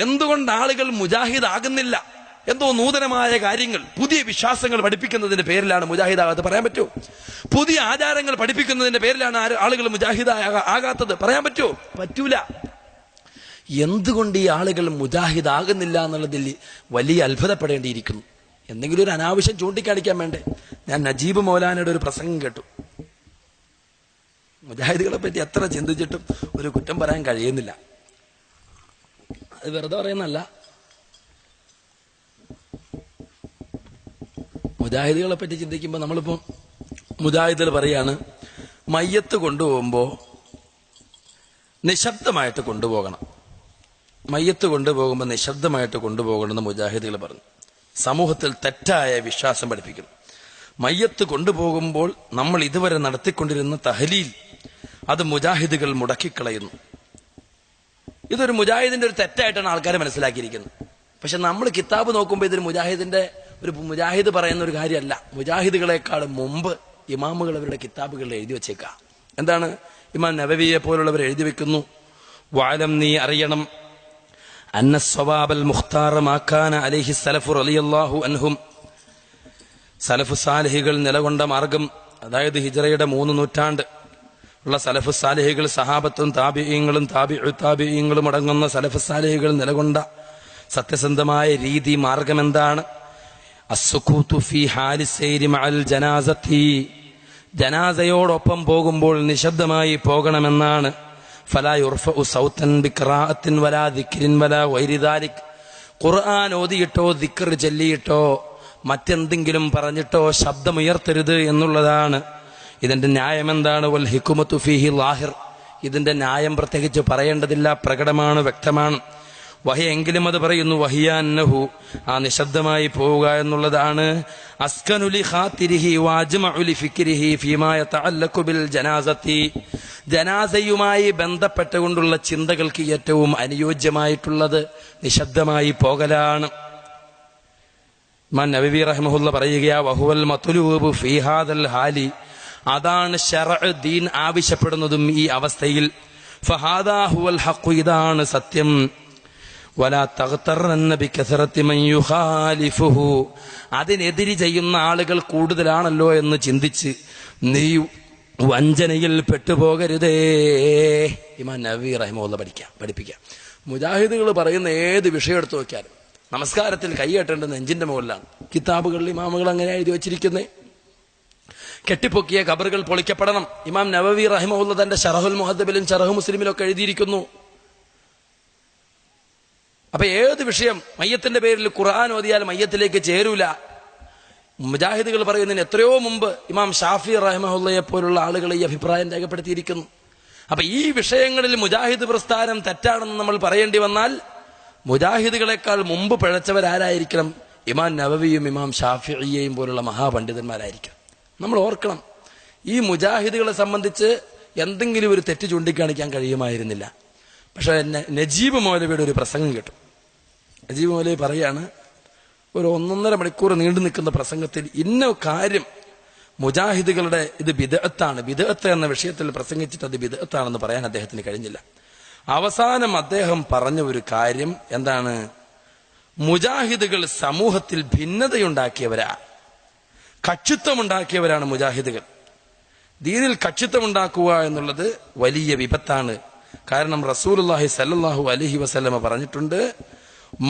Speaker 1: എന്തുകൊണ്ട് ആളുകൾ മുജാഹിദാകുന്നില്ല? എന്തോ നൂതനമായ കാര്യങ്ങൾ, പുതിയ വിശ്വാസങ്ങൾ പഠിപ്പിക്കുന്നതിന്റെ പേരിലാണ് മുജാഹിദാകാത്തത് പറയാൻ പറ്റുമോ? പുതിയ ആചാരങ്ങൾ പഠിപ്പിക്കുന്നതിന്റെ പേരിലാണ് ആളുകൾ മുജാഹിദാകാത്തത് പറയാൻ പറ്റുമോ? പറ്റൂല. എന്തുകൊണ്ട് ഈ ആളുകൾ മുജാഹിദാകുന്നില്ല എന്നുള്ളതിൽ വലിയ അത്ഭുതപ്പെടേണ്ടിയിരിക്കുന്നു. എന്തെങ്കിലും ഒരു അനാവശ്യം ചൂണ്ടിക്കാണിക്കാൻ വേണ്ടേ? ഞാൻ നജീബ് മൗലാനയുടെ ഒരു പ്രസംഗം കേട്ടു. മുജാഹിദുകളെ പറ്റി എത്ര ചിന്തിച്ചിട്ടും ഒരു കുറ്റം പറയാൻ കഴിയുന്നില്ല. അത് വെറുതെ പറയുന്നല്ല. മുജാഹിദുകളെ പറ്റി ചിന്തിക്കുമ്പോൾ നമ്മളിപ്പോ മുജാഹിദുകൾ പറയാണ്, മയ്യത്ത് കൊണ്ടുപോകുമ്പോ നിശബ്ദമായിട്ട് കൊണ്ടുപോകണം. മയ്യത്ത് കൊണ്ടുപോകുമ്പോൾ നിശബ്ദമായിട്ട് കൊണ്ടുപോകണമെന്ന് മുജാഹിദുകൾ പറഞ്ഞു. സമൂഹത്തിൽ തെറ്റായ വിശ്വാസം പഠിപ്പിക്കുന്നു. മയ്യത്ത് കൊണ്ടുപോകുമ്പോൾ നമ്മൾ ഇതുവരെ നടത്തിക്കൊണ്ടിരുന്ന തഹ്ലീൽ അത് മുജാഹിദുകൾ മുടക്കിക്കളയുന്നു. ഇതൊരു മുജാഹിദിന്റെ ഒരു തെറ്റായിട്ടാണ് ആൾക്കാർ മനസ്സിലാക്കിയിരിക്കുന്നത്. പക്ഷെ നമ്മൾ കിതാബ് നോക്കുമ്പോൾ ഇതൊരു മുജാഹിദ് പറയുന്ന ഒരു കാര്യമല്ല. മുജാഹിദുകളെക്കാൾ മുമ്പ് ഇമാമുകൾ അവരുടെ കിതാബുകളിൽ എഴുതി വെച്ചേക്കാം. എന്താണ്? ഇമാം നവവിയെ പോലുള്ളവർ എഴുതി വെക്കുന്നു, വഅലം, നീ അറിയണം, അന്ന സ്വവാബൽ മുഖ്താർ മാക്കാന അലൈഹി സലഫു റളിയല്ലാഹു അൻഹും, സലഫു സാലിഹികൾ നിലകൊണ്ട മാർഗം, അതായത് ഹിജ്റയുടെ 3 നൂറ്റാണ്ട് ഉള്ള സലഫു സാലിഹികൾ, സഹാബത്തും താബിഈങ്ങളും താബിഈങ്ങളും അടങ്ങുന്ന സലഫു സാലിഹികൾ നിലകൊണ്ട സത്യസന്ധമായ രീതി, മാർഗം എന്താണ്? അസ്സുകൂതു ഫീ ഹാലി സൈരി മഅൽ ജനാസത്തി, ജനാസയോടൊപ്പം പോകുമ്പോൾ നിശബ്ദമായി പോകണമെന്നാണ്. ഫലാ യുർഫഉ സൗതൻ ബിഖിറാഅത്തിൻ വലാ ദിക്രിൻ വലാ ഗൈരി ദാലിക്, ഖുർആൻ ഓതിയിട്ടോ ദിക്ർ ചൊല്ലിയിട്ടോ മറ്റെന്തെങ്കിലും പറഞ്ഞിട്ടോ ശബ്ദമുയർത്തരുത് എന്നുള്ളതാണ്. ഇതിന്റെ ന്യായം എന്താണ്? വൽ ഹിക്മത്തു ഫീഹി ലാഹിർ, ഇതിന്റെ ന്യായം പ്രത്യേകിച്ച് പറയേണ്ടതില്ല, പ്രകടമാണ്, വ്യക്തമാണ്. വഹിയെങ്കിലും അത് പറയുന്നു, വഹിയ അന്നഹു, ആ നിശബ്ദമായി പോവുക എന്നുള്ളതാണ്, അസ്കനുലി ഖാതിരിഹി വഅജ്മഉ ഫിക്രിഹി ഫീമാ യതഅല്ലഖു ബിൽ ജനാസത്തി, ജനാസയുമായി ബന്ധപ്പെട്ടുകൊണ്ടുള്ള ചിന്തകൾക്ക് ഏറ്റവും അനുയോജ്യമായിട്ടുള്ളത് നിശബ്ദമായി പോകലാണ്. ഇമാം നവവി റഹിമഹുല്ല പറയുകയാ, വഹുവൽ മത്ലൂബു ഫീ ഹാദൽ ഹാലി, അതാണ് ശർഅ് ദീൻ ആവശ്യപ്പെടുന്നതും ഈ അവസ്ഥയിൽ. ഫഹാദാ ഹുവൽ ഹഖ്, ഇതാണ് സത്യം. വലാ തഗ്തറന്ന ബികസറത്തി മൻ യുഖാലിഫുഹു, അതിനെതിരി ചെയ്യുന്ന ആളുകൾ കൂടുതലാണല്ലോ എന്ന് ചിന്തിച്ച് നീ വഞ്ചനയിൽ പെട്ടുപോകരുതേ. ഇമാം നവവി റഹിമഹുല്ല പഠിപ്പിക്കാം. മുജാഹിദുകൾ പറയുന്ന ഏത് വിഷയം എടുത്തു നോക്കിയാലും നമസ്കാരത്തിൽ കൈകെട്ടേണ്ടത് നെഞ്ചിന്റെ മുകളിലാണ്. കിതാബുകളിൽ ഇമാമുകൾ അങ്ങനെ എഴുതി വെച്ചിരിക്കുന്നേ. കെട്ടിപ്പൊക്കിയ ഖബറുകൾ പൊളിക്കപ്പെടണം. ഇമാം നവവി റഹിമഹുല്ല തന്റെ ശറഹുൽ മുഹദ്ദബിലും ശറഹ് മുസ്ലിമിലും ഒക്കെ എഴുതിയിരിക്കുന്നു. അപ്പൊ ഏത് വിഷയം മയ്യത്തിന്റെ പേരിൽ ഖുർആൻ ഓതിയാൽ മയ്യത്തിലേക്ക് ചേരൂല. മുജാഹിദുകൾ പറയുന്നതിന് എത്രയോ മുമ്പ് ഇമാം ഷാഫി റഹിമഹുല്ലയെ പോലുള്ള ആളുകൾ ഈ അഭിപ്രായം രേഖപ്പെടുത്തിയിരിക്കുന്നു. അപ്പൊ ഈ വിഷയങ്ങളിൽ മുജാഹിദ് പ്രസ്ഥാനം തെറ്റാണെന്ന് നമ്മൾ പറയേണ്ടി വന്നാൽ മുജാഹിദുകളെക്കാൾ മുമ്പ് പിഴച്ചവരാരായിരിക്കണം? ഇമാം നവവിയും ഇമാം ഷാഫിഈയും പോലുള്ള മഹാപണ്ഡിതന്മാരായിരിക്കണം. നമ്മൾ ഓർക്കണം, ഈ മുജാഹിദുകളെ സംബന്ധിച്ച് എന്തെങ്കിലും ഒരു തെറ്റ് ചൂണ്ടിക്കാണിക്കാൻ കഴിയുമായിരുന്നില്ല. പക്ഷെ നജീബ് മൗലവിയുടെ ഒരു പ്രസംഗം കേട്ടു. നജീബ് മൗലവി പറയാണ്, ഒരു 1.5 മണിക്കൂർ നീണ്ടു നിൽക്കുന്ന പ്രസംഗത്തിൽ ഇന്ന കാര്യം മുജാഹിദുകളുടെ ഇത് ബിദ്അത്താണ്, ബിദ്അത്ത് എന്ന വിഷയത്തിൽ പ്രസംഗിച്ചിട്ട് അത് ബിദ്അത്താണെന്ന് പറയാൻ അദ്ദേഹത്തിന് കഴിഞ്ഞില്ല. അവസാനം അദ്ദേഹം പറഞ്ഞ ഒരു കാര്യം എന്താണ്? മുജാഹിദുകൾ സമൂഹത്തിൽ ഭിന്നതയുണ്ടാക്കിയവരാ, കക്ഷിത്വമുണ്ടാക്കിയവരാണ് മുജാഹിദുകൾ. ദീനിൽ കക്ഷിത്വമുണ്ടാക്കുക എന്നുള്ളത് വലിയ വിപത്താണ്. കാരണം റസൂലുള്ളാഹി സ്വല്ലല്ലാഹു അലൈഹി വസല്ലമ പറഞ്ഞിട്ടുണ്ട്,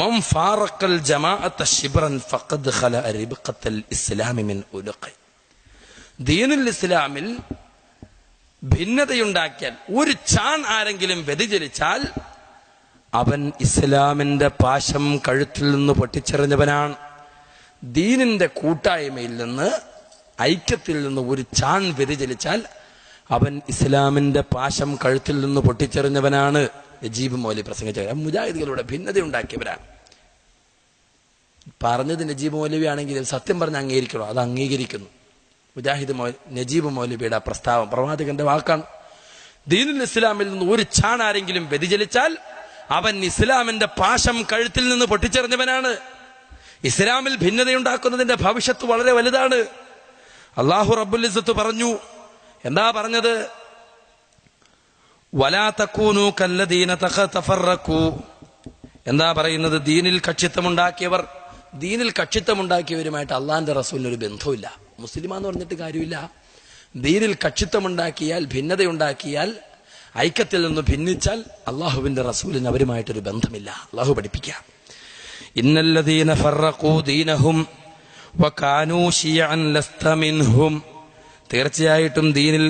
Speaker 1: മൻ ഫാറഖൽ ജമാഅത ശിബ്റൻ ഫഖദ് ഖല റിബ്ഖത്തൽ ഇസ്ലാമി മിൻ ഉലഖി, ദീനുൽ ഇസ്ലാമിൽ ഭിന്നതയുണ്ടാക്കിയാൽ, ഒരു ചാൺ ആരെങ്കിലും വ്യതിചലിച്ചാൽ അവൻ ഇസ്ലാമിന്റെ പാശം കഴുത്തിൽ നിന്ന് പൊട്ടിച്ചെറിഞ്ഞവനാണ്. ദീനിന്റെ കൂട്ടായ്മയിൽ നിന്ന്, ഐക്യത്തിൽ നിന്ന് ഒരു ചാൺ വ്യതിചലിച്ചാൽ അവൻ ഇസ്ലാമിന്റെ പാശം കഴുത്തിൽ നിന്ന് പൊട്ടിച്ചെറിഞ്ഞവനാണ്. നജീബ് മൗലവി പ്രസംഗിച്ച മുജാഹിദുകളുടെ ഭിന്നതയുണ്ടാക്കിയവരാണ് പറഞ്ഞത്. നജീബ് മൗലവി ആണെങ്കിൽ സത്യം പറഞ്ഞ് അംഗീകരിക്കണോ? അത് അംഗീകരിക്കുന്നു. നജീബ് മൗലവിയുടെ പ്രസ്താവം പ്രവാചകന്റെ വാക്കാണ്. ദീനുൽ ഇസ്ലാമിൽ നിന്ന് ഒരു ചാൺ ആരെങ്കിലും വ്യതിചലിച്ചാൽ അവൻ ഇസ്ലാമിന്റെ പാശം കഴുത്തിൽ നിന്ന് പൊട്ടിച്ചെറിഞ്ഞവനാണ്. ഇസ്ലാമിൽ ഭിന്നതയുണ്ടാക്കുന്നതിന്റെ ഭവിഷ്യത്ത് വളരെ വലുതാണ്. അല്ലാഹു റബ്ബുൽ ഇസ്സത്ത് പറഞ്ഞു. എന്താ പറഞ്ഞത്? വലാ തകൂനു കല്ലദീന തഫറഖു. എന്താ പറയുന്നത്? ദീനിൽ കക്ഷിത്വമുണ്ടാക്കിയവരുമായിട്ട് അള്ളാന്റെ റസൂലിന് ഒരു ബന്ധവുമില്ല. മുസ്ലിമാന്ന് പറഞ്ഞിട്ട് കാര്യമില്ല. ദീനിൽ കക്ഷിത്വമുണ്ടാക്കിയാൽ, ഭിന്നതയുണ്ടാക്കിയാൽ, ഐക്യത്തിൽ നിന്ന് ഭിന്നിച്ചാൽ അള്ളാഹുവിന്റെ റസൂലിന് അവരുമായിട്ടൊരു ബന്ധമില്ല. അള്ളാഹു പഠിപ്പിക്കാം, ഇന്നല്ലദീന ഫറഖൂ ദീനഹും വകാനൂ ശിയഅൻ ലസ്ത മിൻഹും. തീർച്ചയായിട്ടും ദീനിൽ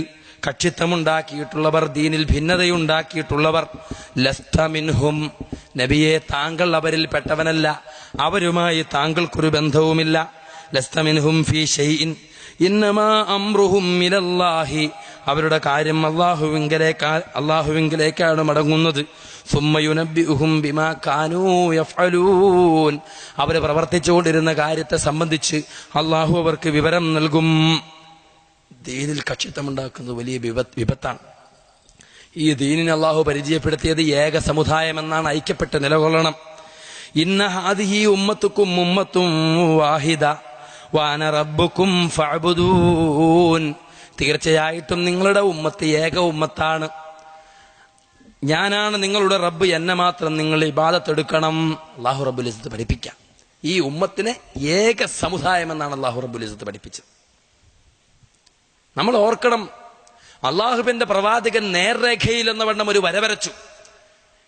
Speaker 1: കക്ഷിത്വമുണ്ടാക്കിയിട്ടുള്ളവർ, ദീനിൽ ഭിന്നതയുണ്ടാക്കിയിട്ടുള്ളവർ, ലസ്ത മിൻഹും, നബിയെ താങ്കൾ അവരിൽ പെട്ടവനല്ല, അവരുമായി താങ്കൾക്കൊരു ബന്ധവുമില്ല. ലസ്ത മിൻഹും ഫീ ഷൈഇൻ ഇന്നമാ അംറുഹും മിനല്ലാഹി, അവരുടെ കാര്യം അല്ലാഹുവിങ്കലേക്കാണ് മടങ്ങുന്നത്. സുമ്മ യുനബ്ബിഉഹും ബിമാ കാനൂ യഫ്അലൂൻ, അവർ പ്രവർത്തിച്ചുകൊണ്ടിരുന്ന കാര്യത്തെ സംബന്ധിച്ച് അള്ളാഹു അവർക്ക് വിവരം നൽകും. ദീനിൽ കക്ഷിത്വമുണ്ടാക്കുന്നത് വലിയ വിപത്താണ്. ഈ ദീനിനെ അള്ളാഹു പരിചയപ്പെടുത്തിയത് ഏക സമുദായം എന്നാണ്, ഐക്യപ്പെട്ട് നിലകൊള്ളണം. ഇന്ന ഹാദിഹി ഉമ്മത്തുക്കും ഉമ്മത്തും വാഹിദ വഅന റബ്ബുക്കും ഫഅ്ബുദൂൻ. തീർച്ചയായിട്ടും നിങ്ങളുടെ ഉമ്മത്ത് ഏക ഉമ്മത്താണ്, ഞാനാണ് നിങ്ങളുടെ റബ്ബ്, എന്നെ മാത്രം നിങ്ങൾ ഇബാദത്തെടുക്കണം. അല്ലാഹു റബ്ബുൽ ഇസ്സത്ത് പഠിപ്പിക്കാം. ഈ ഉമ്മത്തിനെ ഏക സമുദായം എന്നാണ് അല്ലാഹു റബ്ബുൽ ഇസ്സത്ത് പഠിപ്പിച്ചത്. നമ്മൾ ഓർക്കണം, അള്ളാഹുവിന്റെ പ്രവാചകൻ നേർരേഖയിൽ എന്ന വണ്ണം ഒരു വര വരച്ചു.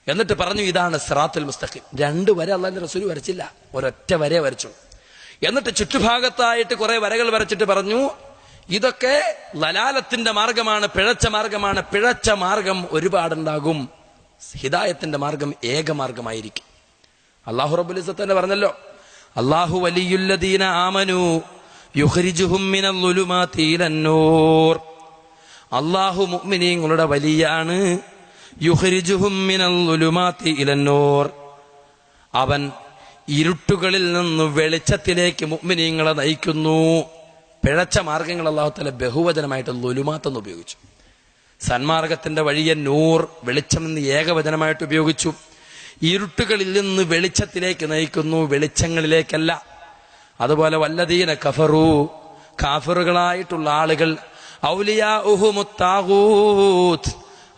Speaker 1: എന്നിട്ട് പറഞ്ഞു, ഇതാണ് സിറാത്തുൽ മുസ്തഖീം. 2 വര അള്ളാഹുവിന്റെ റസൂൽ വരച്ചില്ല, ഒരൊറ്റ വരേ വരച്ചു. എന്നിട്ട് ചുറ്റുഭാഗത്തായിട്ട് കുറെ വരകൾ വരച്ചിട്ട് പറഞ്ഞു, ഇതൊക്കെ ലലാലത്തിന്റെ മാർഗമാണ്, പിഴച്ച മാർഗമാണ്. പിഴച്ച മാർഗം ഒരുപാടുണ്ടാകും, ഹിദായത്തിന്റെ മാർഗം ഏകമാർഗമായിരിക്കും. അല്ലാഹു റബ്ബുൽ ഇസ്സത്ത് തന്നെ പറഞ്ഞല്ലോ, അല്ലാഹു വലിയുല്ലദീന ആമനു യുഖ്രിജുഹും മിനൽ ളുലുമാതി ഇലന്നൂർ. അല്ലാഹു മുഅ്മിനീങ്ങളുടെ വലിയാണ്. യുഖ്രിജുഹും മിനൽ ളുലുമാതി ഇലന്നൂർ, അവൻ ഇരുട്ടുകളിൽ നിന്ന് വെളിച്ചത്തിലേക്ക് മുഅ്മിനീങ്ങളെ നയിക്കുന്നു. പിഴച്ച മാർഗങ്ങൾ അല്ലാഹു തആല ബഹുവചനമായിട്ട് ലുലുമാത്ത് എന്ന് ഉപയോഗിച്ചു. സന്മാർഗത്തിന്റെ വഴിയെ നൂർ, വെളിച്ചം എന്ന് ഏകവചനമായിട്ട് ഉപയോഗിച്ചു. ഇരുട്ടുകളിൽ നിന്ന് വെളിച്ചത്തിലേക്ക് നയിക്കുന്നു, വെളിച്ചങ്ങളിലേക്കല്ല. അതുപോലെ വല്ലദീന കഫറു, കാഫിറുകളായിട്ടുള്ള ആളുകൾ, ഔലിയാഉഹുമുത് താഗൂത്ത്,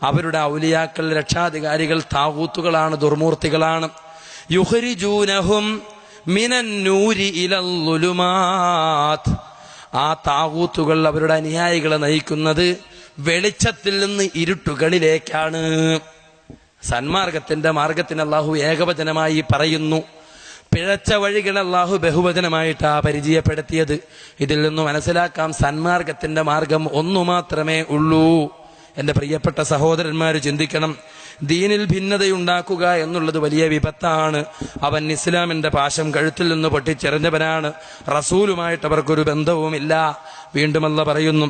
Speaker 1: അവരുടെ ഔലിയാക്കൾ, രക്ഷാധികാരികൾ താഗൂത്തുകളാണ്, ദുർമൂർത്തികളാണ്. യുഖ്രിജൂനഹും മിനൻ നൂരി ഇലൽ ളുലുമാത്ത്, ആ താഗൂത്തുകൾ അവരുടെ അനുയായികളെ നയിക്കുന്നത് വെളിച്ചത്തിൽ നിന്ന് ഇരുട്ടുകളിലേക്കാണ്. സന്മാർഗത്തിന്റെ മാർഗത്തിന് അല്ലാഹു ഏകവചനമായി പറയുന്നു, പിഴച്ച വഴികൾ അല്ലാഹു ബഹുവചനമായിട്ടാ പരിചയപ്പെടുത്തിയത്. ഇതിൽ നിന്ന് മനസ്സിലാക്കാം, സന്മാർഗത്തിന്റെ മാർഗം ഒന്നു മാത്രമേ ഉള്ളൂ. എന്റെ പ്രിയപ്പെട്ട സഹോദരന്മാര് ചിന്തിക്കണം, ദീനിൽ ഭിന്നതയുണ്ടാക്കുക എന്നുള്ളത് വലിയ വിപത്താണ്. അവൻ ഇസ്ലാമിന്റെ പാശം കഴുത്തിൽ നിന്ന് പൊട്ടിച്ചെറിഞ്ഞവനാണ്. റസൂലുമായിട്ട് അവർക്കൊരു ബന്ധവുമില്ല. വീണ്ടും അല്ലാഹു പറയുന്നു,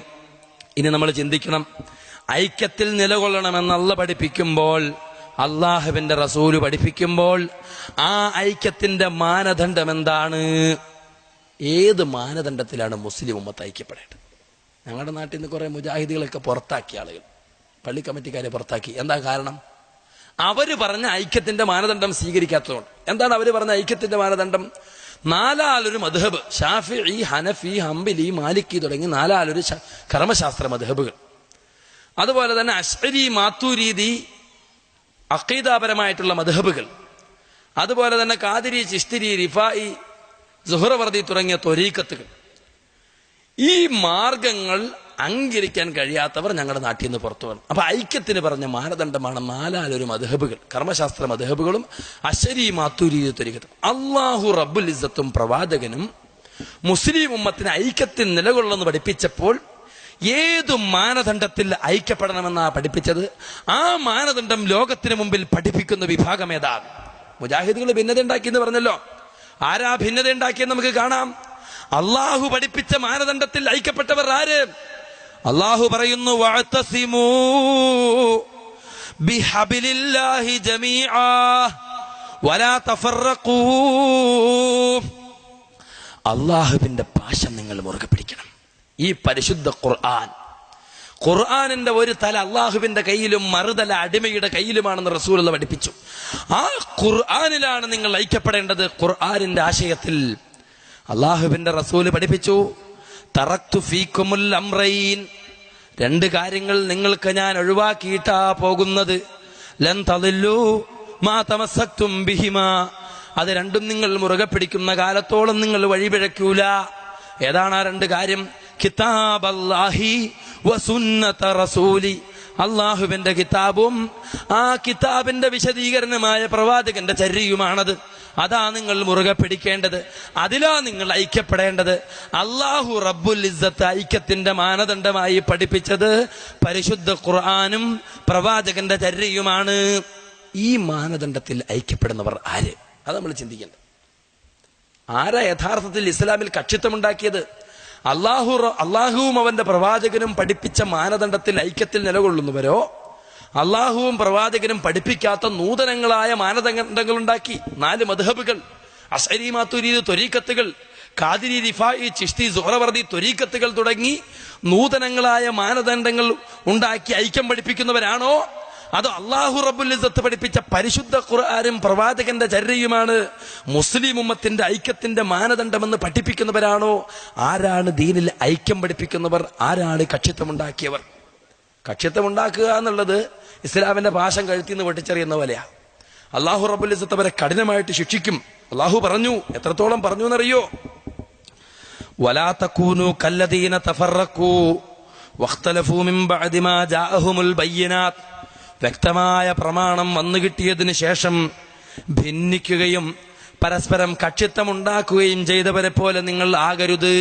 Speaker 1: ഇനി നമ്മൾ ചിന്തിക്കണം, ഐക്യത്തിൽ നിലകൊള്ളണമെന്ന് അല്ലാഹു പഠിപ്പിക്കുമ്പോൾ, അള്ളാഹുവിന്റെ റസൂല് പഠിപ്പിക്കുമ്പോൾ, ആ ഐക്യത്തിന്റെ മാനദണ്ഡം എന്താണ്? ഏത് മാനദണ്ഡത്തിലാണ് മുസ്ലിം ഉമ്മത്ത് ഐക്യപ്പെടേണ്ടത്? ഞങ്ങളുടെ നാട്ടിൽ നിന്ന് കുറെ മുജാഹിദികളൊക്കെ പുറത്താക്കിയ ആളുകൾ, പള്ളി കമ്മിറ്റിക്കാരെ പുറത്താക്കി. എന്താ കാരണം? അവര് പറഞ്ഞ ഐക്യത്തിന്റെ മാനദണ്ഡം സ്വീകരിക്കാത്തതുകൊണ്ട്. എന്താണ് അവര് പറഞ്ഞ ഐക്യത്തിന്റെ മാനദണ്ഡം? 4 മദ്ഹബ്, ഷാഫിഈ, ഹനഫി, ഹംബലി, മാലിക്കി തുടങ്ങി 4 കർമ്മശാസ്ത്ര മദ്ഹബുകൾ. അതുപോലെ തന്നെ അശ്അരി, മാത്തൂരീദി, അഖീദാപരമായിട്ടുള്ള മദ്ഹബുകൾ. അതുപോലെ തന്നെ ഖാദിരി, ചിശ്തിരി, റിഫായി, സുഹ്റവർദി തുടങ്ങിയ ത്വരീഖത്തുകൾ. ഈ മാർഗങ്ങൾ അംഗീകരിക്കാൻ കഴിയാത്തവർ ഞങ്ങളുടെ നാട്ടിൽ നിന്ന് പുറത്തു വരണം. അപ്പൊ ഐക്യത്തിന് പറഞ്ഞ മാനദണ്ഡമാണ് 4 മദ്ഹബുകൾ, കർമ്മശാസ്ത്ര മദ്ഹബുകളും അശ്അരി, മാത്തൂരീദി, ത്വരീഖത്തും. അല്ലാഹു റബ്ബുൽ ഇസ്സത്തും പ്രവാചകനും മുസ്ലിം ഉമ്മത്തിന് ഐക്യത്തിൽ നിലകൊള്ളുന്നു പഠിപ്പിച്ചപ്പോൾ ഏതു മാനദണ്ഡത്തിൽ ഐക്യപ്പെടണമെന്നാ പഠിപ്പിച്ചത്? ആ മാനദണ്ഡം ലോകത്തിന് മുമ്പിൽ പഠിപ്പിക്കുന്ന വിഭാഗം ഏതാണ്? മുജാഹിദുകൾ ഭിന്നത ഉണ്ടാക്കിയെന്ന് പറഞ്ഞല്ലോ. ആരാ ഭിന്നത ഉണ്ടാക്കിയെന്ന് നമുക്ക് കാണാം. അള്ളാഹു പഠിപ്പിച്ച മാനദണ്ഡത്തിൽ ഐക്യപ്പെട്ടവർ ആര്? അള്ളാഹു പറയുന്നു, വഅതസിമൂ ബിഹബിലില്ലാഹി ജമീആ വലാ തഫറഖൂ. അള്ളാഹുവിന്റെ പാശം നിങ്ങൾ മുറുകെ പിടിക്കണം. ഈ പരിശുദ്ധ ഖുർആനിന്റെ ഒരു തല അള്ളാഹുവിന്റെ കയ്യിലും മറുതല അടിമയുടെ കയ്യിലുമാണെന്ന് റസൂലുള്ളാഹി പഠിപ്പിച്ചു. ആ ഖുർആനിലാണ് നിങ്ങൾ ഐക്യപ്പെടേണ്ടത്. ഖുർആനിന്റെ ആശയത്തിൽ അള്ളാഹുവിന്റെ റസൂല് പഠിപ്പിച്ചു, തറക്തു ഫീക്കുമുൽ അംറൈൻ, രണ്ട് കാര്യങ്ങൾ നിങ്ങൾക്ക് ഞാൻ ഒഴിവാക്കിയിട്ടാ പോകുന്നത്. ലൻ തളില്ലു മാ തമസ്സക്തും ബിഹിമാ, അത് രണ്ടും നിങ്ങൾ മുറുകെ പിടിക്കുന്ന കാലത്തോളം നിങ്ങൾ വഴിപിഴക്കൂല. ഏതാണ് ആ രണ്ട് കാര്യം? കിതാബല്ലാഹി വസുന്നത റസൂലി, അള്ളാഹുവിന്റെ കിതാബും ആ കിതാബിന്റെ വിശദീകരണമായ പ്രവാചകന്റെ ചര്യയുമാണത്. അതാ നിങ്ങൾ മുറുകെ പിടിക്കേണ്ടത്, അതിലാ നിങ്ങൾ ഐക്യപ്പെടേണ്ടത്. അള്ളാഹു റബ്ബുൽ ഇസ്സത്ത് ഐക്യത്തിന്റെ മാനദണ്ഡമായി പഠിപ്പിച്ചത് പരിശുദ്ധ ഖുർആനും പ്രവാചകന്റെ ചര്യയുമാണ്. ഈ മാനദണ്ഡത്തിൽ ഐക്യപ്പെടുന്നവർ ആര്? അത് നമ്മൾ ചിന്തിക്കേണ്ടത്. ആരാ യഥാർത്ഥത്തിൽ ഇസ്ലാമിൽ കക്ഷിത്വമുണ്ടാക്കിയത്? അള്ളാഹുവും അവന്റെ പ്രവാചകനും പഠിപ്പിച്ച മാനദണ്ഡത്തിൽ ഐക്യത്തിൽ നിലകൊള്ളുന്നവരോ അള്ളാഹുവും പ്രവാചകനും പഠിപ്പിക്കാത്ത നൂതനങ്ങളായ മാനദണ്ഡങ്ങൾ ഉണ്ടാക്കി 4 മദ്ഹബുകൾ, അശ്അരി മാതുരീദ് ത്വരീഖത്തുകൾ, ഖാദിരി റിഫായി ചിശ്തി സുഹ്റവർദി ത്വരീഖത്തുകൾ തുടങ്ങി നൂതനങ്ങളായ മാനദണ്ഡങ്ങൾ ഉണ്ടാക്കി ഐക്യം പഠിപ്പിക്കുന്നവരാണോ? അത് അള്ളാഹു റബ്ബുൽ ഇസ്സത്ത് പഠിപ്പിച്ച പരിശുദ്ധ ഖുർആനും പ്രവാചകന്റെ ചര്യയുമാണ് മുസ്ലിം ഉമ്മത്തിന്റെ ഐക്യത്തിന്റെ മാനദണ്ഡമെന്ന് പഠിപ്പിക്കുന്നവരാണോ? ആരാണ് ദീനിൽ ഐക്യം പഠിപ്പിക്കുന്നവർ? ആരാണ് കക്ഷിത്വമുണ്ടാക്കിയവർ? കക്ഷിത്വമുണ്ടാക്കുക എന്നുള്ളത് ഇസ്ലാമിന്റെ പാശം കഴുത്തിന്ന് വെട്ടിച്ചെറിയുന്ന പോലെയാ. അള്ളാഹു റബ്ബുൽ ഇസ്സത്ത് അവരെ കഠിനമായിട്ട് ശിക്ഷിക്കും. അള്ളാഹു പറഞ്ഞു, എത്രത്തോളം പറഞ്ഞു എന്നറിയോ? വലാ തകൂനു കല്ലദീന തഫറഖൂ വഖ്തലഫൂ മിൻ ബഅദി മാ ജാഅഹുമുൽ ബയ്യിനാത്ത്, വ്യക്തമായ പ്രമാണം വന്നു കിട്ടിയതിന് ശേഷം ഭിന്നിക്കുകയും പരസ്പരം കക്ഷിത്വമുണ്ടാക്കുകയും ചെയ്തവരെ പോലെ നിങ്ങൾ ആകരുത്.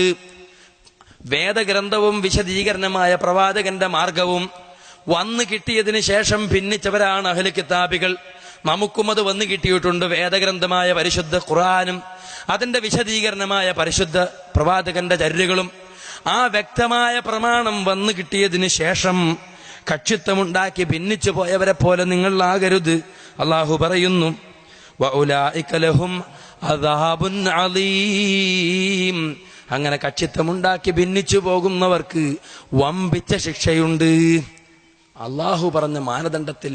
Speaker 1: വേദഗ്രന്ഥവും വിശദീകരണമായ പ്രവാചകന്റെ മാർഗവും വന്നു കിട്ടിയതിന് ശേഷം ഭിന്നിച്ചവരാണ് അഹ്ലു കിതാബികൾ. നമുക്കും അത് വന്നു കിട്ടിയിട്ടുണ്ട്. വേദഗ്രന്ഥമായ പരിശുദ്ധ ഖുർആനും അതിന്റെ വിശദീകരണമായ പരിശുദ്ധ പ്രവാചകന്റെ ചര്യകളും. ആ വ്യക്തമായ പ്രമാണം വന്നു കിട്ടിയതിന് ശേഷം കക്ഷിത്വമുണ്ടാക്കി ഭിന്നിച്ചു പോയവരെ പോലെ നിങ്ങൾ ആകരുത്. അള്ളാഹു പറയുന്നു, വഉലൈക ലഹും അദാബുൻ അലീം, അങ്ങനെ കക്ഷിത്വമുണ്ടാക്കി ഭിന്നിച്ചു പോകുന്നവർക്ക് വമ്പിച്ച ശിക്ഷയുണ്ട്. അള്ളാഹു പറഞ്ഞ മാനദണ്ഡത്തിൽ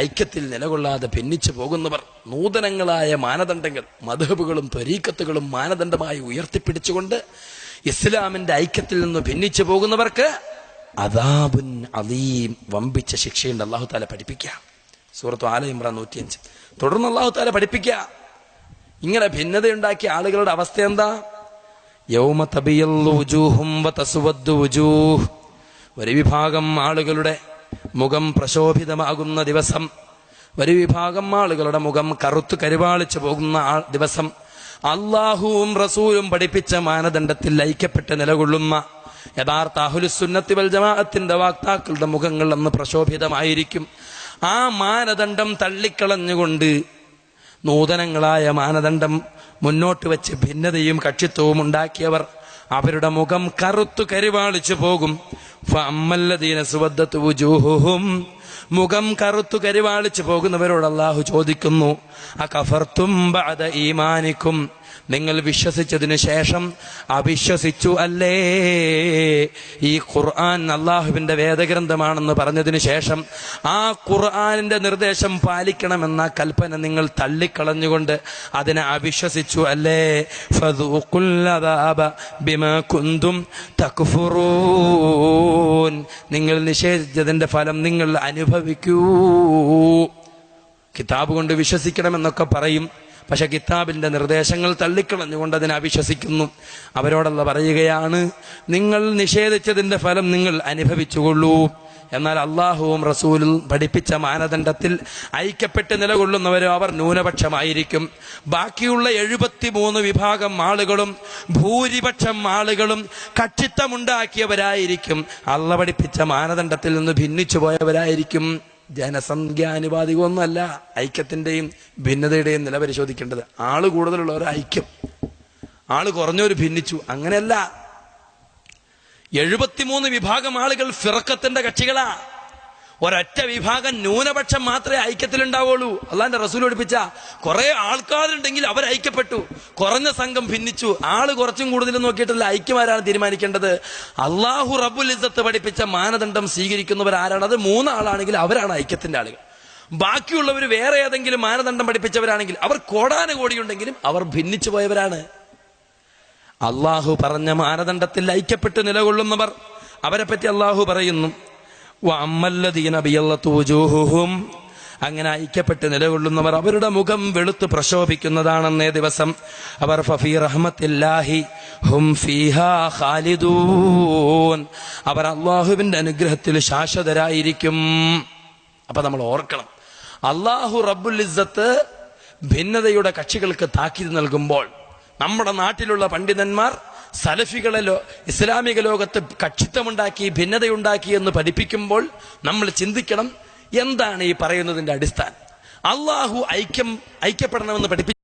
Speaker 1: ഐക്യത്തിൽ നിലകൊള്ളാതെ ഭിന്നിച്ചു പോകുന്നവർ, നൂതനങ്ങളായ മാനദണ്ഡങ്ങൾ മദ്ഹബുകളും ത്വരീഖത്തുകളും മാനദണ്ഡമായി ഉയർത്തിപ്പിടിച്ചുകൊണ്ട് ഇസ്ലാമിന്റെ ഐക്യത്തിൽ നിന്ന് ഭിന്നിച്ചു പോകുന്നവർക്ക് അദാബുൻ അലീം, വമ്പിച്ച ശിക്ഷയുണ്ട്. അല്ലാഹു തആല പഠിപ്പിക്കുക. സൂറത്ത് ആല ഇംറാൻ 105. തുടർന്ന് അല്ലാഹു തആല പഠിപ്പിക്കുക, ഇങ്ങനെ ഭിന്നതയുണ്ടാക്കിയ ആളുകളുടെ അവസ്ഥ എന്താ? യൗമ തബിയല്ലു വുജൂഹും വതസ്വദ്ദു വുജൂഹ്, ഒരു വിഭാഗം ആളുകളുടെ മുഖം പ്രശോഭിതമാകുന്ന ദിവസം, ഒരു വിഭാഗം ആളുകളുടെ മുഖം കറുത്തു കരുവാളിച്ചു പോകുന്ന ദിവസം, അല്ലാഹുവും റസൂലും പഠിപ്പിച്ച മാനദണ്ഡത്തിൽ ഐക്യപ്പെട്ട് നിലകൊള്ളുന്ന യഥാർത്ഥ അഹ്ലുസുന്നത്തി വൽ ജമാഅത്തിന്റെ വാക്താക്കളുടെ മുഖങ്ങൾ അന്ന് പ്രശോഭിതമായിരിക്കും. ആ മാനദണ്ഡം തള്ളിക്കളഞ്ഞുകൊണ്ട് നൂതനങ്ങളായ മാനദണ്ഡം മുന്നോട്ട് വെച്ച് ഭിന്നതയും കക്ഷിത്വവും ഉണ്ടാക്കിയവർ, അവരുടെ മുഖം കറുത്തു കരിവാളിച്ചു പോകും. ഫഅമ്മല്ലദീന സുവദ്ദത് വുജൂഹുഹും, മുഖം കറുത്തു കരിവാളിച്ചു പോകുന്നവരോട് അല്ലാഹു ചോദിക്കുന്നു, അകഫർതും ബഅദ ഈമാനിക്കും, നിങ്ങൾ വിശ്വസിച്ചതിനു ശേഷം അവിശ്വസിച്ചു അല്ലേ? ഈ ഖുർആൻ അള്ളാഹുവിന്റെ വേദഗ്രന്ഥമാണെന്ന് പറഞ്ഞതിന് ശേഷം ആ ഖുർആനിന്റെ നിർദ്ദേശം പാലിക്കണമെന്ന കൽപ്പന നിങ്ങൾ തള്ളിക്കളഞ്ഞുകൊണ്ട് അതിനെ അവിശ്വസിച്ചു അല്ലേ? ഫദൂഖുൽ അദാബ ബിമാ കുന്തും തക്ഫുറൂൻ, നിങ്ങൾ നിഷേധിച്ചതിന്റെ ഫലം നിങ്ങൾ അനുഭവിക്കൂ. കിതാബ് കൊണ്ട് വിശ്വസിക്കണമെന്നൊക്കെ പറയും, പക്ഷെ കിതാബിന്റെ നിർദ്ദേശങ്ങൾ തള്ളിക്കളഞ്ഞുകൊണ്ട് അതിനെ അവിശ്വസിക്കുന്നു. അവരോടല്ല പറയുകയാണ്, നിങ്ങൾ നിഷേധിച്ചതിന്റെ ഫലം നിങ്ങൾ അനുഭവിച്ചുകൊള്ളൂ. എന്നാൽ അള്ളാഹുവും റസൂലും പഠിപ്പിച്ച മാനദണ്ഡത്തിൽ ഐക്യപ്പെട്ട് നിലകൊള്ളുന്നവരോ അവർ ന്യൂനപക്ഷമായിരിക്കും. ബാക്കിയുള്ള 73 വിഭാഗം ആളുകളും ഭൂരിപക്ഷം ആളുകളും കക്ഷിത്വമുണ്ടാക്കിയവരായിരിക്കും. അള്ളാഹു പഠിപ്പിച്ച മാനദണ്ഡത്തിൽ നിന്ന് ഭിന്നിച്ചു പോയവരായിരിക്കും. ജനസംഖ്യാനുപാതികമൊന്നുമല്ല ഐക്യത്തിന്റെയും ഭിന്നതയുടെയും നില പരിശോധിക്കേണ്ടത്. ആള് കൂടുതലുള്ളവർ ഐക്യം, ആള് കുറഞ്ഞവർ ഭിന്നിച്ചു, അങ്ങനെയല്ല. 73 വിഭാഗം ആളുകൾ ഫിർഖത്തിന്റെ കക്ഷികളാ. ഒരൊറ്റ വിഭാഗം ന്യൂനപക്ഷം മാത്രമേ ഐക്യത്തിലുണ്ടാവുള്ളൂ. അള്ളാന്റെ റസൂൽ പഠിപ്പിച്ച കുറെ ആൾക്കാരുണ്ടെങ്കിൽ അവർ ഐക്യപ്പെട്ടു, കുറഞ്ഞ സംഘം ഭിന്നിച്ചു. ആള് കുറച്ചും കൂടുതലും നോക്കിയിട്ടല്ല ഐക്യമാരാണ് തീരുമാനിക്കേണ്ടത്. അള്ളാഹു റബ്ബുൽ ഇസ്സത്ത് പഠിപ്പിച്ച മാനദണ്ഡം സ്വീകരിക്കുന്നവർ ആരാണ്? അത് 3 ആളാണെങ്കിൽ അവരാണ് ഐക്യത്തിന്റെ ആളുകൾ. ബാക്കിയുള്ളവർ വേറെ ഏതെങ്കിലും മാനദണ്ഡം പഠിപ്പിച്ചവരാണെങ്കിൽ അവർ കോടാനുകോടിയുണ്ടെങ്കിലും അവർ ഭിന്നിച്ചു പോയവരാണ്. അള്ളാഹു പറഞ്ഞ മാനദണ്ഡത്തിൽ ഐക്യപ്പെട്ട് നിലകൊള്ളുന്നവർ അവരെ പറ്റി അള്ളാഹു പറയുന്നു, വഅമ്മല്ലദീന ബിയല്ലതു വജൂഹുഹും, അങ്ങനെ ഐക്യപ്പെട്ട് നിലകൊള്ളുന്നവർ അവരുടെ മുഖം വെളുത്ത് പ്രശോഭിക്കുന്നതാണെന്നേ ദിവസം. അവർ ഫഫീ റഹ്മത്തില്ലാഹി ഹും ഫീഹാ ഖാലിദൂൻ, അവർ അള്ളാഹുവിന്റെ അനുഗ്രഹത്തിൽ ശാശ്വതരായിരിക്കും. അപ്പൊ നമ്മൾ ഓർക്കണം, അള്ളാഹു റബ്ബുൽ ഇസ്സത്ത് ഭിന്നതയുടെ കക്ഷികൾക്ക് താക്കീത് നൽകുമ്പോൾ നമ്മുടെ നാട്ടിലുള്ള പണ്ഡിതന്മാർ സലഫികളെ ഇസ്ലാമിക ലോകത്ത് കക്ഷിത്വമുണ്ടാക്കി ഭിന്നതയുണ്ടാക്കി എന്ന് പഠിപ്പിക്കുമ്പോൾ നമ്മൾ ചിന്തിക്കണം, എന്താണ് ഈ പറയുന്നതിന്റെ അടിസ്ഥാനം? അള്ളാഹു ഐക്യപ്പെടണമെന്ന് പഠിപ്പിച്ചു.